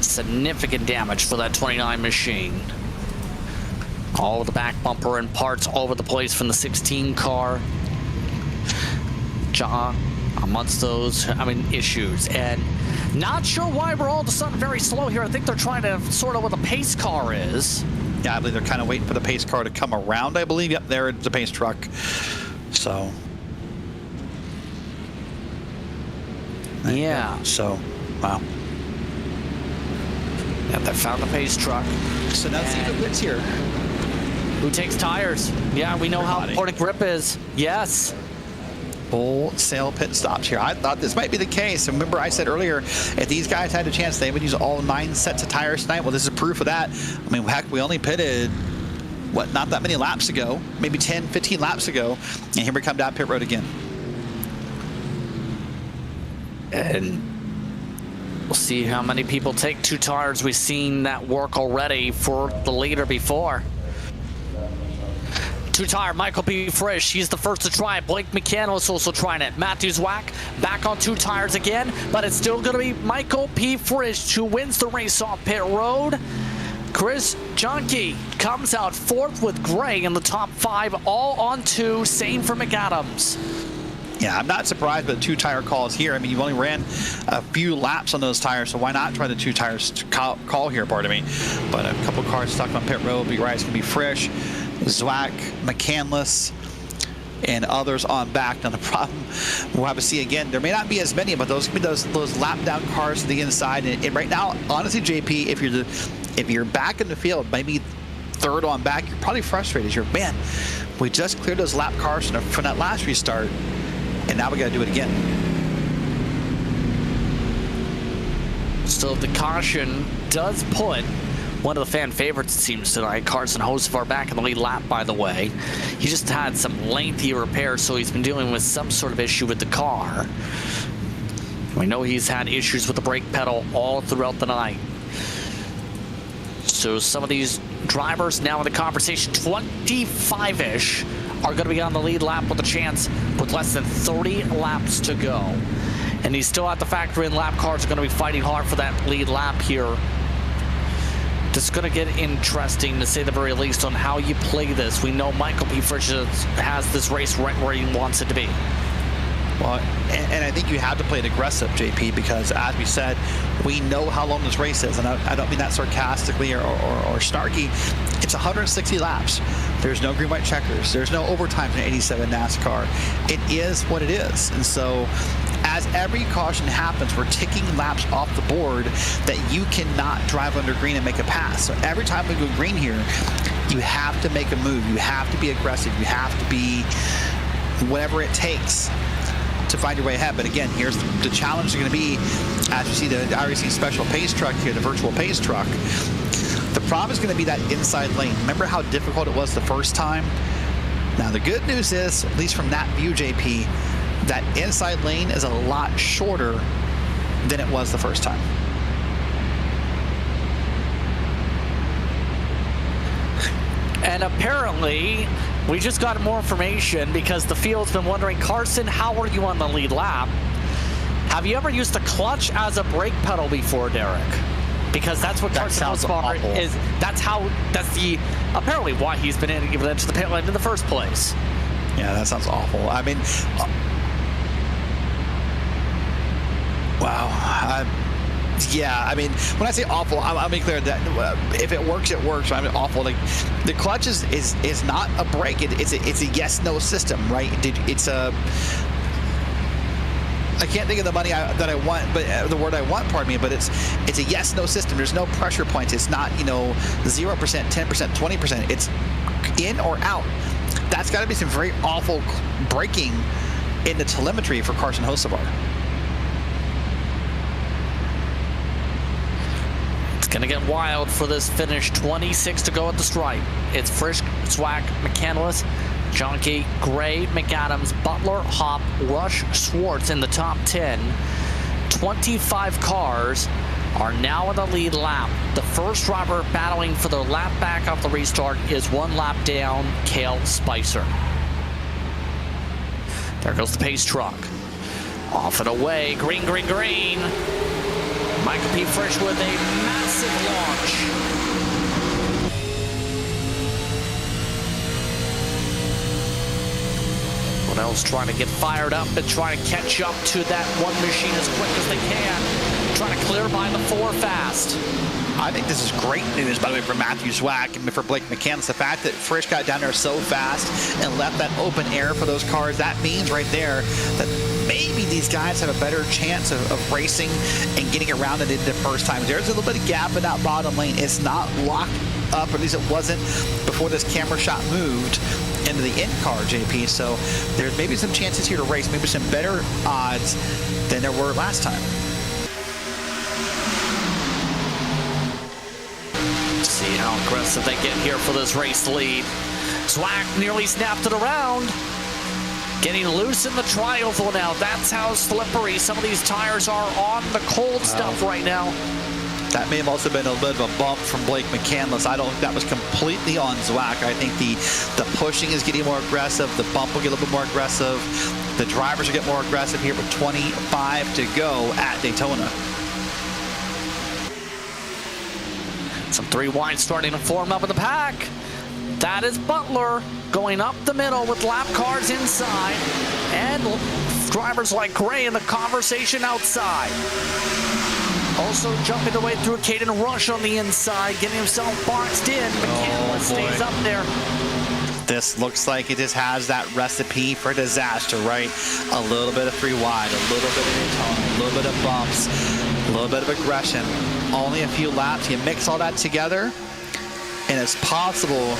significant damage for that 29 machine. All of the back bumper and parts all over the place from the 16 car. Amongst those, issues. And not sure why we're all of a sudden very slow here. I think they're trying to sort out what the pace car is. Yeah, I believe they're kind of waiting for the pace car to come around, I believe. Yep, there it's the pace truck. So. Yeah. So, wow. Yeah, they found the pace truck. So now see who wins here. Who takes tires? Yeah, we know how important grip is. Yes. Wholesale pit stops here. I thought this might be the case. Remember, I said earlier, if these guys had a chance, they would use all 9 sets of tires tonight. Well, this is proof of that. I mean, heck, we only pitted, not that many laps ago, maybe 10, 15 laps ago, and here we come down pit road again. And we'll see how many people take 2 tires. We've seen that work already for the leader before. 2-tire Michael P. Frisch, he's the first to try it. Blake McCandless also trying it. Matthew Zwack back on 2 tires again, but it's still going to be Michael P. Frisch who wins the race off pit road. Chris Junkie comes out 4th with Gray in the top 5, all on 2. Same for McAdams. Yeah, I'm not surprised by the 2-tire calls here. I mean, you've only ran a few laps on those tires, so why not try the 2 tires call here, pardon me. But a couple cars stuck on pit road. Be right, it's going to be Frisch, Zwack, McCandless, and others on back. Now the problem, we'll have to see again, there may not be as many, but those could be those lap down cars to the inside. And right now, honestly, JP, if you're back in the field, maybe 3rd on back, you're probably frustrated. You're, man, we just cleared those lap cars from that last restart, and now we got to do it again. So the caution does put one of the fan favorites, it seems, tonight, Carson Hocevar, back in the lead lap, by the way. He just had some lengthy repairs, so he's been dealing with some sort of issue with the car. We know he's had issues with the brake pedal all throughout the night. So some of these drivers now in the conversation, 25-ish, are going to be on the lead lap with a chance with less than 30 laps to go. And he's still at the factory, and lap cars are going to be fighting hard for that lead lap here. It's going to get interesting, to say the very least, on how you play this. We know Michael P. Frisch has this race right where he wants it to be. Well, and I think you have to play it aggressive, JP, because as we said, we know how long this race is, and I don't mean that sarcastically or snarky. It's 160 laps. There's no green white checkers. There's no overtime in 87 NASCAR. It is what it is. And so as every caution happens, we're ticking laps off the board that you cannot drive under green and make a pass. So every time we go green here, you have to make a move. You have to be aggressive. You have to be whatever it takes to find your way ahead. But again, here's the challenge is going to be, as you see the iRacing special pace truck here, the virtual pace truck. The problem is going to be that inside lane. Remember how difficult it was the first time? Now the good news is, at least from that view, JP, that inside lane is a lot shorter than it was the first time. And apparently, we just got more information because the field's been wondering, Carson, how are you on the lead lap? Have you ever used the clutch as a brake pedal before, Derek? Because that's what Carson Hosbar is. That's the apparently why he's been able to enter the pit lane in the first place. Yeah, that sounds awful. I mean, wow. Yeah, I mean, when I say awful, I'll be clear that if it works, it works. I mean, awful. Like the clutch is not a brake. It's a yes/no system, right? It's a. I can't think of the money that I want, but the word I want, pardon me, but it's a yes/no system. There's no pressure points. It's not 0%, 10%, 20%. It's in or out. That's got to be some very awful braking in the telemetry for Carson Hocevar. It's going to get wild for this finish. 26 to go at the stripe. It's Frisch, Swack, McCandless, Jonke, Gray, McAdams, Butler, Hop, Rush, Schwartz in the top 10. 25 cars are now in the lead lap. The first driver battling for the lap back off the restart is one lap down, Cale Spicer. There goes the pace truck. Off and away, green, green, green. Michael P. Frisch with a massive launch. Everyone else trying to get fired up and trying to catch up to that one machine as quick as they can. Trying to clear by the 4 fast. I think this is great news, by the way, for Matthew Swack and for Blake McCandless. The fact that Frisch got down there so fast and left that open air for those cars, that means right there that maybe these guys have a better chance of racing and getting around it the first time. There's a little bit of gap in that bottom lane. It's not locked up, or at least it wasn't before this camera shot moved into the end car, JP. So there's maybe some chances here to race, maybe some better odds than there were last time. See how aggressive they get here for this race lead. Swack nearly snapped it around. Getting loose in the tri-oval now. That's how slippery some of these tires are on the cold stuff right now. That may have also been a bit of a bump from Blake McCandless. I don't think that was completely on Zwack. I think the pushing is getting more aggressive. The bump will get a little bit more aggressive. The drivers will get more aggressive here with 25 to go at Daytona. Some 3 wide starting to form up in the pack. That is Butler going up the middle with lap cars inside. And drivers like Gray in the conversation outside. Also jumping the way through Caden Rush on the inside, getting himself boxed in. McCandless stays up there. This looks like it just has that recipe for disaster, right? A little bit of 3 wide, a little bit of Daytona, a little bit of bumps, a little bit of aggression. Only a few laps. You mix all that together, and it's possible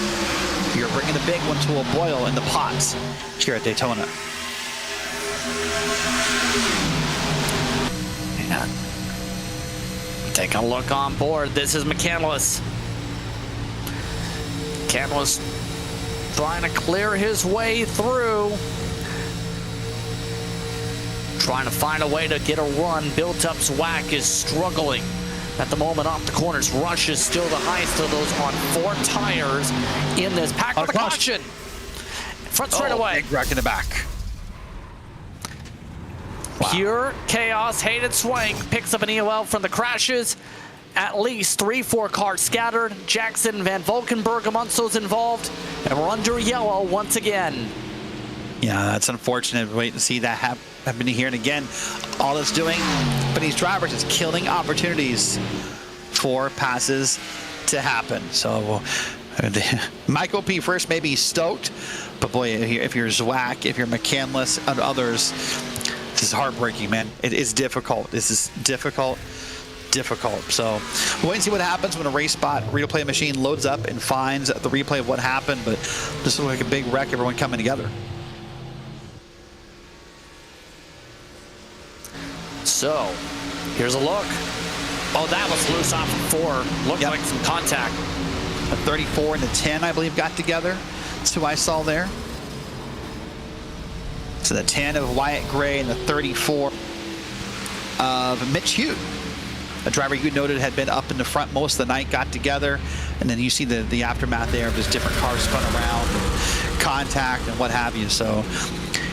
you're bringing the big one to a boil in the pots here at Daytona. Yeah. Take a look on board. This is McCandless. McCandless trying to clear his way through. Trying to find a way to get a run. Built up Swack is struggling at the moment off the corners. Rush is still the highest of those on 4 tires in this pack with a caution. Front straight away. Big wreck in the back. Wow. Pure chaos. Hayden Swank picks up an EOL from the crashes. At least 3-4 cars scattered. Jackson, Van Valkenburg, Amonso's involved. And we're under yellow once again. Yeah, that's unfortunate. Wait to see that happen here. And again, all it's doing for these drivers is killing opportunities for passes to happen. So Michael P. Frisch may be stoked, but boy, if you're Zwack, if you're McCandless, and others, this is heartbreaking, man. It is difficult. This is difficult. So we'll wait and see what happens when a race spot replay machine loads up and finds the replay of what happened. But this looks like a big wreck, everyone coming together. So here's a look. Oh, that was loose off of 4. Looked like some contact. A 34 and a 10, I believe, got together. That's who I saw there. So the 10 of Wyatt Gray and the 34 of Mitch Hugh. A driver you noted had been up in the front most of the night, got together, and then you see the aftermath there of just different cars spun around, and contact and what have you. So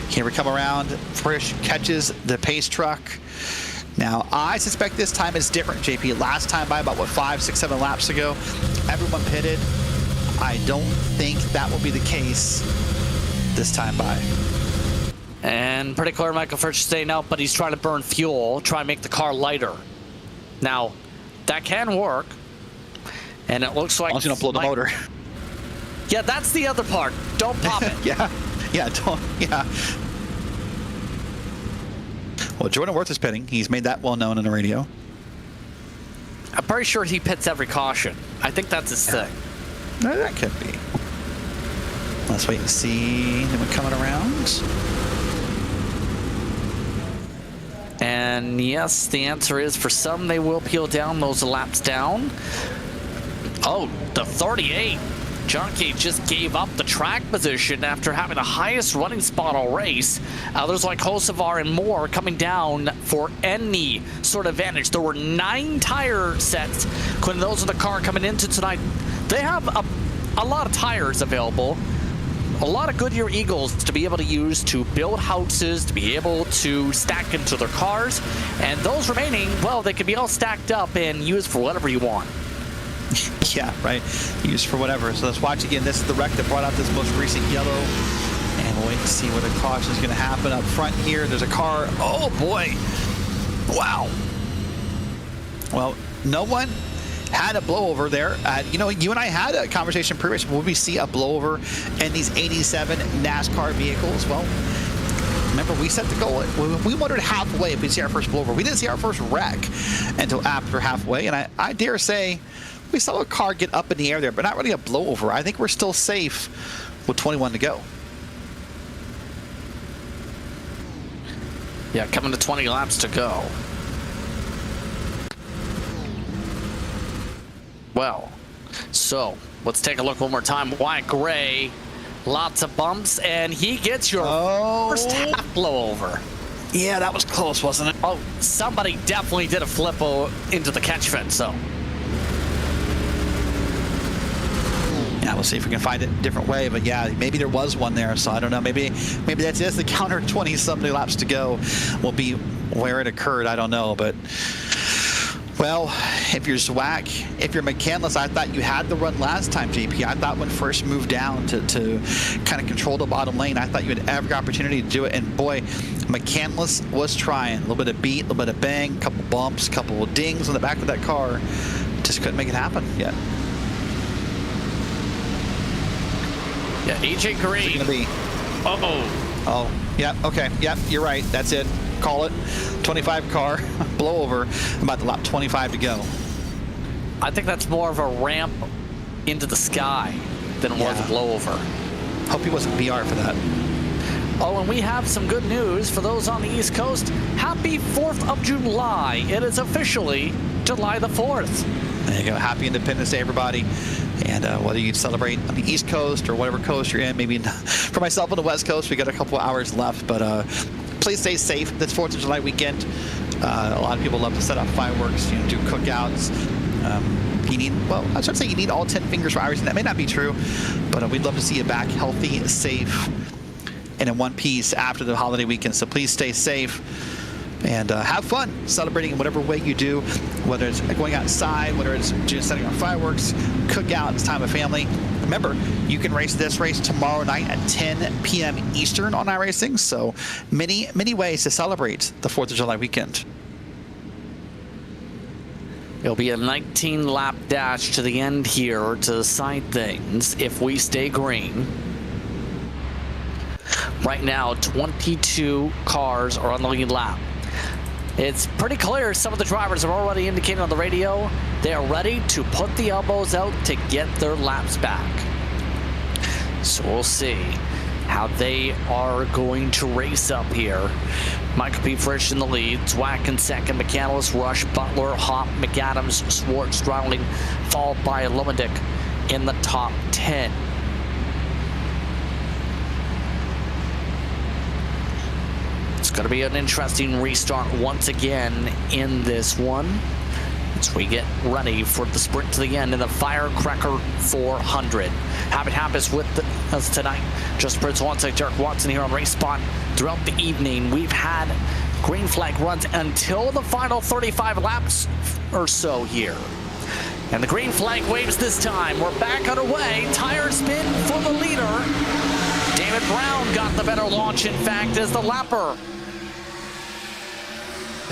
here we come around. Frisch catches the pace truck. Now, I suspect this time is different, JP. Last time by about, what, 5, 6, 7 laps ago, everyone pitted. I don't think that will be the case this time by. And pretty clear Michael Fritsch staying out, but he's trying to burn fuel, try and make the car lighter. Now, that can work. And it looks like... I'm going to blow the motor. Yeah, that's the other part. Don't pop it. Yeah. Well, Jordan Worth is pitting. He's made that well known on the radio. I'm pretty sure he pits every caution. I think that's his thing. No, that could be. Let's wait and see anyone coming around. And yes, the answer is for some, they will peel down those laps down. Oh, the 38. Junkie just gave up the track position after having the highest running spot all race. Others like Hocevar and Moore coming down for any sort of advantage. There were 9 tire sets, including those in the car coming into tonight. They have a lot of tires available. A lot of Goodyear Eagles to be able to use to build houses, to be able to stack into their cars. And those remaining, well, they can be all stacked up and used for whatever you want. Yeah, right. Used for whatever. So let's watch again. This is the wreck that brought out this most recent yellow. And we'll wait to see where the caution is going to happen up front here. There's a car. Oh, boy. Wow. Well, no one had a blowover there. You know, you and I had a conversation previous. Will we see a blowover in these 87 NASCAR vehicles? Well, remember, we set the goal. We wondered halfway if we'd see our first blowover. We didn't see our first wreck until after halfway. And I dare say we saw a car get up in the air there, but not really a blowover. I think we're still safe with 21 to go. Yeah, coming to 20 laps to go. Well, so let's take a look one more time. Wyatt Gray, lots of bumps, and he gets your first half blowover. Yeah, that was close, wasn't it? Oh, somebody definitely did a flip into the catch fence, so. Yeah, we'll see if we can find it a different way. But yeah, maybe there was one there, so I don't know. Maybe that's just the counter. 20-something laps to go will be where it occurred. I don't know, but well, if you're Zwack, if you're McCandless, I thought you had the run last time, JP. I thought when first moved down to kind of control the bottom lane, I thought you had every opportunity to do it. And boy, McCandless was trying. A little bit of beat, a little bit of bang, a couple bumps, a couple of dings on the back of that car. Just couldn't make it happen yet. Yeah, AJ Green. Gonna be? Oh, yeah, okay, yeah, you're right. That's it. Call it. 25 car blowover, about the lap 25 to go. I think that's more of a ramp into the sky than it was a blowover. Hope he wasn't BR for that. Oh, and we have some good news for those on the East Coast. Happy 4th of July. It is officially July the 4th. There you go. Happy Independence Day, everybody. And whether you celebrate on the East Coast or whatever coast you're in, maybe for myself on the West Coast, we got a couple hours left. But please stay safe this 4th of July weekend. A lot of people love to set up fireworks, do cookouts. You need, well, I should say you need all 10 fingers for iRacing. That may not be true, but we'd love to see you back healthy, safe, and in one piece after the holiday weekend. So please stay safe and have fun celebrating in whatever way you do, whether it's going outside, whether it's just setting off fireworks, cookout, it's time of family. Remember, you can race this race tomorrow night at 10 p.m. Eastern on iRacing. So many ways to celebrate the 4th of July weekend. It'll be a 19-lap dash to the end here to decide things if we stay green. Right now, 22 cars are on the lead lap. It's pretty clear some of the drivers are already indicating on the radio they are ready to put the elbows out to get their laps back. So we'll see how they are going to race up here. Michael P. Frisch in the lead, Zwack in second, McCandless, Rush, Butler, Hopp, McAdams, Swartz, Dowling, followed by Lumendick in the top 10. It's going to be an interesting restart once again in this one as we get ready for the sprint to the end in the Firecracker 400. Happy Happus with us tonight. Just Prince Watson, Derek Watson here on Race Spot. Throughout the evening, we've had Green flag runs until the final 35 laps or so here. And the green flag waves this time. We're back underway. Tire spin for the leader. David Brown got the better launch, in fact, as the lapper.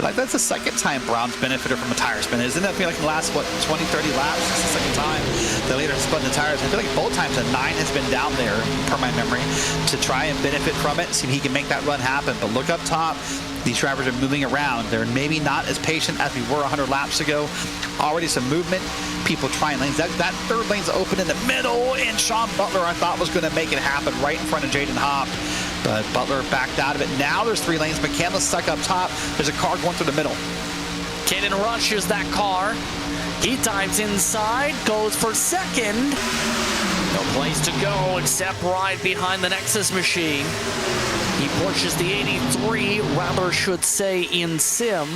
Like, that's the second time Brown's benefited from a tire spin. Isn't that like the last, 20, 30 laps? It's the second time the leader has spun the tires. I feel like both times a 9 has been down there, per my memory, to try and benefit from it, see if he can make that run happen. But look up top. These drivers are moving around. They're maybe not as patient as we were 100 laps ago. Already some movement. People trying lanes. That third lane's open in the middle, and Sean Butler, I thought, was going to make it happen right in front of Jaden Hopp. But Butler backed out of it. Now there's 3 lanes. McCandless stuck up top. There's a car going through the middle. Caden rushes that car. He dives inside, goes for second. No place to go except right behind the Nexus machine. He pushes the 83, rather should say in sim.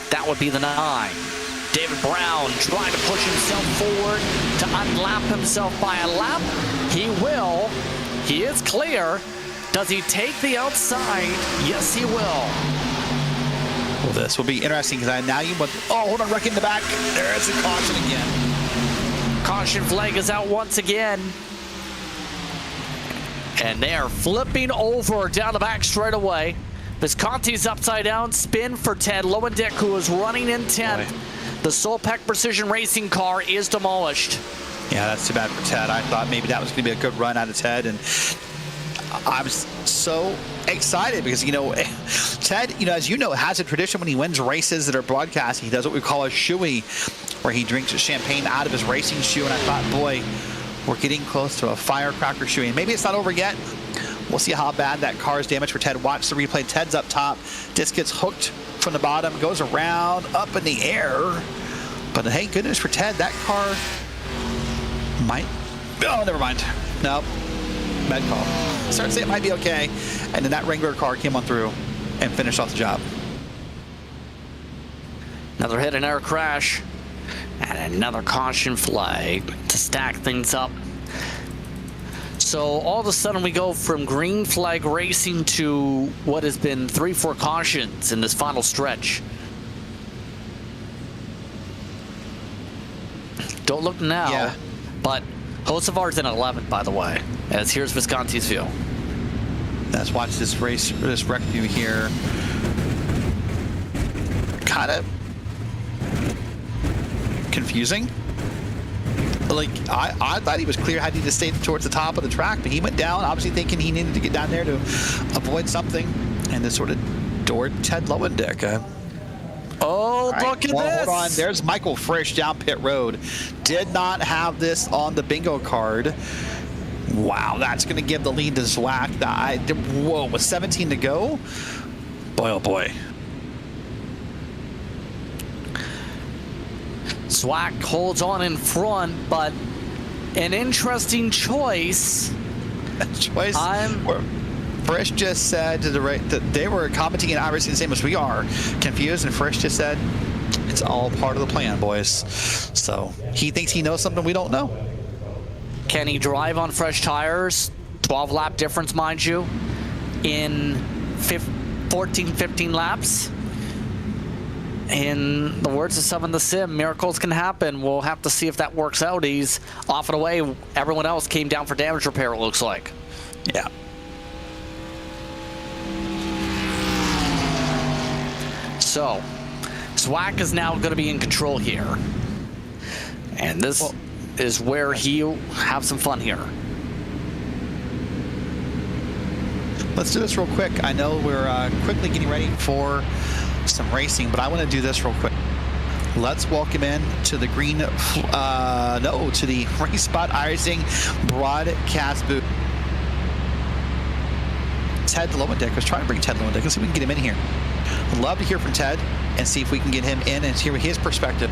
That would be the 9. David Brown trying to push himself forward to unlap himself by a lap. He will. He is clear. Does he take the outside? Yes, he will. Well, this will be interesting because now you want. Oh, hold on, wreck in the back. There's a caution again. Caution flag is out once again. And they are flipping over down the back straight away. Visconti's upside down. Spin for Ted Lowendick, who is running in 10th. The Solpeck Precision Racing car is demolished. Yeah, that's too bad for Ted. I thought maybe that was going to be a good run out of Ted, and I was so excited because, Ted, as you know, has a tradition when he wins races that are broadcast. He does what we call a shoey, where he drinks champagne out of his racing shoe, and I thought, boy, we're getting close to a Firecracker shoey. And maybe it's not over yet. We'll see how bad that car is damaged for Ted. Watch the replay. Ted's up top. Disc gets hooked from the bottom, goes around, up in the air. But hey, goodness for Ted, that car might... Oh, never mind. Nope. Bad call. Started to say it might be okay. And then that Wrangler car came on through and finished off the job. Another hit and air crash. And another caution flag to stack things up. So all of a sudden we go from green flag racing to what has been 3-4 cautions in this final stretch. Don't look now, but Hocevar's in 11th, by the way, as here's Visconti's view. Let's watch this race, this wreck view here. Kind of confusing. Like, I thought he was clear, had he just stayed towards the top of the track, but he went down, obviously thinking he needed to get down there to avoid something, and this sort of doored Ted Lowendick. Oh, right, look at this. Hold on. There's Michael Frisch down pit road. Did not have this on the bingo card. Wow, that's going to give the lead to Zwack. Whoa, with 17 to go? Boy, oh boy. Zwack holds on in front, but an interesting choice. Frisch just said to the right that they were commenting in iRacing the same as we are, confused, and Frisch just said, it's all part of the plan, boys. So he thinks he knows something we don't know. Can he drive on fresh tires? 12 lap difference, mind you, in 14, 15 laps. In the words of some in the sim, miracles can happen. We'll have to see if that works out. He's off and away. Everyone else came down for damage repair, it looks like. Yeah. So, Zwack is now going to be in control here. And this is where he'll have some fun here. Let's do this real quick. I know we're quickly getting ready for some racing, but I want to do this real quick. Let's welcome in to the to the Race Spot iRacing broadcast booth. Ted Lowendick. I was trying to bring Ted Lowendick. Let's see if we can get him in here. I'd love to hear from Ted and see if we can get him in and hear his perspective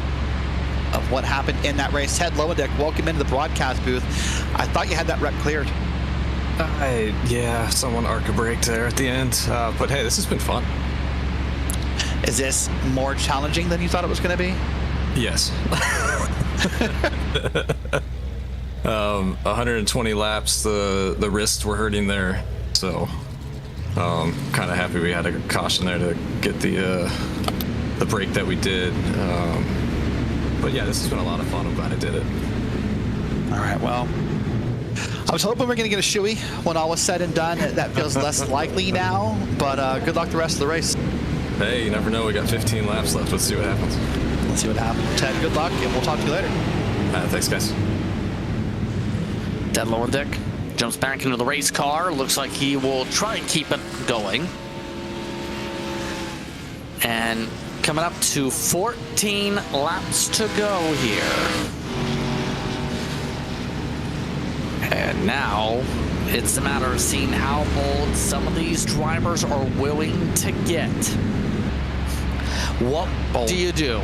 of what happened in that race. Ted Lowendick, welcome into the broadcast booth. I thought you had that wreck cleared. Yeah, someone arc-a-braked there at the end. But hey, this has been fun. Is this more challenging than you thought it was going to be? Yes. 120 laps, the wrists were hurting there, so. Kind of happy we had a caution there to get the break that we did. But yeah, this has been a lot of fun. I'm glad I did it. All right, well, I was hoping we were going to get a shoey when all was said and done. That feels less likely now, but good luck the rest of the race. Hey, you never know. We got 15 laps left. Let's see what happens. Let's see what happens. Ted, good luck, and we'll talk to you later. Thanks, guys. Ted Lowendick jumps back into the race car. Looks like he will try and keep it going. And coming up to 14 laps to go here. And now it's a matter of seeing how bold some of these drivers are willing to get. What do you do?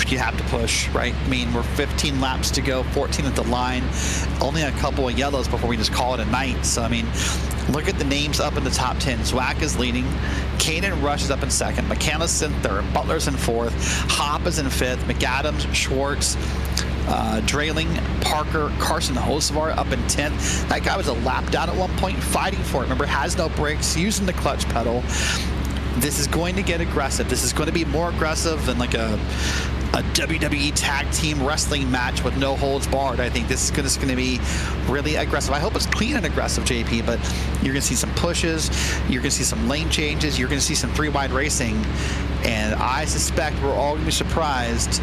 You have to push, right? I mean, we're 15 laps to go, 14 at the line, only a couple of yellows before we just call it a night. So, I mean, look at the names up in the top 10. Zwack is leading. Caden Rush is up in second. McCandless in third. Butler's in fourth. Hopp is in fifth. McAdams, Schwartz, Drayling, Parker, Carson Hocevar up in 10th. That guy was a lap down at one point, fighting for it. Remember, has no brakes, using the clutch pedal. This is going to get aggressive. This is going to be more aggressive than like a WWE tag team wrestling match with no holds barred. I think this is going to be really aggressive. I hope it's clean and aggressive, JP, but you're going to see some pushes. You're going to see some lane changes. You're going to see some three-wide racing. And I suspect we're all going to be surprised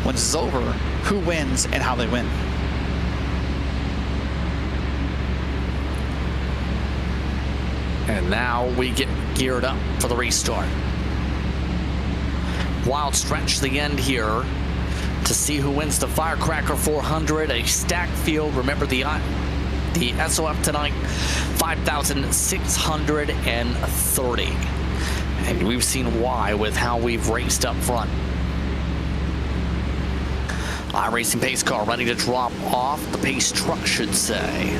when this is over who wins and how they win. And now we get geared up for the restart. Wild stretch to the end here to see who wins the Firecracker 400, a stacked field. Remember the SOF tonight, 5,630. And we've seen why with how we've raced up front. iRacing pace car ready to drop off. The pace truck should say.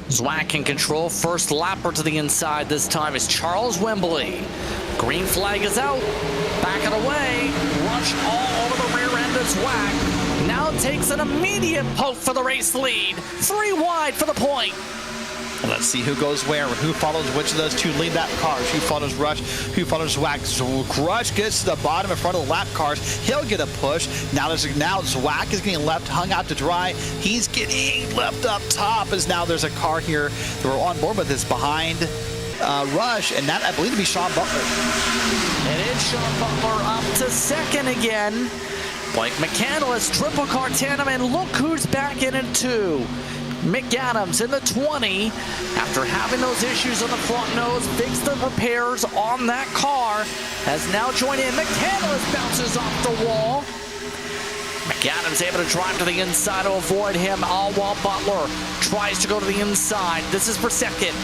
Zwack in control. First lapper to the inside this time is Charles Wembley. Green flag is out. Backing away. Rush all over the rear end of Zwack. Now takes an immediate poke for the race lead. 3 wide for the point. Let's see who goes where and who follows which of those two lead lap cars. Who follows Rush, who follows Zwack. Rush gets to the bottom in front of the lap cars. He'll get a push. Now Zwack is getting left hung out to dry. He's getting left up top as now there's a car here that we're on board with. It's behind Rush, and that I believe to be Sean Butler. It is Sean Butler up to second again. Blake McCandless, triple car tandem, and look who's back in it too. McAdams in the 20 after having those issues on the front nose, fixed the repairs on that car, has now joined in. McCandless bounces off the wall. McAdams able to drive to the inside to avoid him, all while Butler tries to go to the inside. This is for second.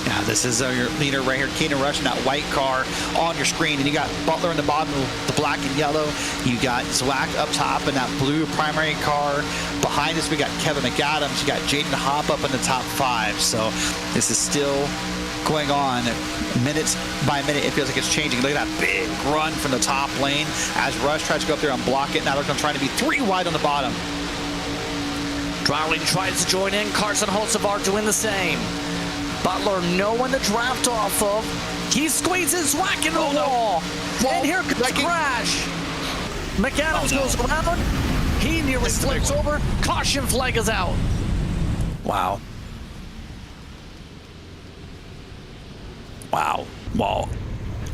Yeah, this is your leader right here, Caden Rush in that white car on your screen. And you got Butler in the bottom, the black and yellow. You got Zwack up top in that blue primary car. Behind us, we got Kevin McAdams. You got Jaden Hopp up in the top 5. So this is still going on minutes by minute. It feels like it's changing. Look at that big run from the top lane as Rush tries to go up there and block it. Now they're going to try to be 3 wide on the bottom. Drowling tries to join in. Carson Hocevar doing the same. Butler knowing the draft off of. He squeezes Zwack into the wall. And here comes the crash. McAdams goes around. He nearly flips over. Caution flag is out. Wow. Wow. Wow.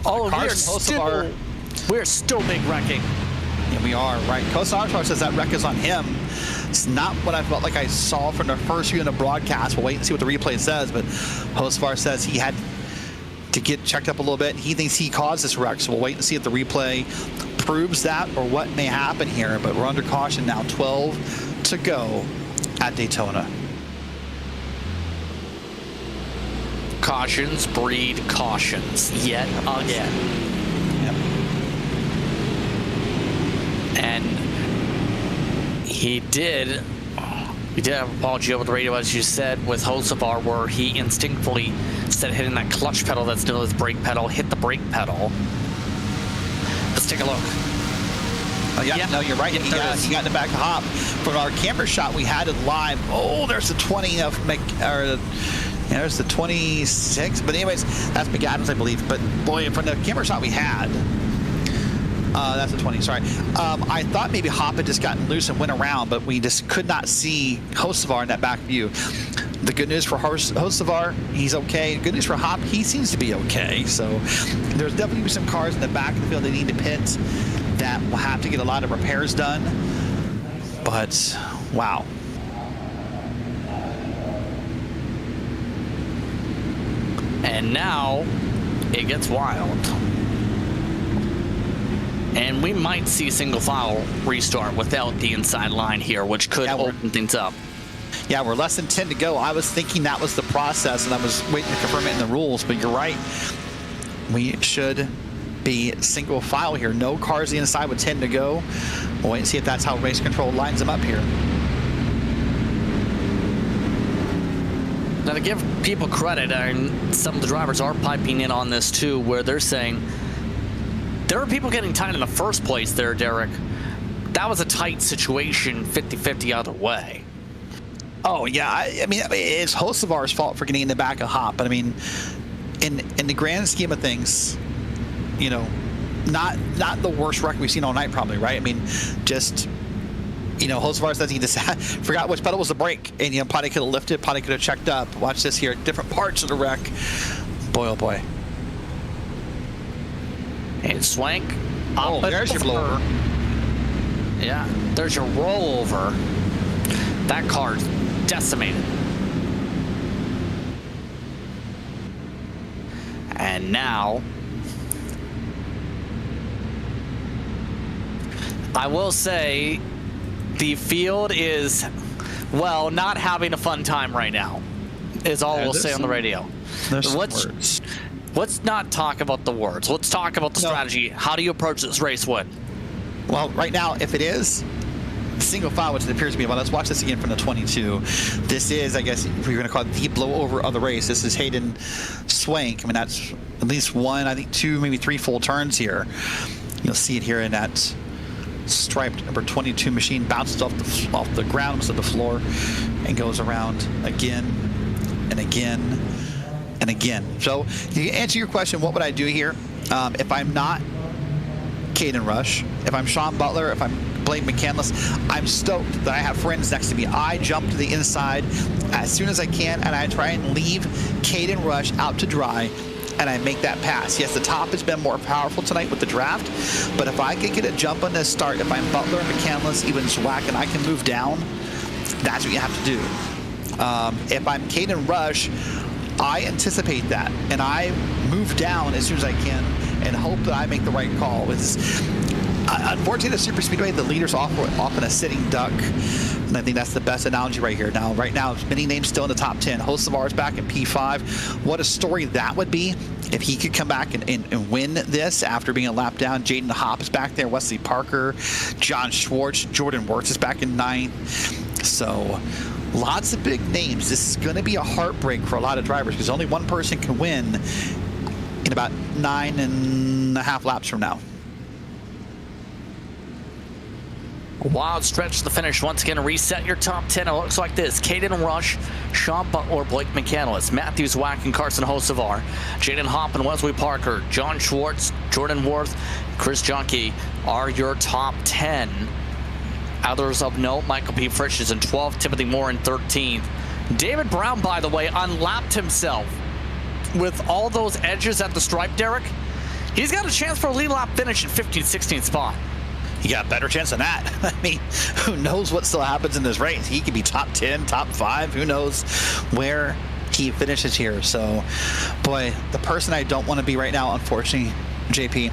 Oh, we're still big wrecking. Yeah, we are, right. Kosar says that wreck is on him. It's not what I felt like I saw from the first view in the broadcast. We'll wait and see what the replay says, but Hosvar says he had to get checked up a little bit. He thinks he caused this wreck, so we'll wait and see if the replay proves that or what may happen here. But we're under caution now, 12 to go at Daytona. Cautions breed cautions yet again. Yep. And he did have apology over the radio, as you said, with Hocevar, where he instinctively, instead of hitting that clutch pedal that's near his brake pedal, hit the brake pedal. Let's take a look. Oh, yeah, Yeah. no, you're right. Yeah, he, there got, it is. he got in the back of Hop. From our camera shot, we had it live. Oh, there's the 20 of there's the 26. But anyways, that's McAdams, I believe. But boy, from the camera shot we had, that's the 20. Sorry. I thought maybe Hop had just gotten loose and went around, but we just could not see Hocevar in that back view. The good news for Hocevar, he's okay. Good news for Hop, he seems to be okay. So there's definitely some cars in the back of the field that need to pit that will have to get a lot of repairs done. But wow. And now it gets wild. And we might see single file restart without the inside line here, which could open things up. Yeah, we're less than 10 to go. I was thinking that was the process, and I was waiting to confirm it in the rules, but you're right. We should be single file here. No cars inside with 10 to go. We'll wait and see if that's how race control lines them up here. Now, to give people credit, and some of the drivers are piping in on this too, where they're saying there are people getting tight in the first place there, Derek. That was a tight situation, 50-50 either way. Oh, yeah. I mean, it's Hocevar's fault for getting in the back of Hop. But, I mean, in the grand scheme of things, you know, not the worst wreck we've seen all night probably, right? I mean, just, you know, Hocevar says he just forgot which pedal was the brake. And, you know, probably could have lifted, probably could have checked up. Watch this here. Different parts of the wreck. Boy, oh, boy. And Swank. Oh, there's your blower. Yeah, there's your rollover. That car's decimated. And now, I will say the field is, well, not having a fun time right now, is all we'll say on the radio. There's some words. Let's not talk about the words. Let's talk about the strategy. How do you approach this race, Wood? Well, right now, if it is single file, which it appears to be, well, let's watch this again from the 22. This is, I guess, if you're going to call it the blowover of the race. This is Hayden Swank. I mean, that's at least one, I think two, maybe three full turns here. You'll see it here in that striped number 22 machine. Bounces off the ground, almost at the floor, and goes around again and again and again. So to answer your question, what would I do here? If I'm not Caden Rush, if I'm Sean Butler, if I'm Blake McCandless, I'm stoked that I have friends next to me. I jump to the inside as soon as I can, and I try and leave Caden Rush out to dry, and I make that pass. Yes, the top has been more powerful tonight with the draft, but if I can get a jump on this start, if I'm Butler, McCandless, even Zwack, and I can move down, that's what you have to do. If I'm Caden Rush, I anticipate that, and I move down as soon as I can and hope that I make the right call. Unfortunately, the super speedway, the leader's often a sitting duck, and I think that's the best analogy right here. Now, right now, many names still in the top 10. Hocevar's back in P5. What a story that would be if he could come back and win this after being a lap down. Jaden Hopp is back there, Wesley Parker, John Schwartz, Jordan Wirtz is back in 9th. So lots of big names. This is going to be a heartbreak for a lot of drivers because only one person can win in about 9.5 laps from now. A wild stretch to the finish. Once again, reset your top 10. It looks like this: Caden Rush, Sean Butler, Blake McCandless, Matthew Zwack, and Carson Hocevar, Jaden Hopp and Wesley Parker, John Schwartz, Jordan Worth, Chris Junkie are your top 10. Others of note: Michael P. Frisch is in 12th, Timothy Moore in 13th. David Brown, by the way, unlapped himself with all those edges at the stripe, Derek. He's got a chance for a lead lap finish in 15th, 16th spot. He got a better chance than that. I mean, who knows what still happens in this race? He could be top 10, top 5. Who knows where he finishes here? So, boy, the person I don't want to be right now, unfortunately, JP,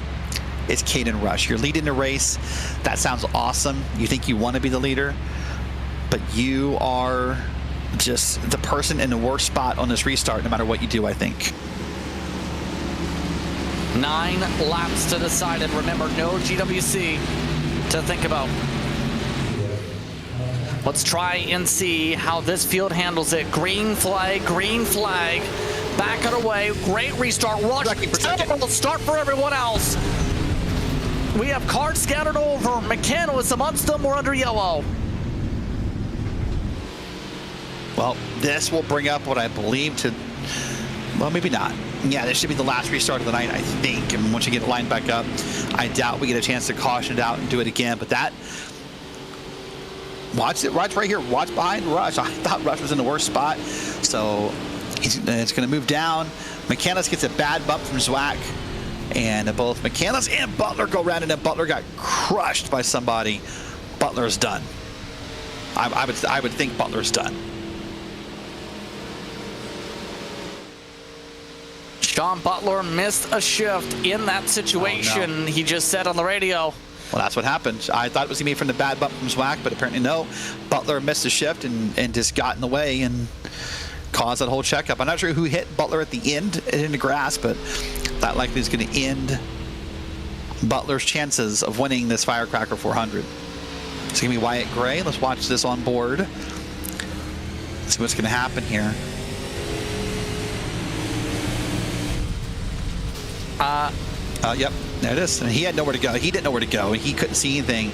is Caden Rush. You're leading the race. That sounds awesome. You think you want to be the leader, but you are just the person in the worst spot on this restart, no matter what you do, I think. 9 laps to decide, and remember, no GWC to think about. Let's try and see how this field handles it. Green flag, back and away. Great restart. Rush, terrible start for everyone else. We have cars scattered over. McCandless amongst them. We're under yellow. Well, this will bring up what I believe to, well, maybe not. Yeah, this should be the last restart of the night, I think. And once you get it lined back up, I doubt we get a chance to caution it out and do it again. But that, watch it, right here. Watch behind Rush. I thought Rush was in the worst spot. So it's going to move down. McCandless gets a bad bump from Zwack. And both McCandless and Butler go around, and then Butler got crushed by somebody. Butler's done. I would think Butler's done. Sean Butler missed a shift in that situation. Oh, no. He just said on the radio. Well, that's what happened. I thought it was going to be from the bad bump from Zwack, but apparently no. Butler missed a shift and just got in the way and caused that whole checkup. I'm not sure who hit Butler at the end in the grass, but that likely is going to end Butler's chances of winning this Firecracker 400. It's going to be Wyatt Gray. Let's watch this on board. See what's going to happen here. Yep, there it is. And he had nowhere to go. He didn't know where to go. He couldn't see anything.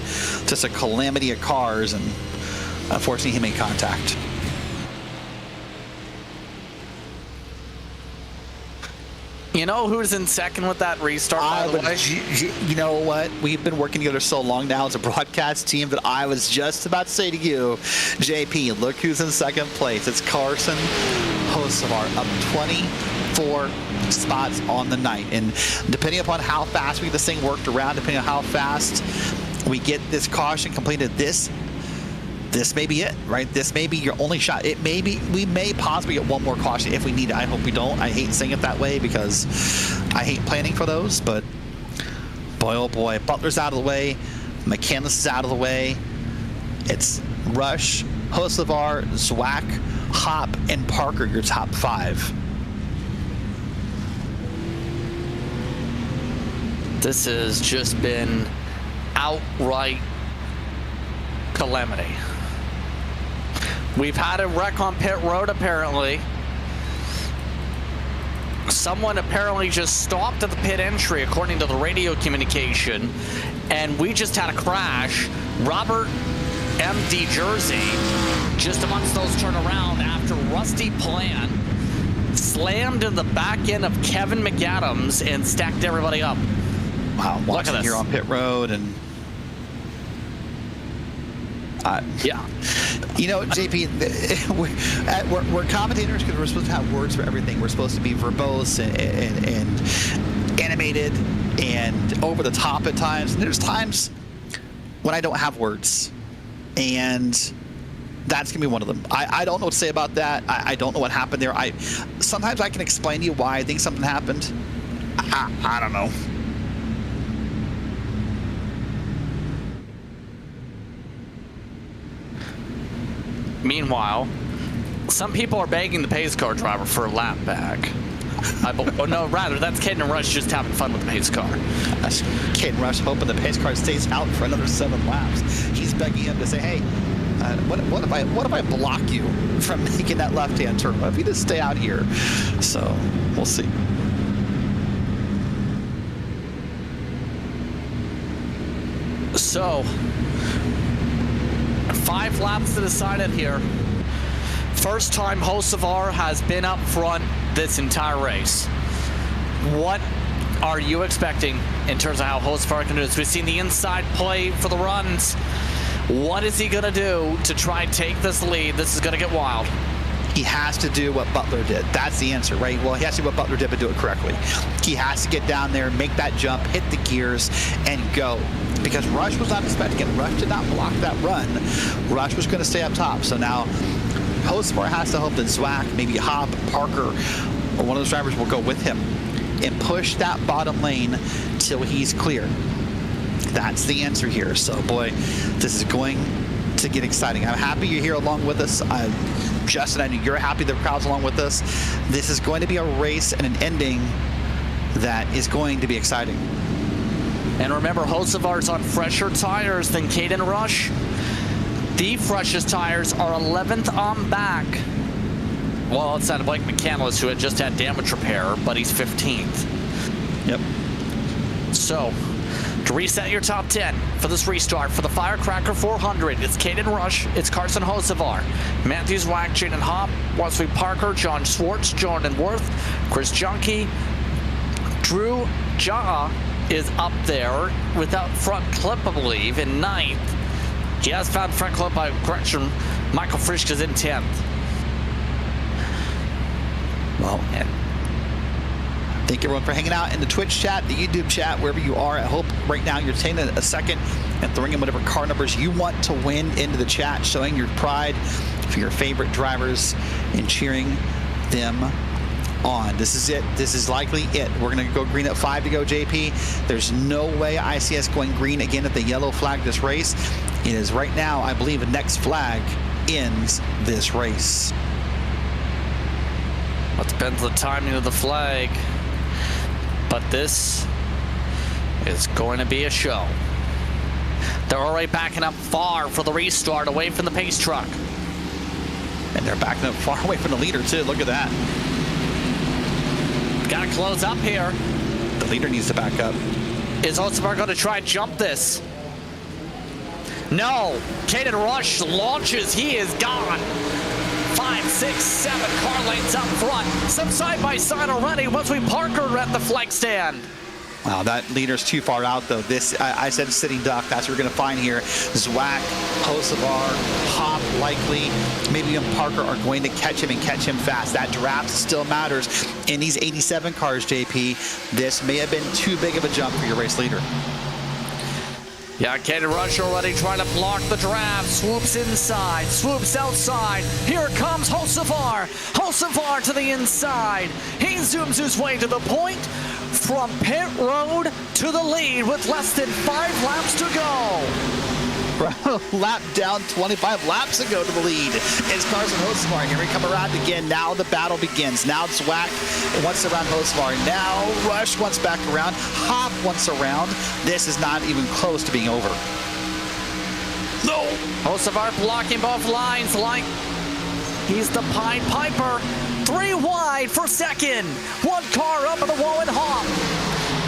Just a calamity of cars, and unfortunately, he made contact. You know who's in second with that restart, by the way? You know what? We've been working together so long now as a broadcast team that I was just about to say to you, JP, look who's in second place. It's Carson Hocevar, up 24 spots on the night. And depending upon how fast we get this thing worked around, depending on how fast we get this caution completed, this may be it, right? This may be your only shot. It may be, we may possibly get one more caution if we need it. I hope we don't. I hate saying it that way because I hate planning for those, but boy, oh boy. Butler's out of the way. McCandless is out of the way. It's Rush, Hocevar, Zwack, Hop, and Parker, your top five. This has just been outright calamity. We've had a wreck on pit road, apparently. Someone apparently just stopped at the pit entry, according to the radio communication, and we just had a crash. Robert MD Jersey, just amongst those turnaround after Rusty Plan slammed in the back end of Kevin McAdams and stacked everybody up. Wow, watching here on pit road, and yeah, you know, JP, we're commentators because we're supposed to have words for everything. We're supposed to be verbose and animated and over the top at times. And there's times when I don't have words, and that's gonna be one of them. I don't know what to say about that. I don't know what happened there. Sometimes I can explain to you why I think something happened. I don't know. Meanwhile, some people are begging the pace car driver for a lap back. No, rather, that's Caden Rush just having fun with the pace car. That's Caden Rush hoping the pace car stays out for another 7 laps. He's begging him to say, hey, what if I block you from making that left-hand turn? What if you just stay out here? So, we'll see. So, 5 laps to decide it here. First time Hocevar has been up front this entire race. What are you expecting in terms of how Hocevar can do this? We've seen the inside play for the runs. What is he going to do to try and take this lead? This is going to get wild. He has to do what Butler did. That's the answer, right? Well, he has to do what Butler did, but do it correctly. He has to get down there, make that jump, hit the gears, and go. Because Rush was not expecting it. Rush did not block that run. Rush was going to stay up top. So now Hocevar has to hope that Zwack, maybe Hop, Parker, or one of those drivers will go with him and push that bottom lane till he's clear. That's the answer here. So, boy, this is going to get exciting. I'm happy you're here along with us. Justin, I know you're happy the crowd's along with us. This is going to be a race and an ending that is going to be exciting. And remember, Hocevar's on fresher tires than Caden Rush. The freshest tires are 11th on back. Well, it's not Blake McCandless, who had just had damage repair, but he's 15th. Yep. So, To reset your top 10 for this restart for the Firecracker 400, it's Caden Rush, it's Carson Hocevar, Matthews Wack, Jaden Hopp, Wesley Parker, John Schwartz, Jordan Worth, Chris Junkie, Drew Jaa is up there without front clip, I believe, in 9th. He has found front clip by correction. Michael Frischke is in 10th. Well, and thank everyone for hanging out in the Twitch chat, the YouTube chat, wherever you are. I hope right now you're taking a second and throwing in whatever car numbers you want to win into the chat, showing your pride for your favorite drivers and cheering them on. This is it. This is likely it. We're going to go green at 5 to go, JP. There's no way I see us going green again at the yellow flag this race. It is right now, I believe, the next flag ends this race. Well, it depends on the timing of the flag, but this is going to be a show. They're already backing up far for the restart, away from the pace truck. And they're backing up far away from the leader, too. Look at that. Got to close up here. The leader needs to back up. Is Hocevar going to try and jump this? No. Caden Rush launches. He is gone. 5, 6, 7 car lanes up front. Some side-by-side already. Wesley Parker at the flag stand. Wow, that leader's too far out, though. This, I said sitting duck. That's what we're going to find here. Zwack, Hocevar, Hop likely, maybe even Parker are going to catch him and catch him fast. That draft still matters. In these 87 cars, JP, this may have been too big of a jump for your race leader. Yeah, Caden Rush already trying to block the draft. Swoops inside, swoops outside. Here comes Hocevar. Hocevar to the inside. He zooms his way to the point from pit road to the lead with less than 5 laps to go. Lap down, 25 laps ago to the lead is Carson Hocevar. Here we come around again. Now the battle begins. Now Zwack wants around Hocevar. Now Rush wants back around. Hop wants around. This is not even close to being over. No! Hocevar blocking both lines like he's the Pied Piper. 3 wide for second. 1 car up on the wall and Hop.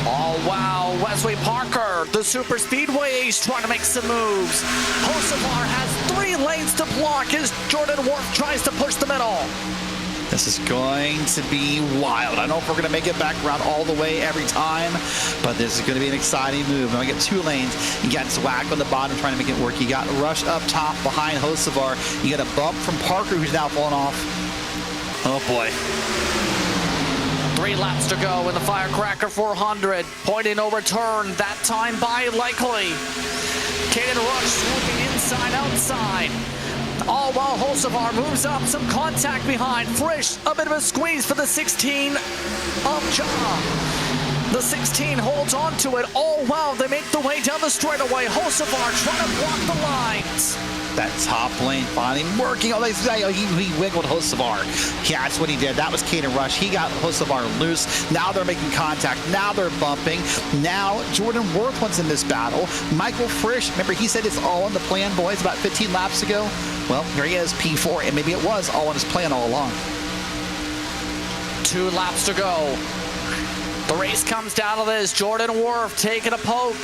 Oh, wow. Wesley Parker, the super speedway ace, trying to make some moves. Hocevar has 3 lanes to block as Jordan Worth tries to push the middle. This is going to be wild. I don't know if we're going to make it back around all the way every time, but this is going to be an exciting move. Now we get 2 lanes. You got Zwack on the bottom trying to make it work. You got Rush up top behind Hocevar. You got a bump from Parker, who's now fallen off. Oh, boy. 3 laps to go in the Firecracker 400. Pointing no return, that time by likely. Caden Rush swooping inside, outside. All while Hocevar moves up, some contact behind. Frisch, a bit of a squeeze for the 16 of Jaa. The 16 holds on to it. All while they make the way down the straightaway. Hocevar trying to block the lines. That top lane finally working. Oh, he wiggled Hocevar. Yeah, that's what he did. That was Caden Rush. He got Hocevar loose. Now they're making contact. Now they're bumping. Now Jordan Worth wants in this battle. Michael Frisch, remember he said it's all in the plan, boys, about 15 laps ago? Well, here he is, P4, and maybe it was all in his plan all along. 2 laps to go. The race comes down to this. Jordan Worth taking a poke.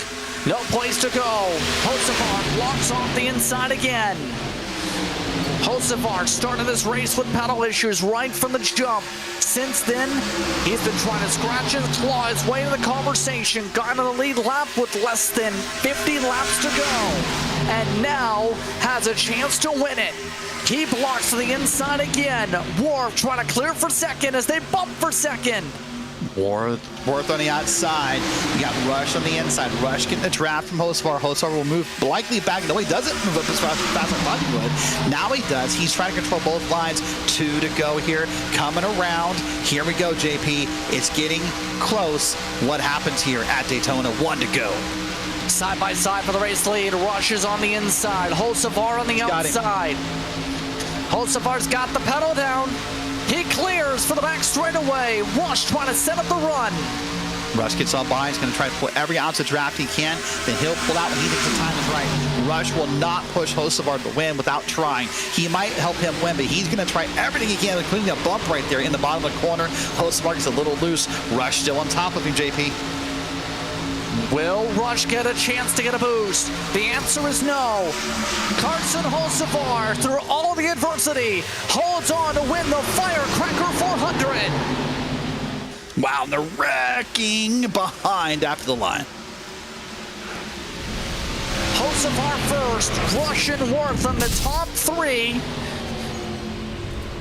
No place to go. Hocevar blocks off the inside again. Hocevar started this race with pedal issues right from the jump. Since then, he's been trying to scratch and claw his way to the conversation. Got in the lead lap with less than 50 laps to go. And now has a chance to win it. He blocks to the inside again. Worth trying to clear for second as they bump for second. Worth on the outside. You got Rush on the inside. Rush getting the draft from Hocevar. Hocevar will move likely back. No, he doesn't move up as fast as I thought he would. Now he does. He's trying to control both lines. 2 to go here. Coming around. Here we go, JP. It's getting close. What happens here at Daytona? 1 to go. Side by side for the race lead. Rush is on the inside. Hocevar on the outside. Hocevar's got the pedal down. He clears for the back straightaway. Rush trying to set up the run. Rush gets on by. He's going to try to pull every ounce of draft he can. Then he'll pull out when he thinks the time is right. Rush will not push Hocevar to win without trying. He might help him win, but he's going to try everything he can, including a bump right there in the bottom of the corner. Hocevar gets a little loose. Rush still on top of him, JP. Will Rush get a chance to get a boost? The answer is no. Carson Hocevar, through all the adversity, holds on to win the Firecracker 400. Wow, they're wrecking behind after the line. Hocevar first, Rush and Worth on the top three.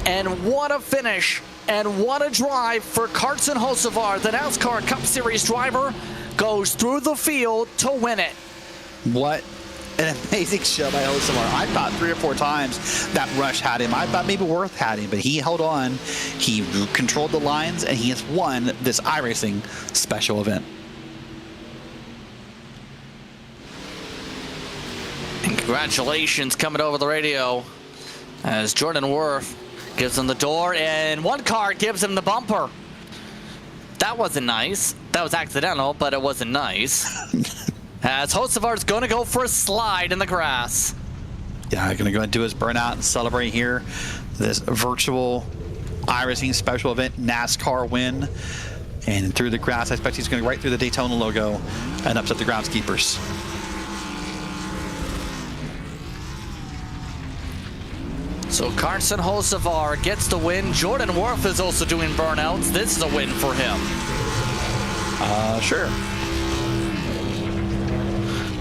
And what a finish, and what a drive for Carson Hocevar, the NASCAR Cup Series driver, goes through the field to win it. What an amazing show by Hocevar. I thought 3 or 4 times that Rush had him. I thought maybe Worth had him, but he held on. He controlled the lines, and he has won this iRacing special event. And congratulations coming over the radio as Jordan Worth gives him the door, and one car gives him the bumper. That wasn't nice. That was accidental, but it wasn't nice. As Hocevar's going to go for a slide in the grass. Yeah, going to go and do his burnout and celebrate here. This virtual iRacing special event, NASCAR win. And through the grass, I expect he's going to go right through the Daytona logo and upset the groundskeepers. So Carson Hocevar gets the win. Jordan Worth is also doing burnouts. This is a win for him. Sure.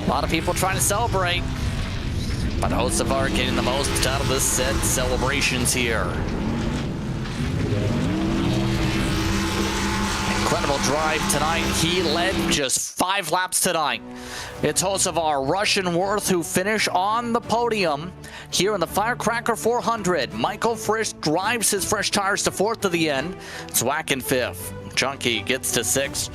A lot of people trying to celebrate, but Hocevar getting the most out of this set celebrations here. Incredible drive tonight. He led just 5 laps tonight. It's Hocevar, Rush and Worth who finish on the podium here in the Firecracker 400. Michael Frisch drives his fresh tires to 4th to the end. Zwack in 5th. Junkie gets to 6th.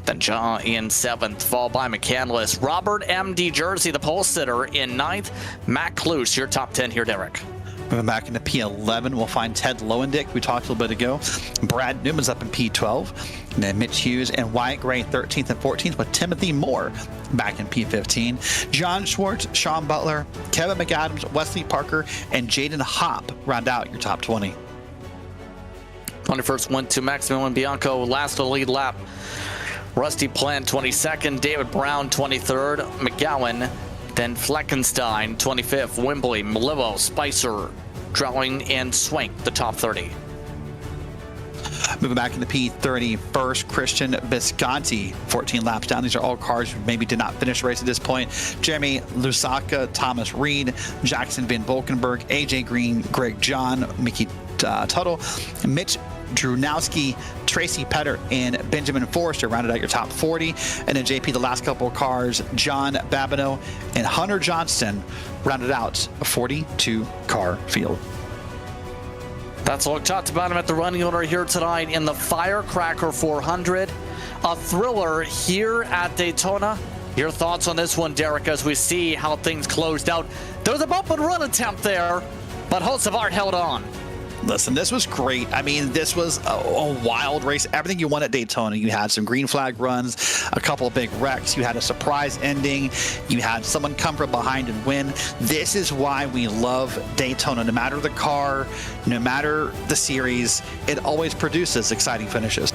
Then John in 7th, followed by McCandless. Robert M.D. Jersey, the pole sitter, in 9th. Matt Cluse, your top 10 here, Derek. Moving back into P11, we'll find Ted Lowendick, we talked a little bit ago. Brad Newman's up in P12. And then Mitch Hughes and Wyatt Gray 13th and 14th, with Timothy Moore back in P15. John Schwartz, Sean Butler, Kevin McAdams, Wesley Parker, and Jaden Hopp round out your top 20. 21st went to Maximilian Bianco, last of the lead lap. Rusty Plant 22nd, David Brown 23rd, McGowan, then Fleckenstein 25th, Wembley, Malivo, Spicer, Drowling, and Swank, the top 30. Moving back into P30, first Christian Visconti, 14 laps down. These are all cars who maybe did not finish the race at this point. Jeremy Lusaka, Thomas Reed, Jackson Van Volkenberg, AJ Green, Greg John, Mickey Tuttle, Mitch Drunowski, Tracy Petter, and Benjamin Forrester rounded out your top 40. And then JP, the last couple of cars, John Babineau and Hunter Johnston rounded out a 42-car field. That's all we talked about him at the running order here tonight in the Firecracker 400. A thriller here at Daytona. Your thoughts on this one, Derek, as we see how things closed out. There was a bump and run attempt there, but Hocevar held on. Listen, this was great. I mean, this was a wild race. Everything you want at Daytona. You had some green flag runs, a couple of big wrecks. You had a surprise ending. You had someone come from behind and win. This is why we love Daytona. No matter the car, no matter the series, it always produces exciting finishes.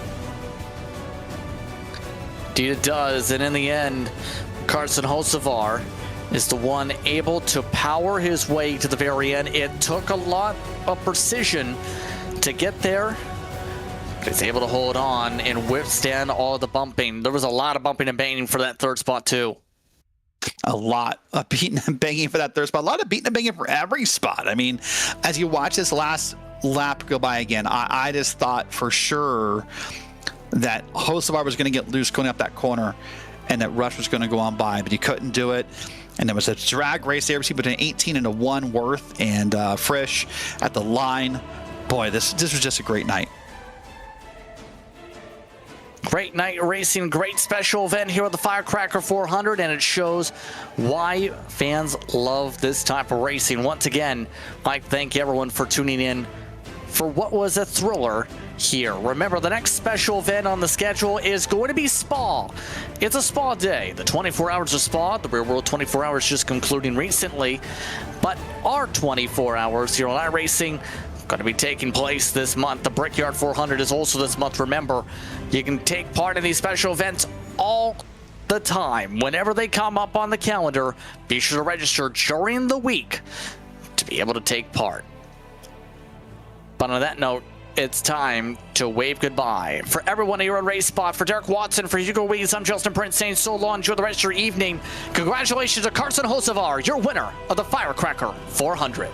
Indeed it does. And in the end, Carson Hocevar is the one able to power his way to the very end. It took a lot of precision to get there, but he's able to hold on and withstand all the bumping. There was a lot of bumping and banging for that third spot too. A lot of beating and banging for that third spot. A lot of beating and banging for every spot. I mean, as you watch this last lap go by again, I just thought for sure that Hocevar was going to get loose going up that corner and that Rush was going to go on by, but he couldn't do it. And there was a drag race there between 18 and 1 Worth and Frisch at the line. Boy, this was just a great night. Great night racing, great special event here at the Firecracker 400, and it shows why fans love this type of racing. Once again, I'd like to thank everyone for tuning in for what was a thriller here. Remember, the next special event on the schedule is going to be Spa. It's a Spa day. The 24 hours of Spa, the Real World 24 hours just concluding recently, but our 24 hours here on iRacing going to be taking place this month. The Brickyard 400 is also this month. Remember, you can take part in these special events all the time, whenever they come up on the calendar, be sure to register during the week to be able to take part. But on that note, it's time to wave goodbye. For everyone here on Race Spot, for Derek Watson, for Hugo Wees, I'm Justin Prince saying so long. Enjoy the rest of your evening. Congratulations to Carson Hocevar, your winner of the Firecracker 400.